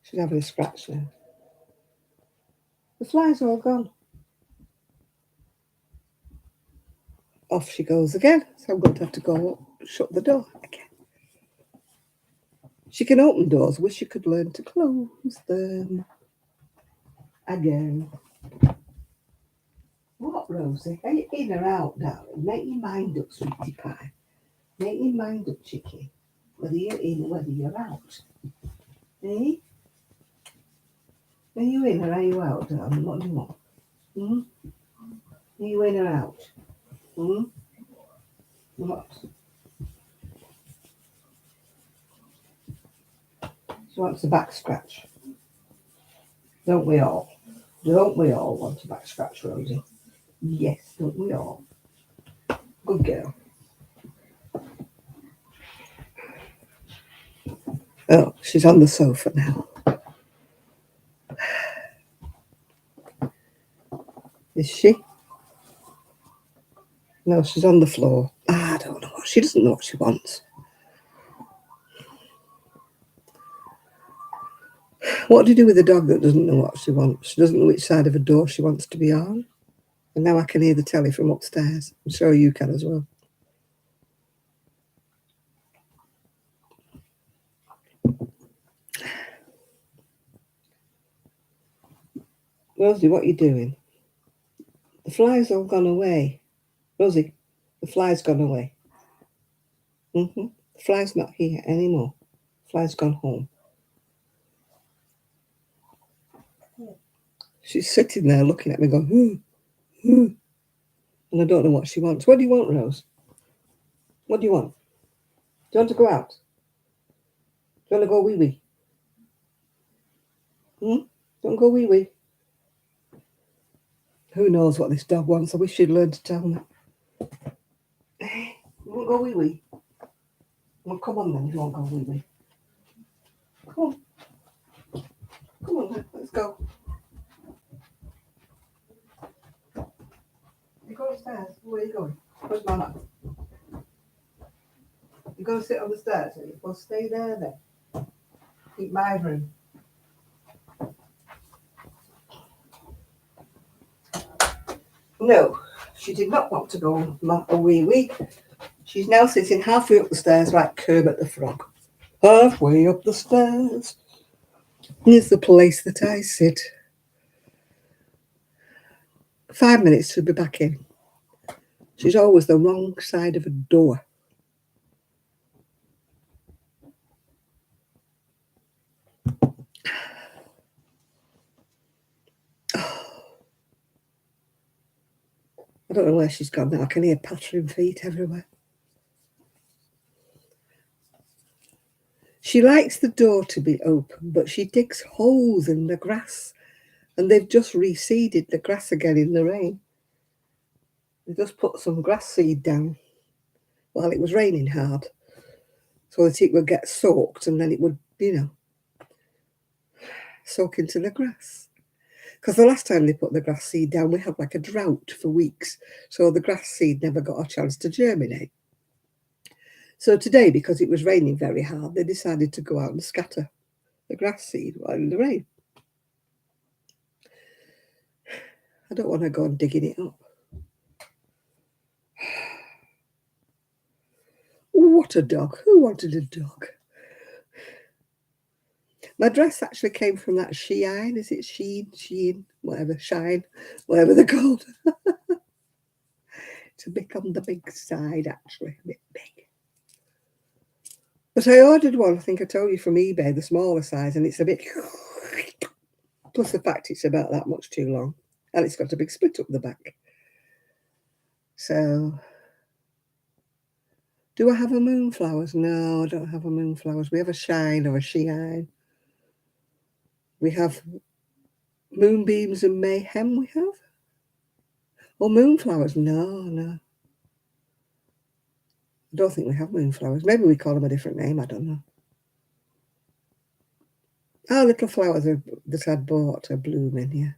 She's having a scratch now. The fly's all gone. Off she goes again. So I'm going to have to go up, shut the door again. She can open doors. Wish she could learn to close them again. What, Rosie? Are you in or out, darling? Make your mind up, sweetie pie. Make your mind up, chicky. Whether you're in or whether you're out. Eh? Are you in or are you out, darling? What do you want? Are you in or out? What? She wants a back scratch. Don't we all? Don't we all want a back scratch, Rosie? Yes, don't we all? Good girl. Oh, she's on the sofa now. Is she? No, she's on the floor. I don't know. She doesn't know what she wants. What do you do with a dog that doesn't know what she wants? She doesn't know which side of a door she wants to be on. And now I can hear the telly from upstairs. I'm sure you can as well. Rosie, what are you doing? The fly's all gone away. Rosie, the fly's gone away. The fly's not here anymore. The fly's gone home. She's sitting there looking at me going, and I don't know what she wants. What do you want, Rose? What do you want? Do you want to go out? Do you want to go wee-wee? Don't go wee-wee. Who knows what this dog wants? I wish she'd learn to tell me. You won't go wee-wee? Well, come on then, if you won't go wee-wee. Come on. Come on then, let's go. You go upstairs. Where are you going? Where's Mama? You're going to sit on the stairs? Well, stay there then. Keep my room. No, she did not want to go a wee-wee. She's now sitting halfway up the stairs like Kermit the Frog. Halfway up the stairs is the place that I sit. 5 minutes to be back in. She's always the wrong side of a door. I don't know where she's gone now. I can hear pattering feet everywhere. She likes the door to be open, but she digs holes in the grass, and they've just reseeded the grass again in the rain. They just put some grass seed down while it was raining hard. so that it would get soaked and then it would, soak into the grass. Because the last time they put the grass seed down, we had like a drought for weeks. So the grass seed never got a chance to germinate. So today, because it was raining very hard, they decided to go out and scatter the grass seed while in the rain. I don't want to go and digging it up. What a dog. Who wanted a dog? My dress actually came from that Shein. Is it Shein, whatever, Shine, whatever they're called. It's a bit on the big side, actually, a bit big. But I ordered one, I think I told you, from eBay, the smaller size, and it's a bit... Plus the fact it's about that much too long. And it's got a big split up the back. So... Do I have a moonflowers? No, I don't have a moonflowers. We have a Shine or a Shein. We have moonbeams and mayhem, we have. Or moonflowers? No. I don't think we have moonflowers. Maybe we call them a different name, I don't know. Our little flowers that I'd bought are blooming, yeah.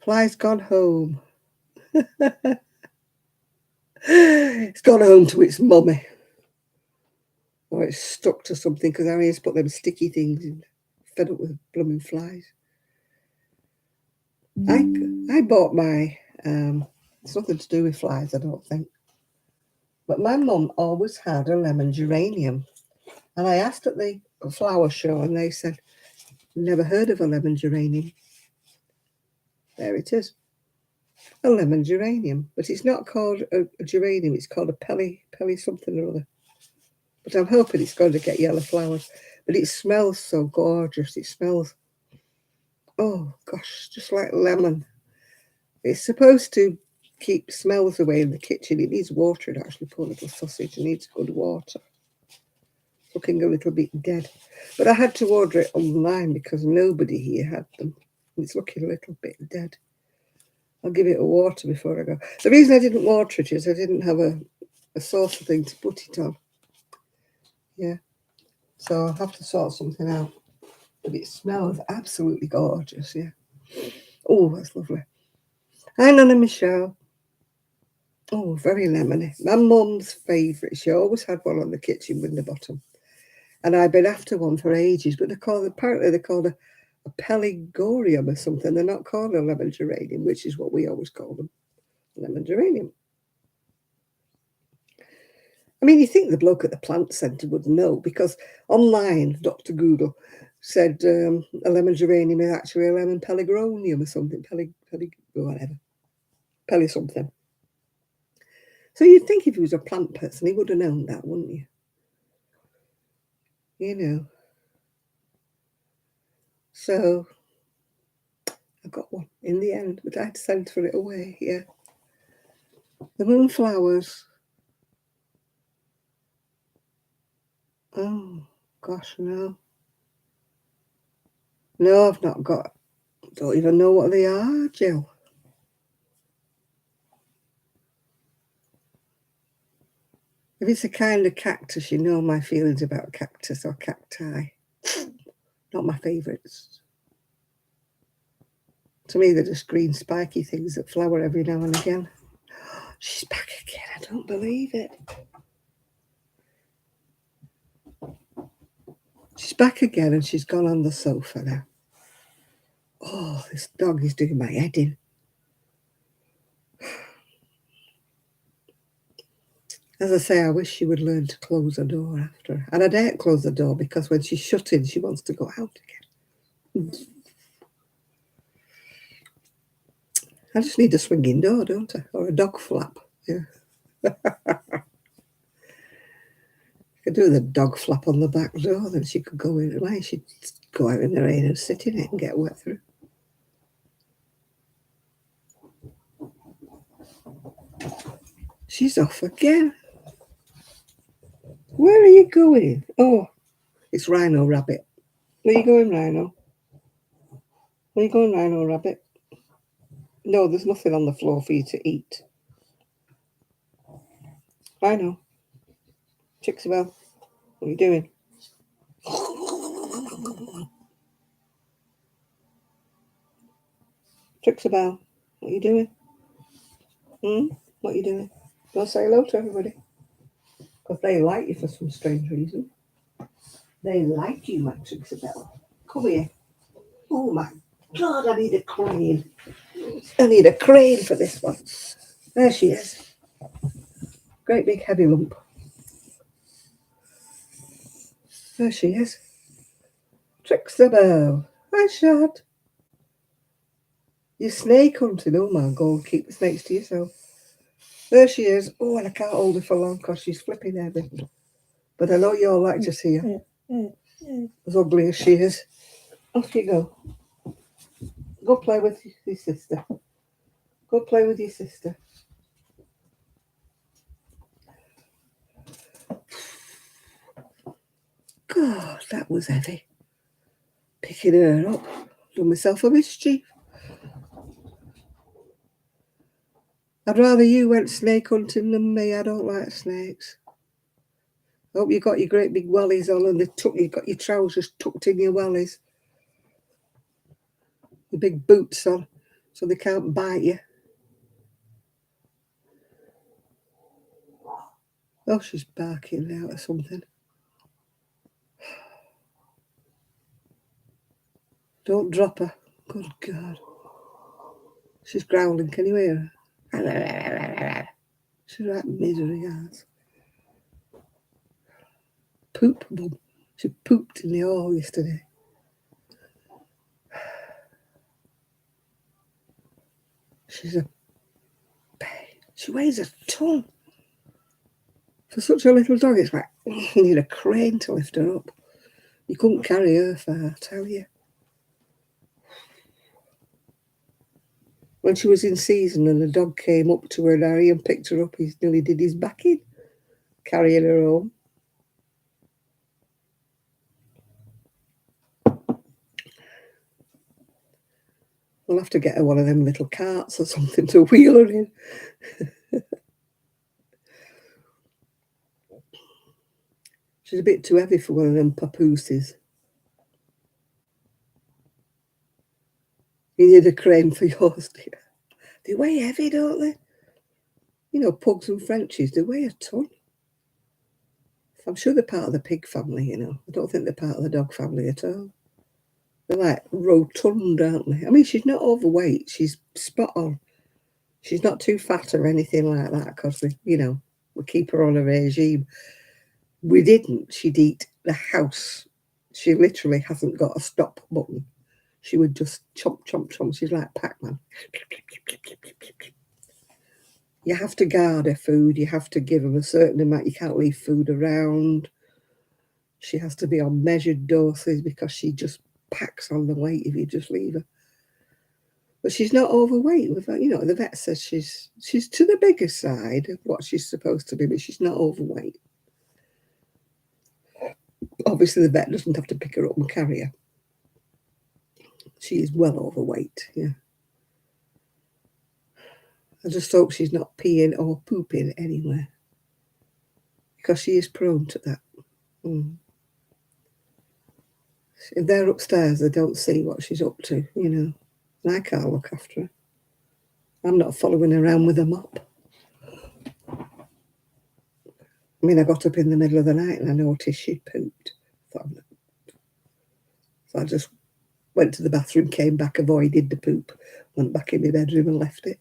Fly's gone home. It's gone home to its mummy. Or it's stuck to something because Harry's put them sticky things in. Fed up with blooming flies. I bought my, it's nothing to do with flies, I don't think. But my mum always had a lemon geranium. And I asked at the flower show and they said, never heard of a lemon geranium. There it is. A lemon geranium. But it's not called a geranium, it's called a pelly something or other. But I'm hoping it's going to get yellow flowers. But it smells so gorgeous. It smells, oh gosh, just like lemon. It's supposed to keep smells away in the kitchen. It needs water. Actually, poor little sausage. It needs good water. Looking a little bit dead. But I had to order it online because nobody here had them. It's looking a little bit dead. I'll give it a water before I go. The reason I didn't water it is I didn't have a saucer thing to put it on. Yeah. So I'll have to sort something out. But it smells absolutely gorgeous, yeah. Oh, that's lovely. Hi, Nana Michelle. Oh, very lemony. My mum's favourite. She always had one on the kitchen window bottom. And I've been after one for ages, but apparently they're called a peligorium or something. They're not called a lemon geranium, which is what we always call them, lemon geranium. I mean, you think the bloke at the plant centre would know, because online, Dr. Google said a lemon geranium is actually a lemon peligonium or something, whatever, peli something. So you'd think if he was a plant person, he would have known that, wouldn't you? You know. So I got one in the end, but I had to send for it away, yeah. The moonflowers. Oh, gosh, no. No, I've not got, don't even know what they are, Jill. If it's a kind of cactus, you know my feelings about cactus or cacti. Not my favourites. To me, they're just green spiky things that flower every now and again. She's back again, I don't believe it. She's back again and she's gone on the sofa now. Oh, this dog is doing my head in. As I say, I wish she would learn to close the door after her. And I daren't close the door because when she's shut in, she wants to go out again. I just need a swinging door, don't I? Or a dog flap. Yeah. Could do the dog flap on the back door, then she could go in. Why she'd go out in the rain and sit in it and get wet through. She's off again. Where are you going? Oh, it's Rhino Rabbit. Where are you going, Rhino? Where are you going, Rhino Rabbit? No, there's nothing on the floor for you to eat. Rhino. Trixabel, what are you doing? Trixabel, what are you doing? What are you doing? Go say hello to everybody. Because they like you for some strange reason. They like you, my Trixabel. Come here. Oh my God, I need a crane. I need a crane for this one. There she is. Great big heavy lump. There she is. Trixabel. Hi, Shad. You're snake hunting. Oh my God, keep the snakes to yourself. There she is. Oh, and I can't hold her for long because she's flipping heavy. But I know you all like to see her. As ugly as she is. Off you go. Go play with your sister. Go play with your sister. God, that was heavy. Picking her up. Done myself a mischief. I'd rather you went snake hunting than me. I don't like snakes. I hope you got your great big wellies on and you got your trousers tucked in your wellies. Your big boots on so they can't bite you. Oh, she's barking now or something. Don't drop her. Good God. She's growling. Can you hear her? She's like misery ass. Poop bum. She pooped in the hall yesterday. She's a... She weighs a ton. For such a little dog, it's like you need a crane to lift her up. You couldn't carry her far, I tell you. When she was in season and the dog came up to her and Harry and picked her up, he nearly did his back in, carrying her home. We'll have to get her one of them little carts or something to wheel her in. She's a bit too heavy for one of them papooses. You need a crane for yours, dear. They weigh heavy, don't they? You know, pugs and Frenchies, they weigh a ton. I'm sure they're part of the pig family, you know. I don't think they're part of the dog family at all. They're like rotund, aren't they? I mean, she's not overweight. She's spot on. She's not too fat or anything like that because, you know, we keep her on a regime. We didn't. She'd eat the house. She literally hasn't got a stop button. She would just chomp, chomp, chomp. She's like Pac-Man. You have to guard her food. You have to give them a certain amount. You can't leave food around. She has to be on measured doses because she just packs on the weight if you just leave her. But she's not overweight. You know, the vet says she's to the bigger side of what she's supposed to be, but she's not overweight. Obviously, the vet doesn't have to pick her up and carry her. She is well overweight, yeah. I just hope she's not peeing or pooping anywhere because she is prone to that. If they're upstairs, they don't see what she's up to, you know. And I can't look after her. I'm not following her around with a mop. I mean, I got up in the middle of the night and I noticed she pooped. So I just went to the bathroom, came back, avoided the poop, went back in my bedroom and left it.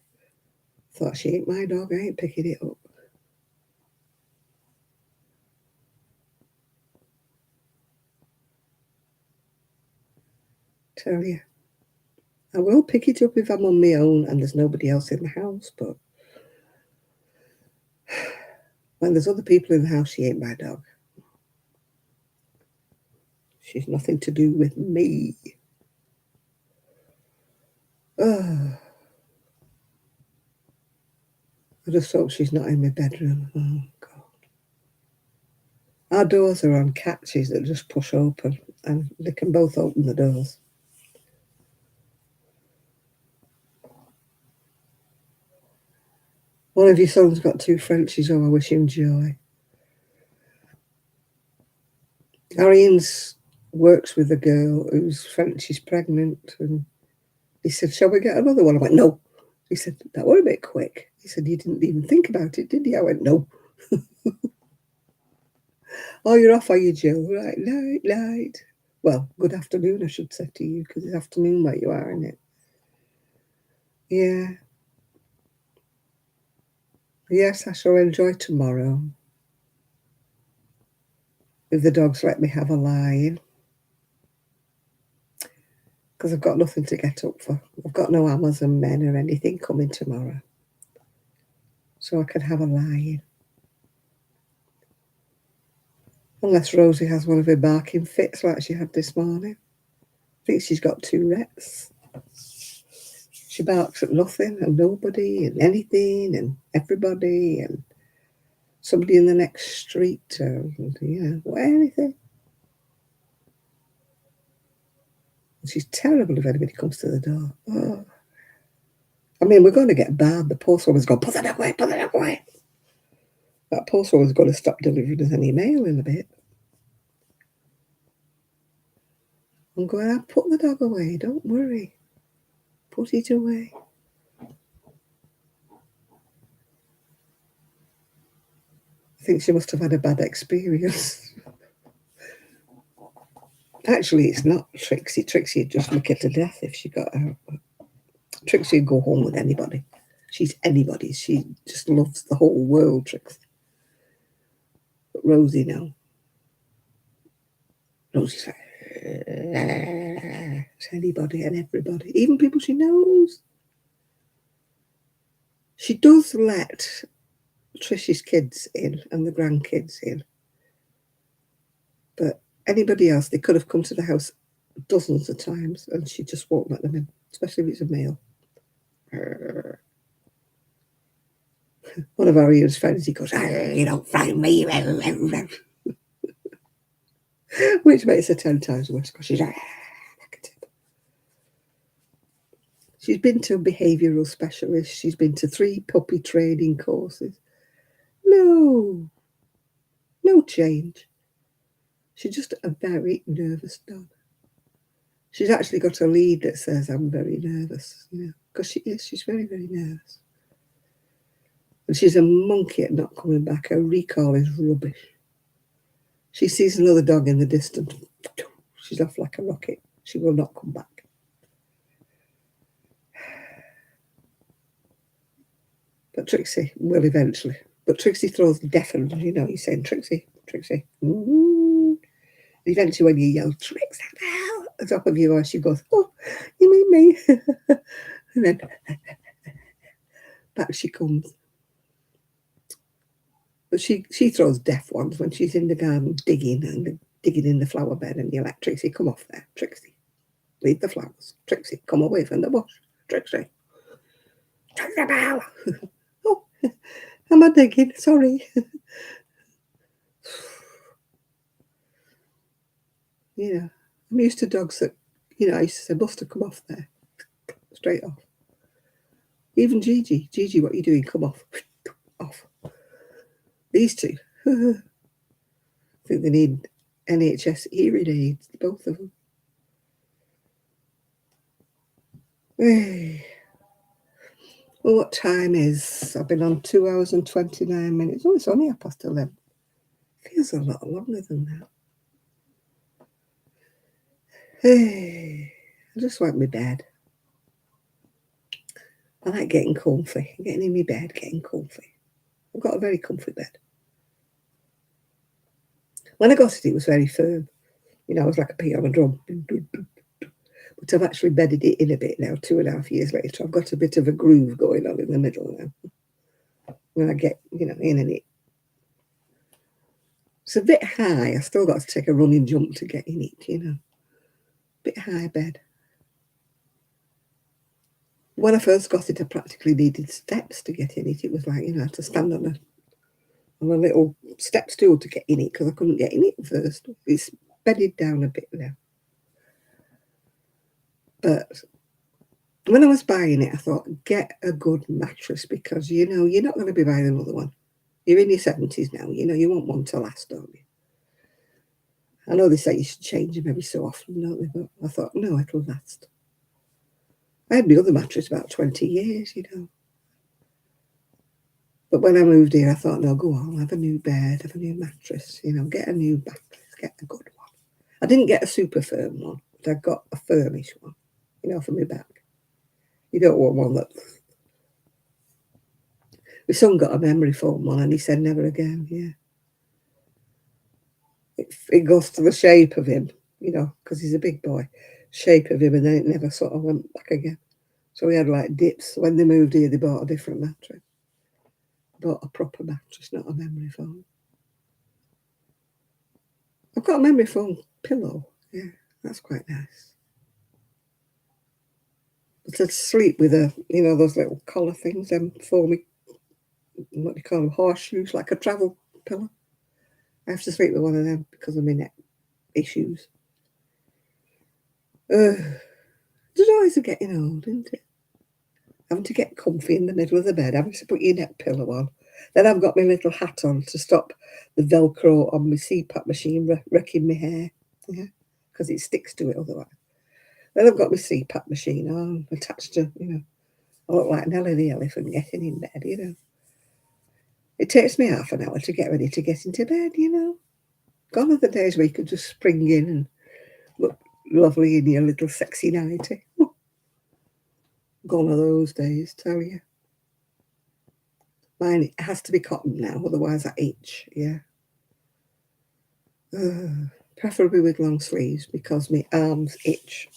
Thought, she ain't my dog, I ain't picking it up. Tell you. I will pick it up if I'm on my own and there's nobody else in the house, but when there's other people in the house, she ain't my dog. She's nothing to do with me. Oh. I just hope she's not in my bedroom. Oh, God. Our doors are on catches that just push open, and they can both open the doors. One of your sons got two Frenchies. Oh, I wish him joy. Arian's works with a girl who's she's pregnant, and he said, "Shall we get another one?" I went, "No." He said, "That were a bit quick." He said, "You didn't even think about it, did you?" I went, "No." "Oh, you're off, are you, Jill?" "Right, night. Well, good afternoon, I should say to you, because it's afternoon where you are, isn't it? Yeah. Yes, I shall enjoy tomorrow. If the dogs let me have a lie-in. Because I've got nothing to get up for. I've got no Amazon men or anything coming tomorrow. So I can have a lie-in. Unless Rosie has one of her barking fits like she had this morning. I think she's got Tourette's. She barks at nothing and nobody and anything and everybody and somebody in the next street or, anything. And she's terrible if anybody comes to the door. Oh. I mean, we're going to get bad. The post woman's going, "Put the dog away, put the dog away." That post woman's going to stop delivering us any mail in a bit. I'm going, "I'll put the dog away, don't worry. Put it away." I think she must have had a bad experience. Actually, it's not Trixie. Trixie would just look her to death if she got out. Trixie would go home with anybody. She's anybody's. She just loves the whole world, Trixie. But Rosie, no. Rosie's like, it's anybody and everybody, even people she knows. She does let Trish's kids in and the grandkids in. But anybody else, they could have come to the house dozens of times and she just won't let them in, especially if it's a male. One of our ears friends, he goes, "You don't frighten me." Which makes her 10 times worse because she's negative. She's been to a behavioural specialist. She's been to 3 puppy training courses. No change. She's just a very nervous dog. She's actually got a lead that says, "I'm very nervous," because she is. She's very, very nervous. And she's a monkey at not coming back. Her recall is rubbish. She sees another dog in the distance. She's off like a rocket. She will not come back. But Trixie will eventually. But Trixie throws deafened, you're saying, "Trixie, Trixie." Eventually when you yell, "Trixie, now," at the top of your voice, she goes, "Oh, you mean me?" And then back she comes. But she throws deaf ones when she's in the garden digging in the flower bed, and you're like, "Trixie, come off there. Trixie, leave the flowers. Trixie, come away from the bush. Trixie, turn the bell." "Oh, am I digging? Sorry." I'm used to dogs that, I used to say, "Buster, come off there." Straight off. Even Gigi, "Gigi, what are you doing? Come off." Off. These two, I think they need NHS hearing aids, both of them. Hey. Well, what time is? I've been on 2 hours and 29 minutes. Oh, it's only 11:30. Feels a lot longer than that. Hey, I just want my bed. I like getting comfy, getting in my bed, getting comfy. I've got a very comfy bed. When I got it, it was very firm. I was like a pea on a drum. But I've actually bedded it in a bit now, 2.5 years later. I've got a bit of a groove going on in the middle now. When I get, in and it. It's a bit high. I still got to take a running jump to get in it, Bit high bed. When I first got it, I practically needed steps to get in it. It was like, I had to stand on a little step stool to get in it because I couldn't get in it first. It's bedded down a bit now. But when I was buying it, I thought, get a good mattress because, you're not going to be buying another one. You're in your 70s now, you want one to last, don't you? I know they say you should change them every so often, don't they? But I thought, no, it'll last. I had my other mattress about 20 years, you know. But when I moved here, I thought, no, go on, have a new bed, have a new mattress, you know, get a new mattress, get a good one. I didn't get a super firm one, but I got a firmish one, you know, for my back. You don't want one that... My son got a memory foam one and he said never again, yeah. It goes to the shape of him, you know, because he's a big boy, shape of him, and then it never sort of went back again. So we had like dips. When they moved here, they bought a different mattress. Bought a proper mattress, not a memory foam. I've got a memory foam pillow. Yeah, that's quite nice. But to sleep with a, you know, those little collar things, them foamy, what do you call them, horseshoes, like a travel pillow. I have to sleep with one of them because of my neck issues. The joys of getting old, isn't it? Having to get comfy in the middle of the bed, having to put your neck pillow on. Then I've got my little hat on to stop the Velcro on my CPAP machine wrecking my hair. Yeah, because it sticks to it otherwise. Then I've got my CPAP machine on, attached to, you know, I look like Nelly the elephant getting in bed, you know. It takes me half an hour to get ready to get into bed, you know. Gone are the days where you could just spring in and look lovely in your little sexy nightie. Gone are those days, tell you. Mine it has to be cotton now, otherwise I itch, yeah. Preferably with long sleeves because my arms itch.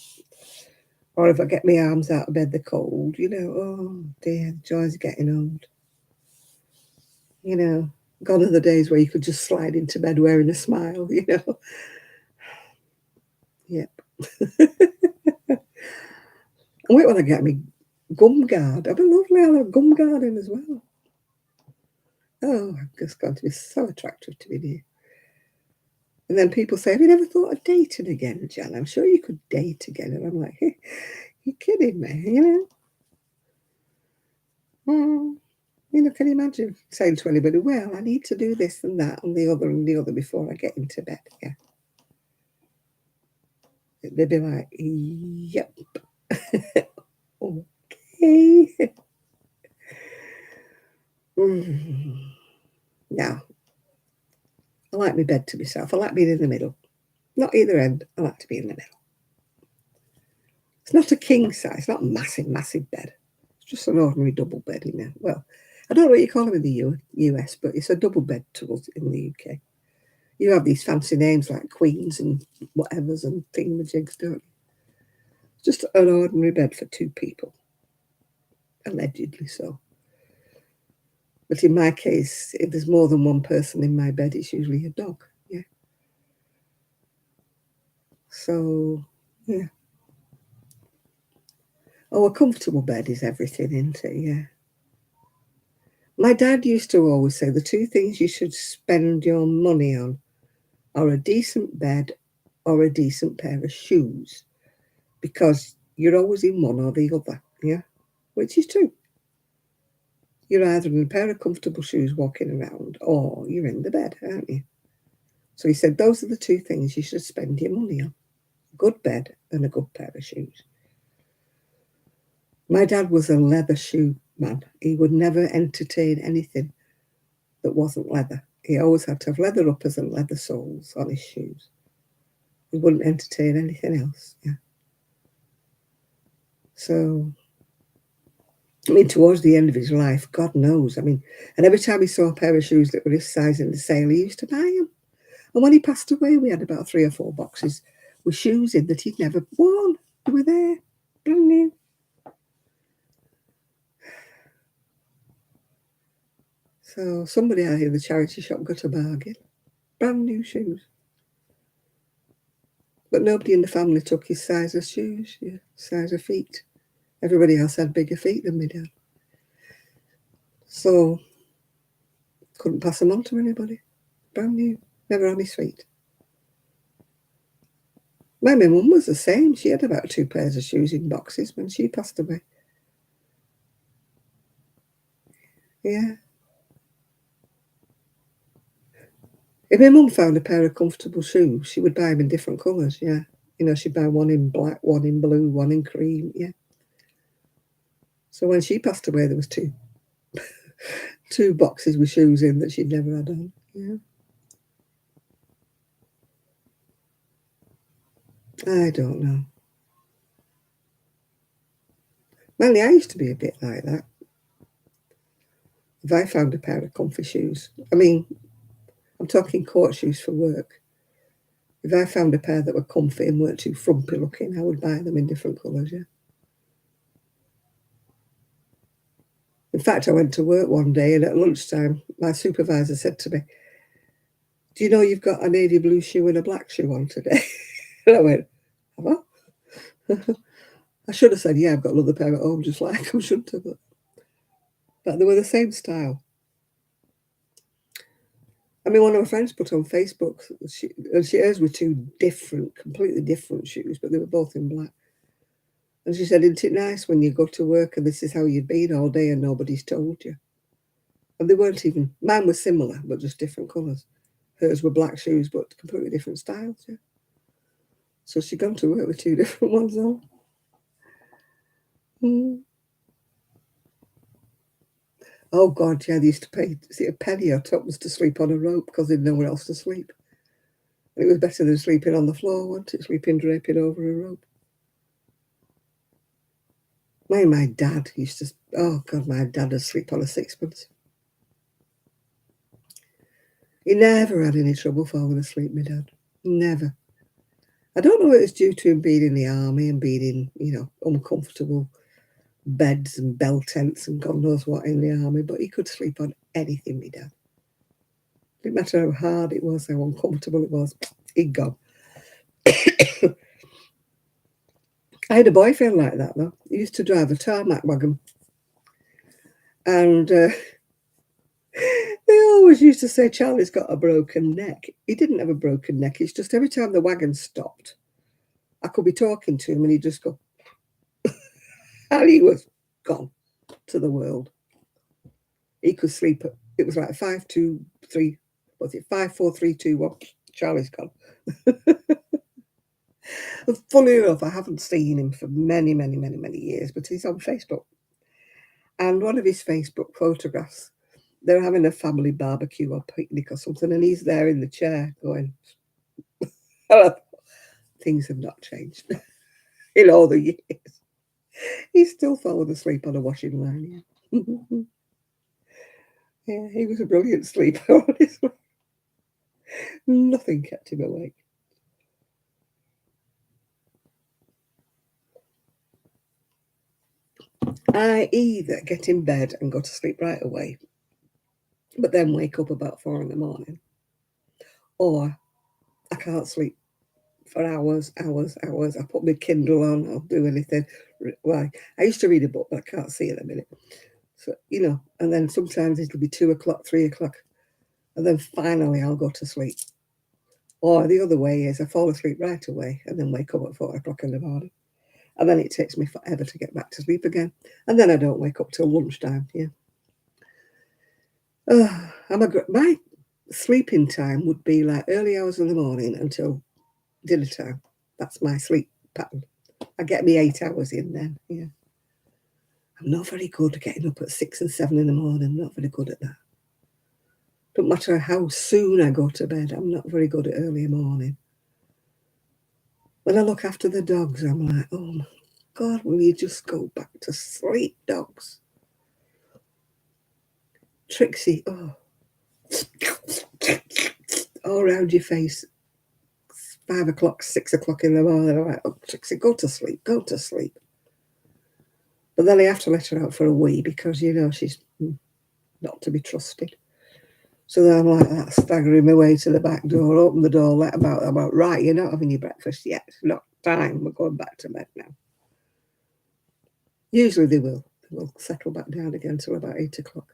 Or if I get my arms out of bed, they're cold, you know. Oh dear, the joys of getting old. You know, gone are the days where you could just slide into bed wearing a smile, you know. Yep. Wait when I get me gum guard. I'd be lovely. I'll have a gum guard in as well. Oh, I'm just going to be so attractive to me, dear. And then people say, have you never thought of dating again, Jan? I'm sure you could date again. And I'm like, hey, you're kidding me, you know? You know, can you imagine saying to anybody, well, I need to do this and that and the other before I get into bed? Yeah. They'd be like, yep. Okay. Now, I like my bed to myself. I like being in the middle. Not either end. I like to be in the middle. It's not a king size, not a massive, massive bed. It's just an ordinary double bed in there. Well, I don't know what you call them in the US, but it's a double bed to us in the UK. You have these fancy names like queens and whatevers and thingamajigs, don't you? It's just an ordinary bed for two people. Allegedly so. But in my case, if there's more than one person in my bed, it's usually a dog. Yeah. So, yeah. Oh, a comfortable bed is everything, isn't it? Yeah. My dad used to always say the two things you should spend your money on are a decent bed or a decent pair of shoes, because you're always in one or the other, yeah? Which is true. You're either in a pair of comfortable shoes walking around or you're in the bed, aren't you? So he said those are the two things you should spend your money on. A good bed and a good pair of shoes. My dad was a leather shoe man. He would never entertain anything that wasn't leather. He always had to have leather uppers and leather soles on his shoes. He wouldn't entertain anything else. Yeah. So, I mean, towards the end of his life, God knows. I mean, and every time he saw a pair of shoes that were his size in the sale, he used to buy them. And when he passed away, we had about 3 or 4 boxes with shoes in that he'd never worn. They were there, brand new. So somebody out here in the charity shop got a bargain. Brand new shoes. But nobody in the family took his size of shoes, yeah, size of feet. Everybody else had bigger feet than me dad. So couldn't pass them on to anybody. Brand new, never on his feet. My mum was the same. She had about 2 pairs of shoes in boxes when she passed away. Yeah. If my mum found a pair of comfortable shoes, she would buy them in different colours, yeah. She'd buy one in black, one in blue, one in cream, yeah. So when she passed away, there was two boxes with shoes in that she'd never had on, yeah. I don't know. Mainly, I used to be a bit like that. If I found a pair of comfy shoes, I'm talking court shoes for work. If I found a pair that were comfy and weren't too frumpy looking, I would buy them in different colours, yeah. In fact, I went to work one day and at lunchtime, my supervisor said to me, "Do you know you've got a navy blue shoe and a black shoe on today?" And I went, "Have I?" I should have said, "Yeah, I've got another pair at home just like them," shouldn't I? But they were the same style. One of my friends put on Facebook, hers were two completely different shoes, but they were both in black. And she said, "Isn't it nice when you go to work and this is how you've been all day and nobody's told you?" And they weren't even, mine was similar, but just different colours. Hers were black shoes, but completely different styles, yeah. So she'd gone to work with two different ones on. Mm. Oh, God, yeah, they used to pay a penny or tuppence to sleep on a rope because they'd nowhere else to sleep. And it was better than sleeping on the floor, wasn't it? Sleeping draping over a rope. My dad used to, oh, God, my dad would sleep on a sixpence. He never had any trouble falling asleep, my dad. Never. I don't know if it's due to him being in the army and being in, uncomfortable beds and bell tents and God knows what in the army, but he could sleep on anything, my dad. Didn't matter how hard it was, how uncomfortable it was, he'd go. I had a boyfriend like that, though. He used to drive a tarmac wagon. And they always used to say, "Charlie's got a broken neck." He didn't have a broken neck. It's just every time the wagon stopped, I could be talking to him and he'd just go, and he was gone to the world. He could sleep. It was like 5, 2, 3. Was it 5, 4, 3, 2, 1? Charlie's gone. And funny enough, I haven't seen him for many, many, many, many years, but he's on Facebook. And one of his Facebook photographs, they're having a family barbecue or picnic or something, and he's there in the chair going, "Oh, things have not changed in all the years." He's still falling asleep on a washing line. Yeah, yeah, he was a brilliant sleeper, honestly. Nothing kept him awake. I either get in bed and go to sleep right away, but then wake up about 4 in the morning, or I can't sleep for hours, hours, hours. I put my Kindle on, I'll do anything. Well, I used to read a book, but I can't see it in a minute. So, and then sometimes it'll be 2 o'clock, 3 o'clock, and then finally I'll go to sleep. Or the other way is I fall asleep right away and then wake up at 4 o'clock in the morning. And then it takes me forever to get back to sleep again. And then I don't wake up till lunchtime, yeah. My sleeping time would be like early hours in the morning until dinner time. That's my sleep pattern. I get me 8 hours in then, yeah. I'm not very good at getting up at 6 and 7 in the morning. I'm not very good at that. Don't matter how soon I go to bed, I'm not very good at early morning. When I look after the dogs, I'm like, "Oh my God, will you just go back to sleep, dogs?" Trixie, all around your face. 5 o'clock, 6 o'clock in the morning. I'm like, "Oh, Trixie, go to sleep, go to sleep." But then I have to let her out for a wee because, she's not to be trusted. So then I'm like that, staggering my way to the back door, open the door, let them out. I'm like, "Right, you're not having your breakfast yet. It's not time. We're going back to bed now." Usually they will. They will settle back down again till about 8 o'clock.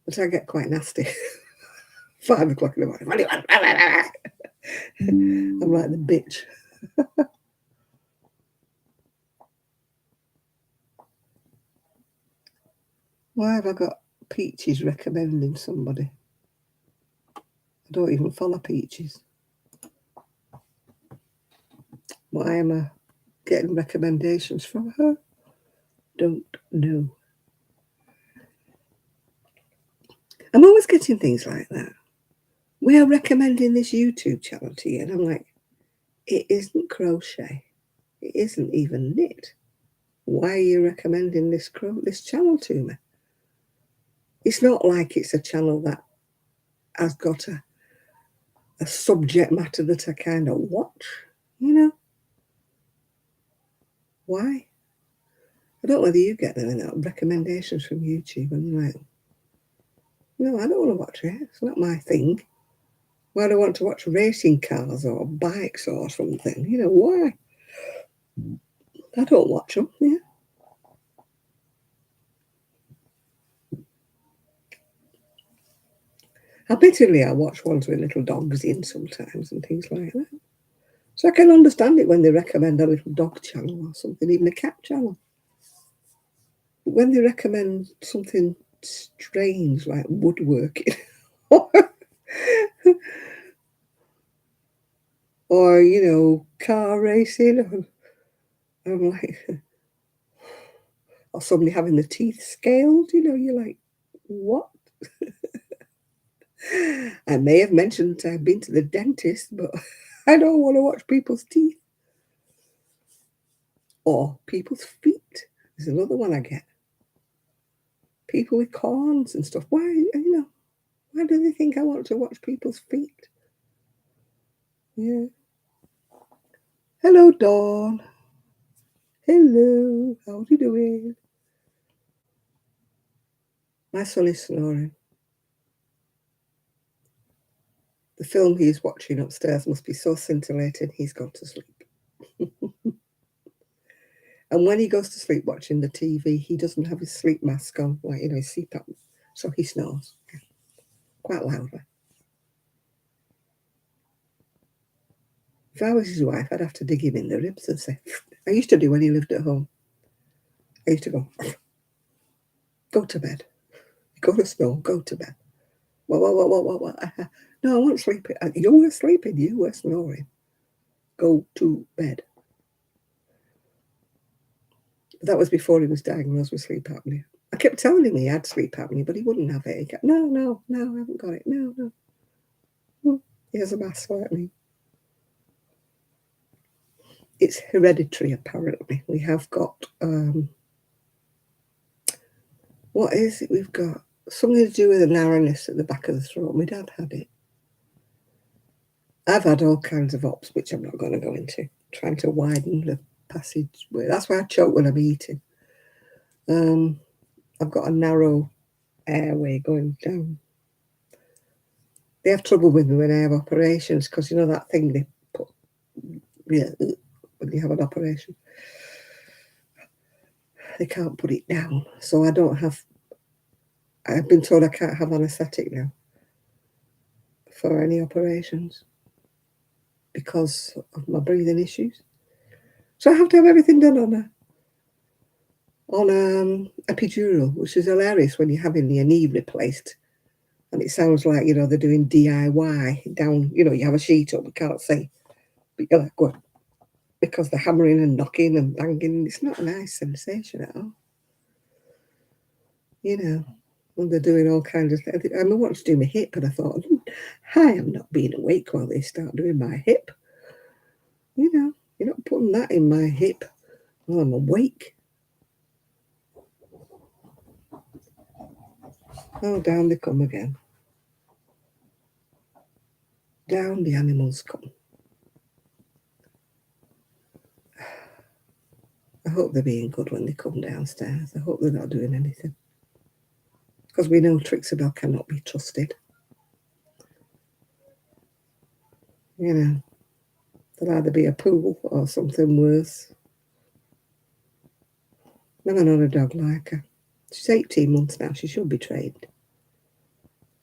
But I get quite nasty. 5 o'clock in the morning. "What do you want?" I'm like the bitch. Why have I got Peaches recommending somebody? I don't even follow Peaches. Why am I getting recommendations from her? Don't know. I'm always getting things like that. We are recommending this YouTube channel to you, and I'm like, it isn't crochet. It isn't even knit. Why are you recommending this channel to me? It's not like it's a channel that has got a subject matter that I kind of watch, you know? Why? I don't know whether you get them recommendations from YouTube and you're like, no, I don't want to watch it. It's not my thing. Why do I want to watch racing cars or bikes or something? You know, why? I don't watch them, yeah. Admittedly, I watch ones with little dogs in sometimes and things like that. So I can understand it when they recommend a little dog channel or something, even a cat channel. But when they recommend something strange like woodworking or, you know, car racing, I'm like, or somebody having the teeth scaled, you know, you're like, what? I may have mentioned I've been to the dentist, but I don't want to watch people's teeth. Or people's feet is another one I get. People with corns and stuff. Why, you know, why do they think I want to watch people's feet? Yeah. Hello, Dawn. Hello. How are you doing? My son is snoring. The film he's watching upstairs must be so scintillating he's gone to sleep. And when he goes to sleep watching the TV, he doesn't have his sleep mask on, like, you know, his CPAP. So he snores quite loudly. If I was his wife, I'd have to dig him in the ribs and say, I used to do when he lived at home. I used to go to bed. Go to snore, go to bed. What? No, I wasn't sleeping. You were sleeping, you were snoring. Go to bed. But that was before he was diagnosed with sleep apnea. I kept telling him he had sleep apnea, but he wouldn't have it. He kept, no, I haven't got it. No. He has a mask like me. It's hereditary, apparently. We have got, what is it we've got? Something to do with a narrowness at the back of the throat. My dad had it. I've had all kinds of ops, which I'm not going to go into, trying to widen the passageway. That's why I choke when I'm eating. I've got a narrow airway going down. They have trouble with me when I have operations because, you know, that thing they put when you have an operation. They can't put it down. So I've been told I can't have anaesthetic now for any operations because of my breathing issues. So I have to have everything done on epidural, which is hilarious when you're having your knee replaced. And it sounds like, you know, they're doing DIY down, you know, you have a sheet up, you can't see. But you're like, what? Because they're hammering and knocking and banging. It's not a nice sensation at all. You know, when they're doing all kinds of things. I wanted to do my hip, and I thought, I am not being awake while they start doing my hip. You know, you're not putting that in my hip while I'm awake. Oh, down they come again. Down the animals come. I hope they're being good when they come downstairs. I hope they're not doing anything. Because we know Trixabel cannot be trusted. You know, there'll either be a pool or something worse. Never known a dog like her. She's 18 months now. She should be trained.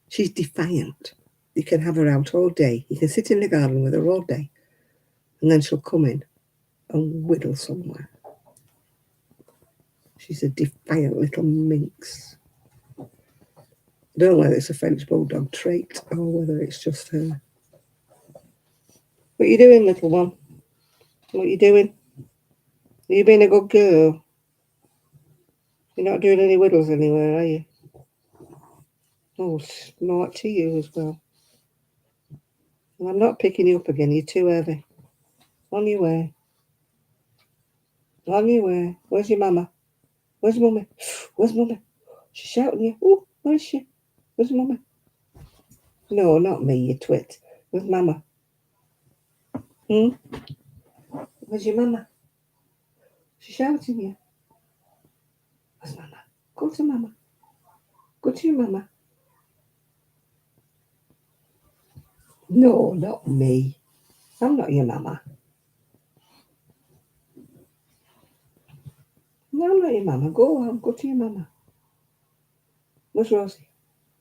She's defiant. You can have her out all day. You can sit in the garden with her all day. And then she'll come in and whittle somewhere. She's a defiant little minx. I don't know whether it's a French bulldog trait or whether it's just her. What you doing, little one? What you doing? Are you being a good girl? You're not doing any whittles anywhere, are you? Oh, smart to you as well. And I'm not picking you up again. You're too heavy. On your way. On your way. Where's your mama? Where's mummy? Where's mummy? She's shouting you. Oh, where's she? Where's mummy? No, not me, you twit. Where's mama? Where's your mama? She's shouting you. Where's mama? Go to mama. Go to your mama. No, not me. I'm not your mama. No, I'm not your mama. Go on. Go to your mama. Where's Rosie?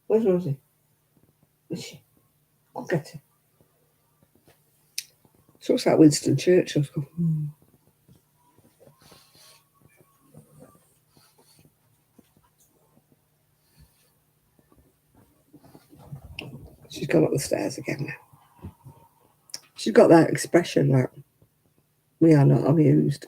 Where's Rosie? Where's she? Go get her. So it's like Winston Churchill. She's gone up the stairs again now. She's got that expression like, we are not amused.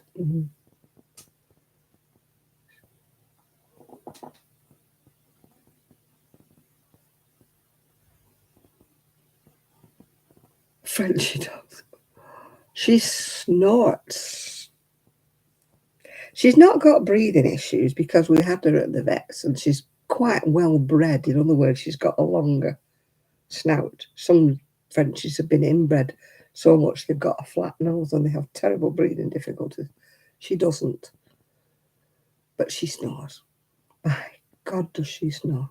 Frenchy does. She snorts. She's not got breathing issues because we had her at the vets and she's quite well bred. In other words, she's got a longer snout. Some Frenchies have been inbred so much they've got a flat nose and they have terrible breathing difficulties. She doesn't. But she snores. My God, does she snore.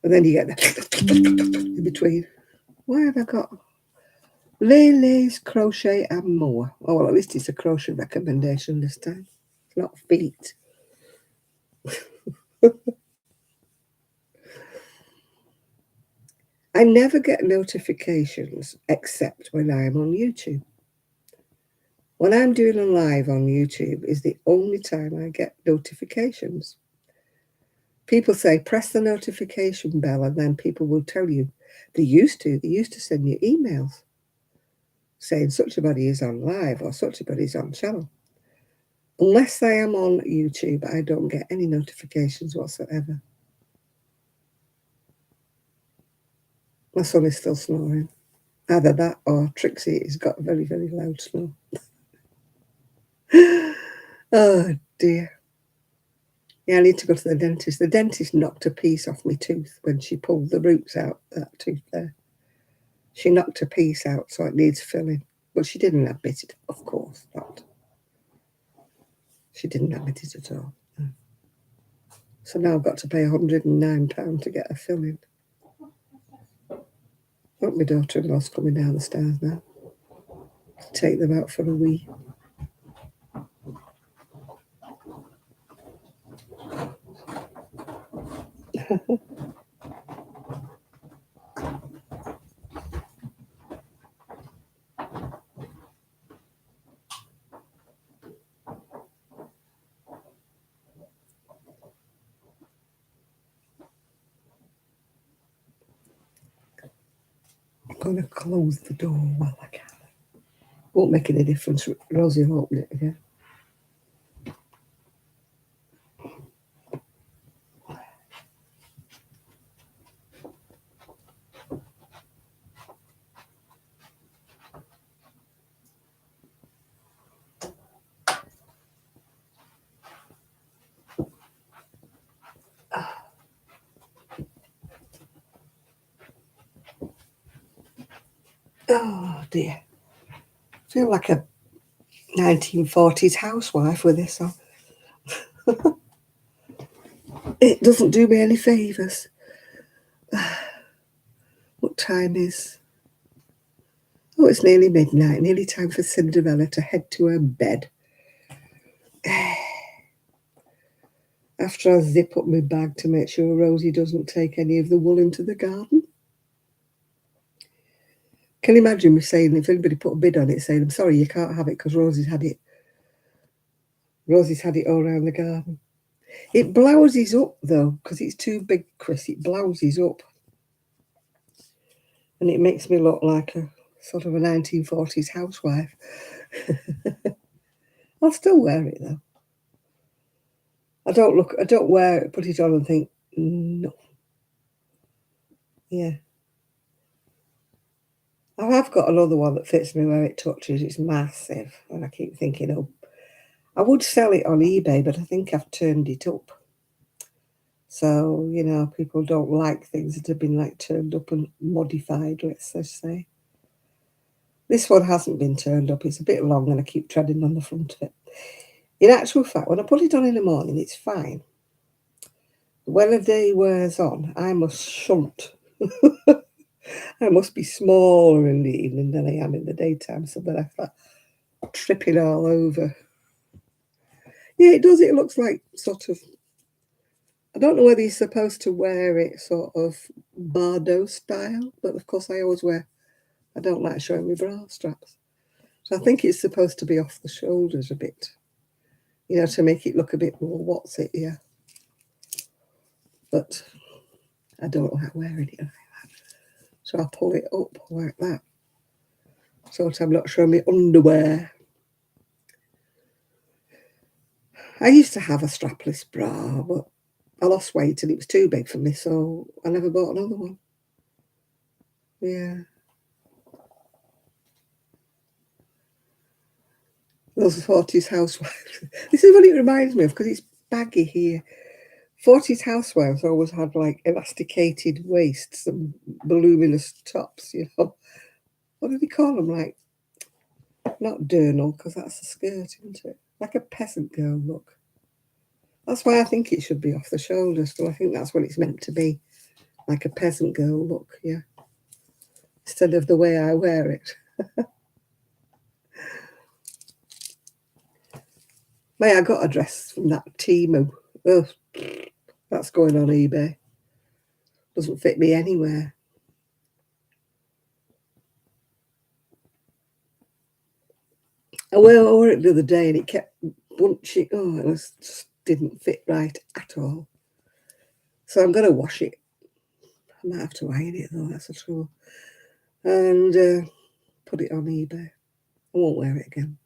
And then you get the in between. Why have I got Lele's Crochet and More? Oh, well, at least it's a crochet recommendation this time. It's not feet. I never get notifications except when I'm on YouTube. When I'm doing a live on YouTube is the only time I get notifications. People say, press the notification bell, and then people will tell you. They used to send you emails saying such a body is on live or such a body is on channel. Unless I am on YouTube, I don't get any notifications whatsoever. My son is still snoring. Either that or Trixie has got a very, very loud snore. Oh, dear. Yeah, I need to go to the dentist. The dentist knocked a piece off my tooth when she pulled the roots out, that tooth there. She knocked a piece out, so it needs filling. But she didn't admit it, of course not. She didn't admit it at all. No. So now I've got to pay £109 to get a filling. Oh, my daughter-in-law's coming down the stairs now. Take them out for a wee. I'm going to close the door while I can. Won't make any difference. Rosie will open it again. Oh, dear. I feel like a 1940s housewife with this on. It doesn't do me any favours. What time is? Oh, it's nearly midnight. Nearly time for Cinderella to head to her bed. After I zip up my bag to make sure Rosie doesn't take any of the wool into the garden. Can you imagine me saying, if anybody put a bid on it, saying, I'm sorry, you can't have it because Rosie's had it. Rosie's had it all around the garden. It blouses up though, because it's too big, Chris. It blouses up. And it makes me look like a sort of a 1940s housewife. I'll still wear it though. I don't wear it, put it on and think, no. Yeah. I have got another one that fits me where it touches. It's massive. And I keep thinking, oh, I would sell it on eBay, but I think I've turned it up. So, people don't like things that have been like turned up and modified, let's just say. This one hasn't been turned up. It's a bit long and I keep treading on the front of it. In actual fact, when I put it on in the morning, it's fine. When the day wears on, I must shunt. I must be smaller in the evening than I am in the daytime so that I start tripping all over. Yeah, it does. It looks like sort of, I don't know whether you're supposed to wear it sort of Bardo style, but of course I don't like showing my bra straps. So I think it's supposed to be off the shoulders a bit, to make it look a bit more, what's it, yeah. But I don't like wearing it like that. So I pull it up like that. So that I'm not showing my underwear. I used to have a strapless bra, but I lost weight and it was too big for me, so I never bought another one. Yeah. Those 40s housewives. This is what it reminds me of because it's baggy here. 40s housewives always had like elasticated waists and voluminous tops, What do they call them? Like, not durnal, because that's a skirt, isn't it? Like a peasant girl look. That's why I think it should be off the shoulders, but I think that's what it's meant to be. Like a peasant girl look, yeah. Instead of the way I wear it. May I got a dress from that Temu. Oh, that's going on eBay. Doesn't fit me anywhere. I wore it the other day and it kept bunching. Oh, it just didn't fit right at all. So I'm going to wash it. I might have to iron it though, that's the trouble. And put it on eBay. I won't wear it again.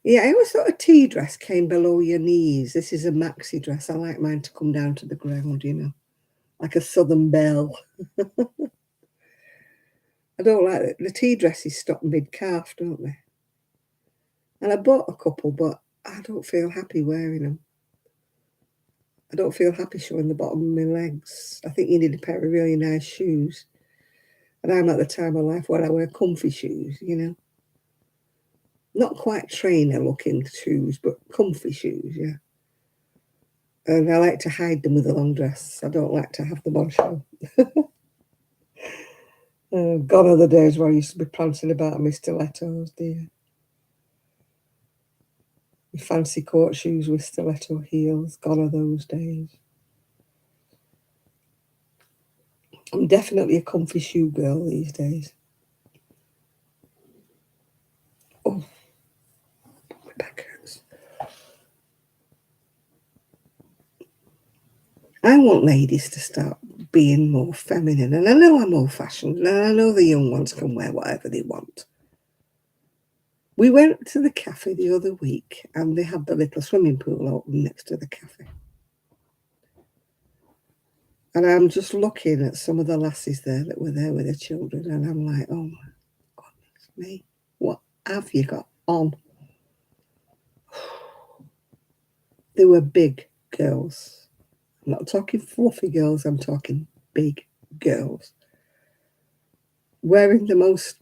Yeah, I always thought a tea dress came below your knees. This is a maxi dress. I like mine to come down to the ground, like a Southern belle. I don't like it. The tea dresses stop mid-calf, don't they? And I bought a couple, but I don't feel happy wearing them. I don't feel happy showing the bottom of my legs. I think you need a pair of really nice shoes. And I'm at the time of life where I wear comfy shoes, Not quite trainer-looking shoes, but comfy shoes, yeah. And I like to hide them with a long dress. I don't like to have them on show. Gone are the days where I used to be prancing about in my stilettos, dear. My fancy court shoes with stiletto heels. Gone are those days. I'm definitely a comfy shoe girl these days. Oh, my back hurts. I want ladies to start being more feminine. And I know I'm old-fashioned, and I know the young ones can wear whatever they want. We went to the cafe the other week, and they had the little swimming pool open next to the cafe. And I'm just looking at some of the lasses there that were there with their children, and I'm like, oh my goodness me, what have you got on? They were big girls. I'm not talking fluffy girls, I'm talking big girls. Wearing the most,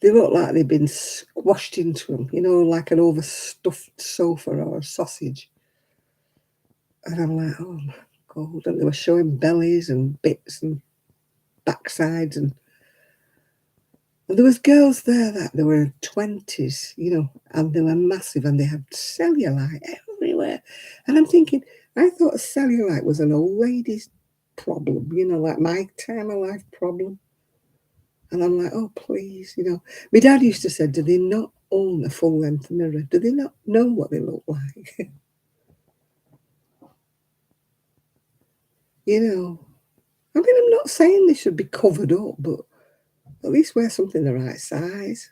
they look like they've been squashed into them, like an overstuffed sofa or a sausage. And I'm like, oh my God. And they were showing bellies and bits and backsides. And there was girls there that they were 20s, and they were massive and they had cellulite everywhere. And I'm thinking, I thought cellulite was an old lady's problem, like my time of life problem. And I'm like, oh, please, My dad used to say, do they not own a full-length mirror? Do they not know what they look like? You know, I mean, I'm not saying they should be covered up, but at least wear something the right size.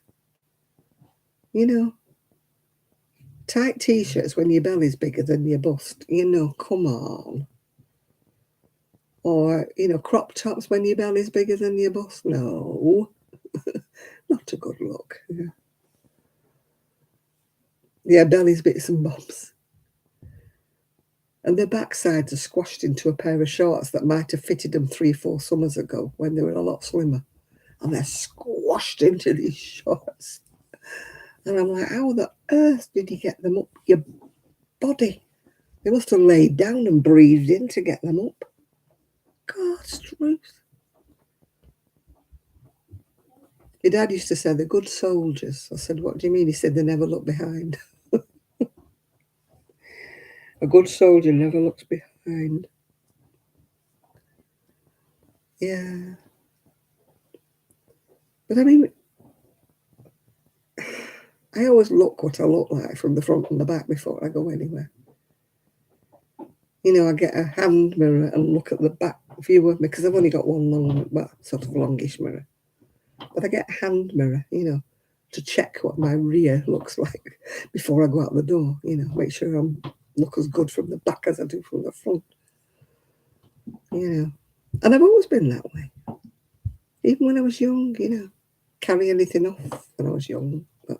You know, tight T-shirts when your belly's bigger than your bust. You know, come on. Or, you know, crop tops when your belly's bigger than your bust. No, not a good look. Yeah, belly's bits and bobs. And their backsides are squashed into a pair of shorts that might have fitted them 3-4 summers ago when they were a lot slimmer. And they're squashed into these shorts. And I'm like, how the earth did you get them up your body? They must have laid down and breathed in to get them up. God's truth. My dad used to say, they're good soldiers. I said, what do you mean? He said, they never look behind. A good soldier never looks behind. Yeah. But I mean, I always look what I look like from the front and the back before I go anywhere. You know, I get a hand mirror and look at the back view of me because I've only got one long, well, sort of longish mirror. But I get a hand mirror, you know, to check what my rear looks like before I go out the door, you know, make sure I look as good from the back as I do from the front, you know. And I've always been that way. Even when I was young, you know, carry anything off when I was young. But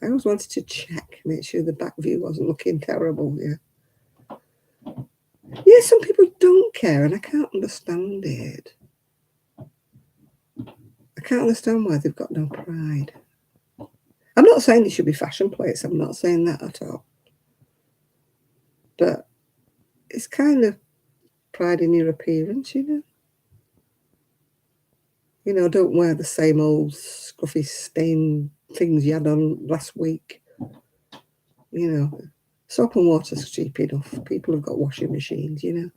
I always wanted to check, make sure the back view wasn't looking terrible, yeah. Yeah, some people don't care, and I can't understand it. I can't understand why they've got no pride. I'm not saying they should be fashion plates. I'm not saying that at all. But it's kind of pride in your appearance, you know. You know, don't wear the same old scruffy stained things you had on last week. You know, soap and water's cheap enough. People have got washing machines, you know.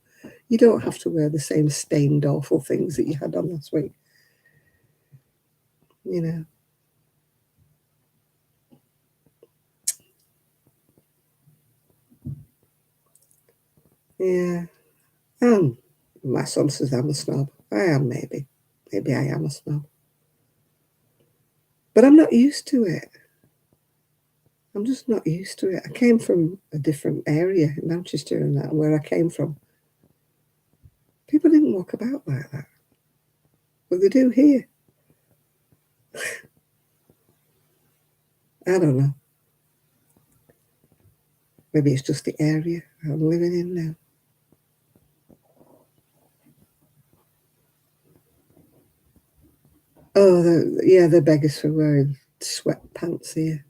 You don't have to wear the same stained, awful things that you had on last week. You know. Yeah. And my son says I'm a snob. I am, maybe. Maybe I am a snob. But I'm not used to it. I'm just not used to it. I came from a different area in Manchester and that, where I came from. People didn't walk about like that. But they do here. I don't know. Maybe it's just the area I'm living in now. Oh, they're beggars for wearing sweatpants here.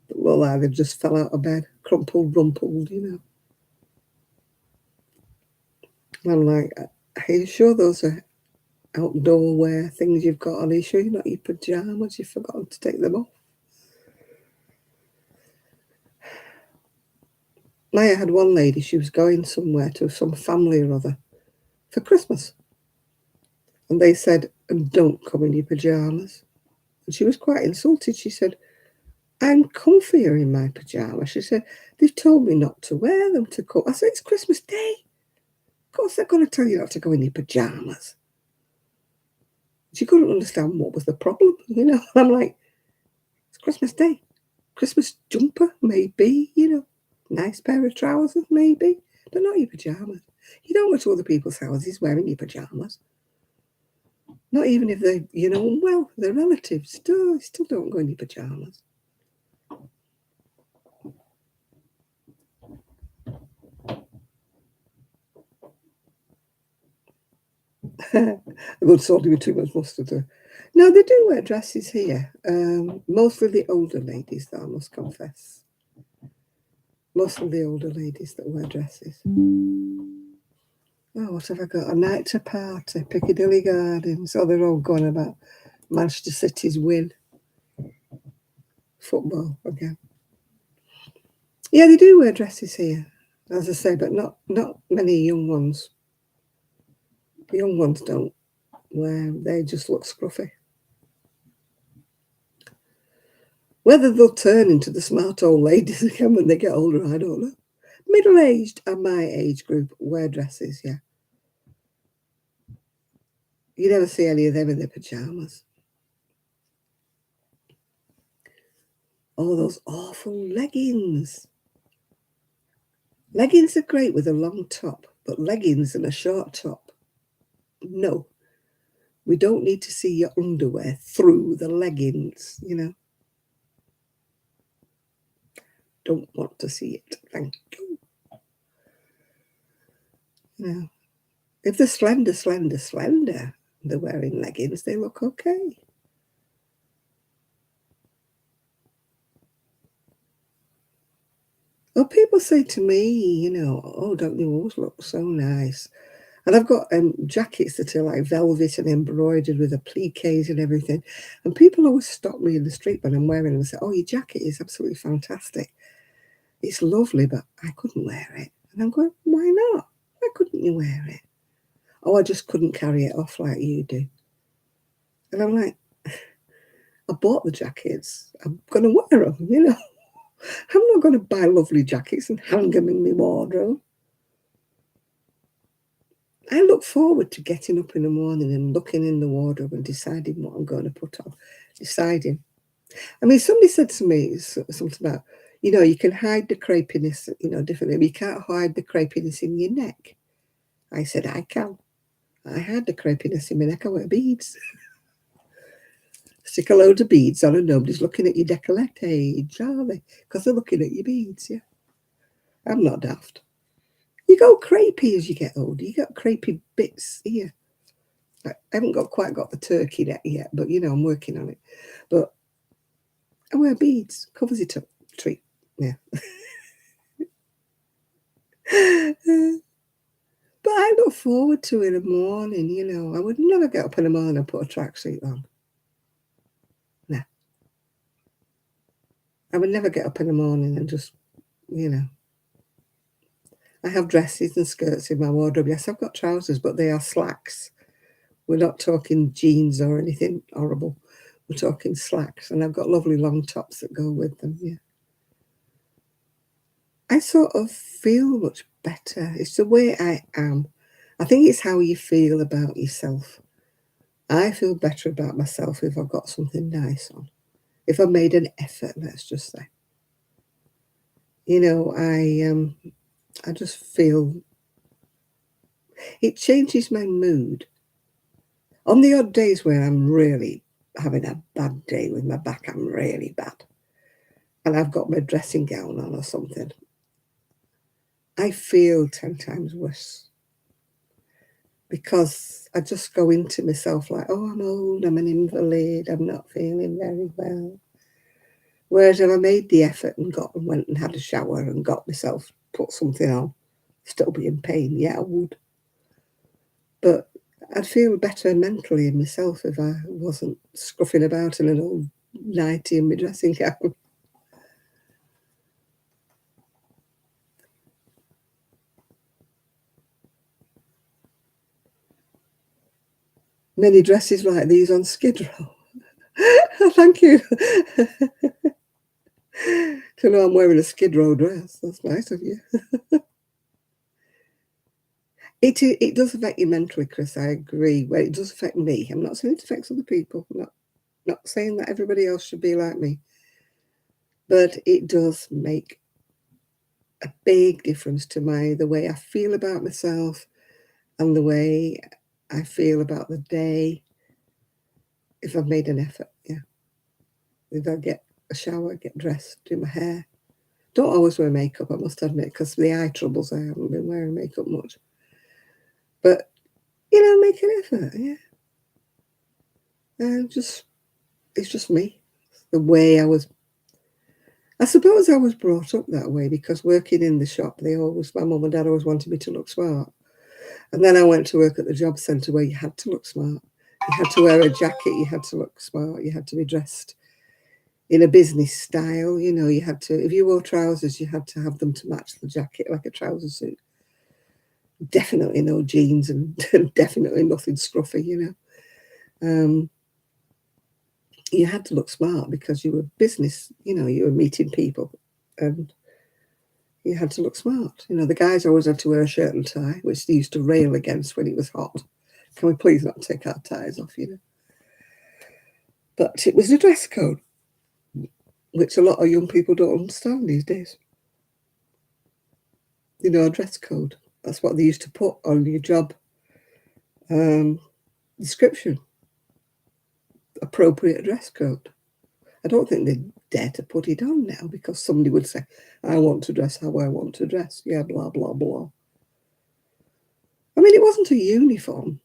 That look like they've just fell out of bed, crumpled, rumpled, you know. And I'm like, are you sure those are outdoor wear things you've got on? Are you sure you're not your pyjamas? You've forgotten to take them off? I had one lady, she was going somewhere to some family or other for Christmas. And they said, and don't come in your pyjamas. And she was quite insulted. She said, I'm comfier in my pyjamas. She said, they've told me not to wear them to come. I said, it's Christmas Day. Of course they're going to tell you not to go in your pyjamas. She couldn't understand what was the problem, you know. I'm like, it's Christmas Day. Christmas jumper, maybe, you know. Nice pair of trousers, maybe. But not your pyjamas. You don't go to other people's houses wearing your pyjamas. Not even if they, you know, well, they're relatives. Still don't go in your pyjamas. A good salty with too much mustard. No, they do wear dresses here. Mostly the older ladies, though, I must confess. Mostly the older ladies that wear dresses. Oh, what have I got? A night to party, Piccadilly Gardens. Oh, they're all going about Manchester City's win. Football again. Yeah, they do wear dresses here, as I say, but not many young ones. The young ones don't wear. They just look scruffy. Whether they'll turn into the smart old ladies again when they get older, I don't know. Middle-aged and my age group wear dresses, yeah. You never see any of them in their pyjamas. Oh, those awful leggings. Leggings are great with a long top, but leggings and a short top, no. We don't need to see your underwear through the leggings, you know. Don't want to see it. Thank you. You know, if they're slender, they're wearing leggings, they look okay. Well, people say to me, you know, oh, don't you always look so nice? And I've got jackets that are like velvet and embroidered with appliques and everything. And people always stop me in the street when I'm wearing them and say, oh, your jacket is absolutely fantastic. It's lovely, but I couldn't wear it. And I'm going, why not? Why couldn't you wear it? Oh, I just couldn't carry it off like you do. And I'm like, I bought the jackets. I'm going to wear them, you know. I'm not going to buy lovely jackets and hang them in my wardrobe. I look forward to getting up in the morning and looking in the wardrobe and deciding what I'm going to put on. Deciding. I mean, somebody said to me something about, you know, you can hide the crepiness, you know, differently, but you can't hide the crepiness in your neck. I said, I can. I hide the crepiness in my neck. I wear beads. Stick a load of beads on and nobody's looking at your décolletage, are they? Because they're looking at your beads, yeah. I'm not daft. You go crepey as you get older. You got crepey bits here. I haven't quite got the turkey neck yet, but, you know, I'm working on it. But I wear beads. Covers it up. Treat. Yeah. But I look forward to it in the morning, you know. I would never get up in the morning and put a tracksuit on. No. I would never get up in the morning and just, you know. I have dresses and skirts in my wardrobe. Yes, I've got trousers, but they are slacks. We're not talking jeans or anything horrible. We're talking slacks. And I've got lovely long tops that go with them, yeah. I sort of feel much better. It's the way I am. I think it's how you feel about yourself. I feel better about myself if I've got something nice on. If I made an effort, let's just say. You know, I just feel it changes my mood. On the odd days where I'm really having a bad day with my back, I'm really bad, and I've got my dressing gown on or something, I feel 10 times worse because I just go into myself like, oh, I'm old, I'm an invalid, I'm not feeling very well. Whereas if I made the effort and went and had a shower and got myself, put something on, still be in pain, yeah, I would. But I'd feel better mentally in myself if I wasn't scruffing about in an old nightie in my dressing gown. Many dresses like these on Skid Row. Thank you. To know I'm wearing a Skid Row dress. That's nice of you. It does affect you mentally, Chris. I agree. Well, it does affect me. I'm not saying it affects other people. I'm not saying that everybody else should be like me. But it does make a big difference to the way I feel about myself and the way I feel about the day if I've made an effort, yeah. If I get a shower, get dressed, do my hair. Don't always wear makeup, I must admit, because of the eye troubles, I haven't been wearing makeup much. But, you know, make an effort, yeah. And it's just me. The way I suppose I was brought up that way because working in the shop, my mum and dad always wanted me to look smart. And then I went to work at the job centre where you had to look smart. You had to wear a jacket, you had to look smart, you had to be dressed in a business style, you know, you had to, if you wore trousers, you had to have them to match the jacket like a trouser suit. Definitely no jeans and definitely nothing scruffy, you know. you had to look smart because you were business, you were meeting people, and you had to look smart. The guys always had to wear a shirt and tie, which they used to rail against when it was hot. Can we please not take our ties off, But it was a dress code, which a lot of young people don't understand these days. A dress code. That's what they used to put on your job description. Appropriate dress code. I don't think they'd dare to put it on now because somebody would say, I want to dress how I want to dress. Yeah, blah, blah, blah. I mean, it wasn't a uniform.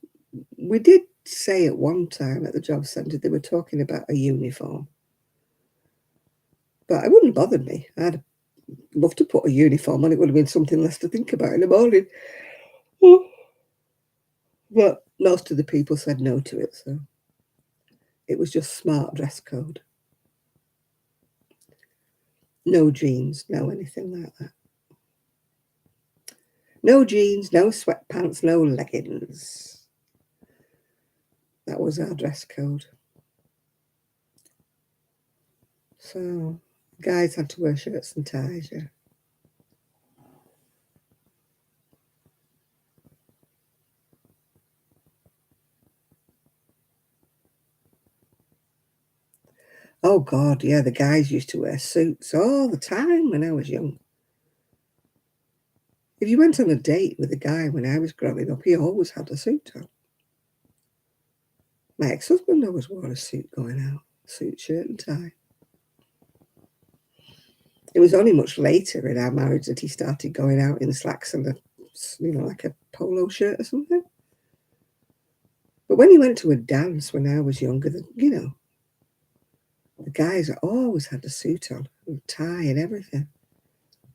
We did say at one time at the job centre they were talking about a uniform. But it wouldn't have bothered me. I'd love to put a uniform on. It would have been something less to think about in the morning. But most of the people said no to it, so it was just smart dress code. No jeans, no anything like that. No jeans, no sweatpants, no leggings. That was our dress code. So guys had to wear shirts and ties, yeah. Oh, God, yeah, the guys used to wear suits all the time when I was young. If you went on a date with a guy when I was growing up, he always had a suit on. My ex-husband always wore a suit going out, suit, shirt and tie. It was only much later in our marriage that he started going out in slacks and like a polo shirt or something. But when he went to a dance when I was younger, the guys always had a suit on, and tie and everything.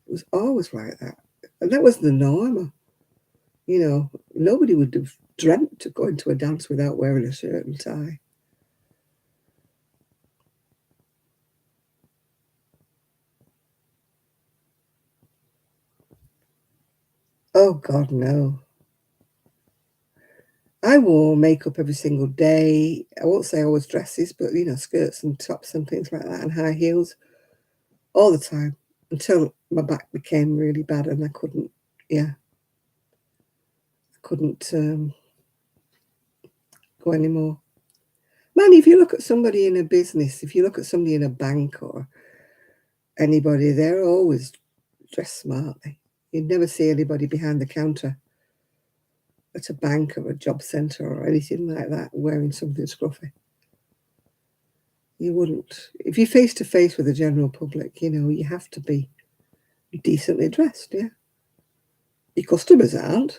It was always like that. And that was the norm. Nobody would have dreamt to go into a dance without wearing a shirt and tie. Oh, God, no. I wore makeup every single day. I won't say always dresses, but, skirts and tops and things like that and high heels all the time until my back became really bad and I couldn't go anymore. Man, if you look at somebody in a business, if you look at somebody in a bank or anybody, they're always dressed smartly. You'd never see anybody behind the counter at a bank or a job centre or anything like that wearing something scruffy. You wouldn't. If you're face to face with the general public, you have to be decently dressed, yeah. Your customers aren't,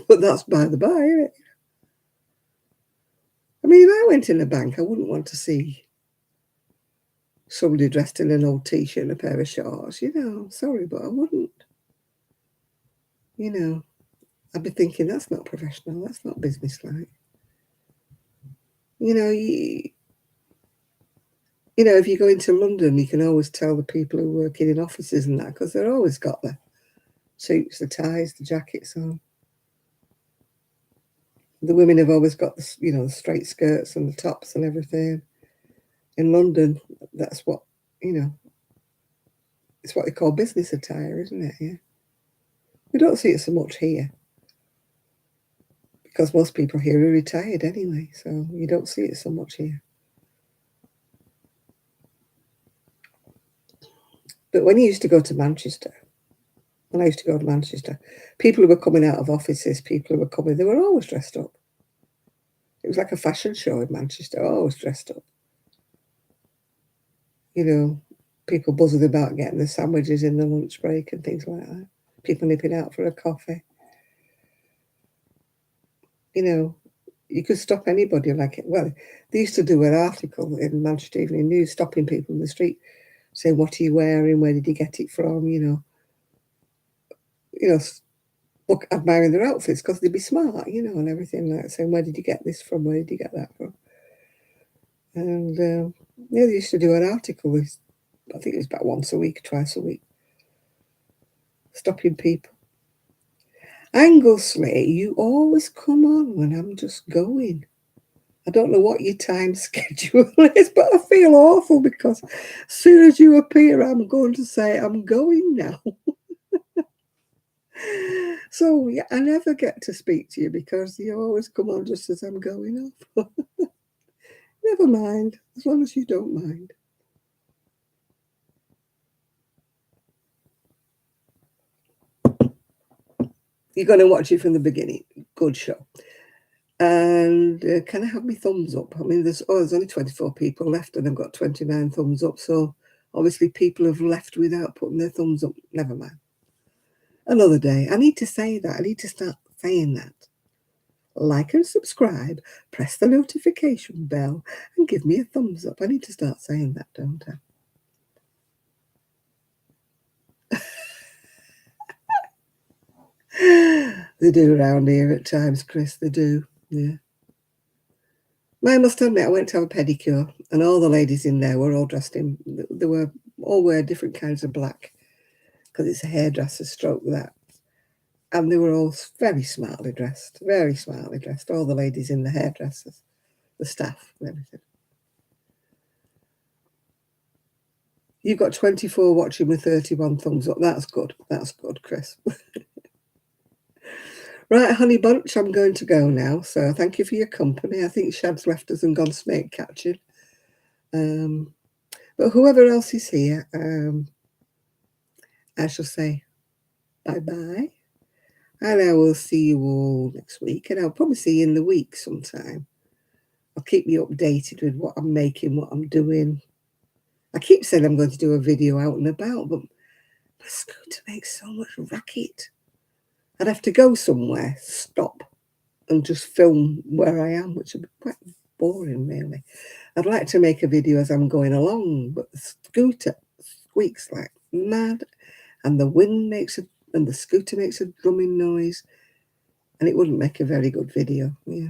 but that's by the by, isn't it? I mean, if I went in a bank, I wouldn't want to see somebody dressed in an old T-shirt and a pair of shorts, sorry, but I wouldn't. I'd be thinking, that's not professional, that's not businesslike. If you go into London, you can always tell the people who are working in offices and that, because they're always got the suits, the ties, the jackets on. The women have always got the straight skirts and the tops and everything. In London, that's what, it's what they call business attire, isn't it? Yeah. We don't see it so much here because most people here are retired anyway, so you don't see it so much here. But when you used to go to Manchester, people who were coming out of offices, they were always dressed up. It was like a fashion show in Manchester, always dressed up. People buzzing about getting the sandwiches in the lunch break and things like that. People nipping out for a coffee. You could stop anybody like it. Well, they used to do an article in Manchester Evening News stopping people in the street, saying, what are you wearing? Where did you get it from? Look, admiring their outfits because they'd be smart, and everything like saying, where did you get this from? Where did you get that from? And they used to do an article. I think it was about once a week, twice a week, stopping people. Anglesey, you always come on when I'm just going. I don't know what your time schedule is, but I feel awful because as soon as you appear, I'm going to say, I'm going now. So yeah, I never get to speak to you because you always come on just as I'm going off. Never mind, as long as you don't mind. You're going to watch it from the beginning. Good show. And can I have my thumbs up? I mean, there's only 24 people left and I've got 29 thumbs up. So obviously people have left without putting their thumbs up. Never mind. Another day. I need to say that. I need to start saying that. Like and subscribe, press the notification bell, and give me a thumbs up. I need to start saying that, don't I? They do around here at times, Chris. They do. Yeah. I must admit, I went to have a pedicure, and all the ladies in there were all dressed in. They were all wear different kinds of black because it's a hairdresser stroke that. And they were all very smartly dressed, very smartly dressed. All the ladies in the hairdressers, the staff, and everything. You've got 24 watching with 31 thumbs up. That's good. That's good, Chris. Right, honey bunch, I'm going to go now. So thank you for your company. I think Shad's left us and gone snake catching. But whoever else is here, I shall say bye-bye. And I will see you all next week. And I'll probably see you in the week sometime. I'll keep you updated with what I'm making, what I'm doing. I keep saying I'm going to do a video out and about, but my scooter makes so much racket. I'd have to go somewhere, stop, and just film where I am, which would be quite boring, really. I'd like to make a video as I'm going along, but the scooter squeaks like mad, and the wind and the scooter makes a drumming noise, and it wouldn't make a very good video. Yeah.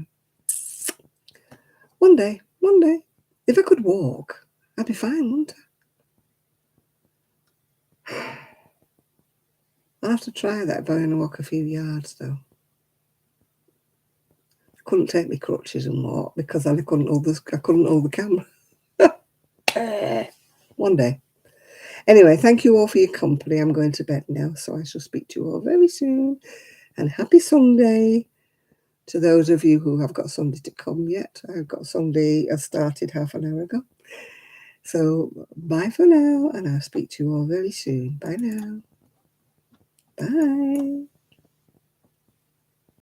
One day, if I could walk, I'd be fine, wouldn't I? I'll have to try that if I'm going to walk a few yards, though. I couldn't take my crutches and walk because I couldn't hold the camera. One day. Anyway, thank you all for your company. I'm going to bed now, so I shall speak to you all very soon. And happy Sunday to those of you who have got Sunday to come yet. I've got Sunday, I started half an hour ago. So bye for now, and I'll speak to you all very soon. Bye now. Bye.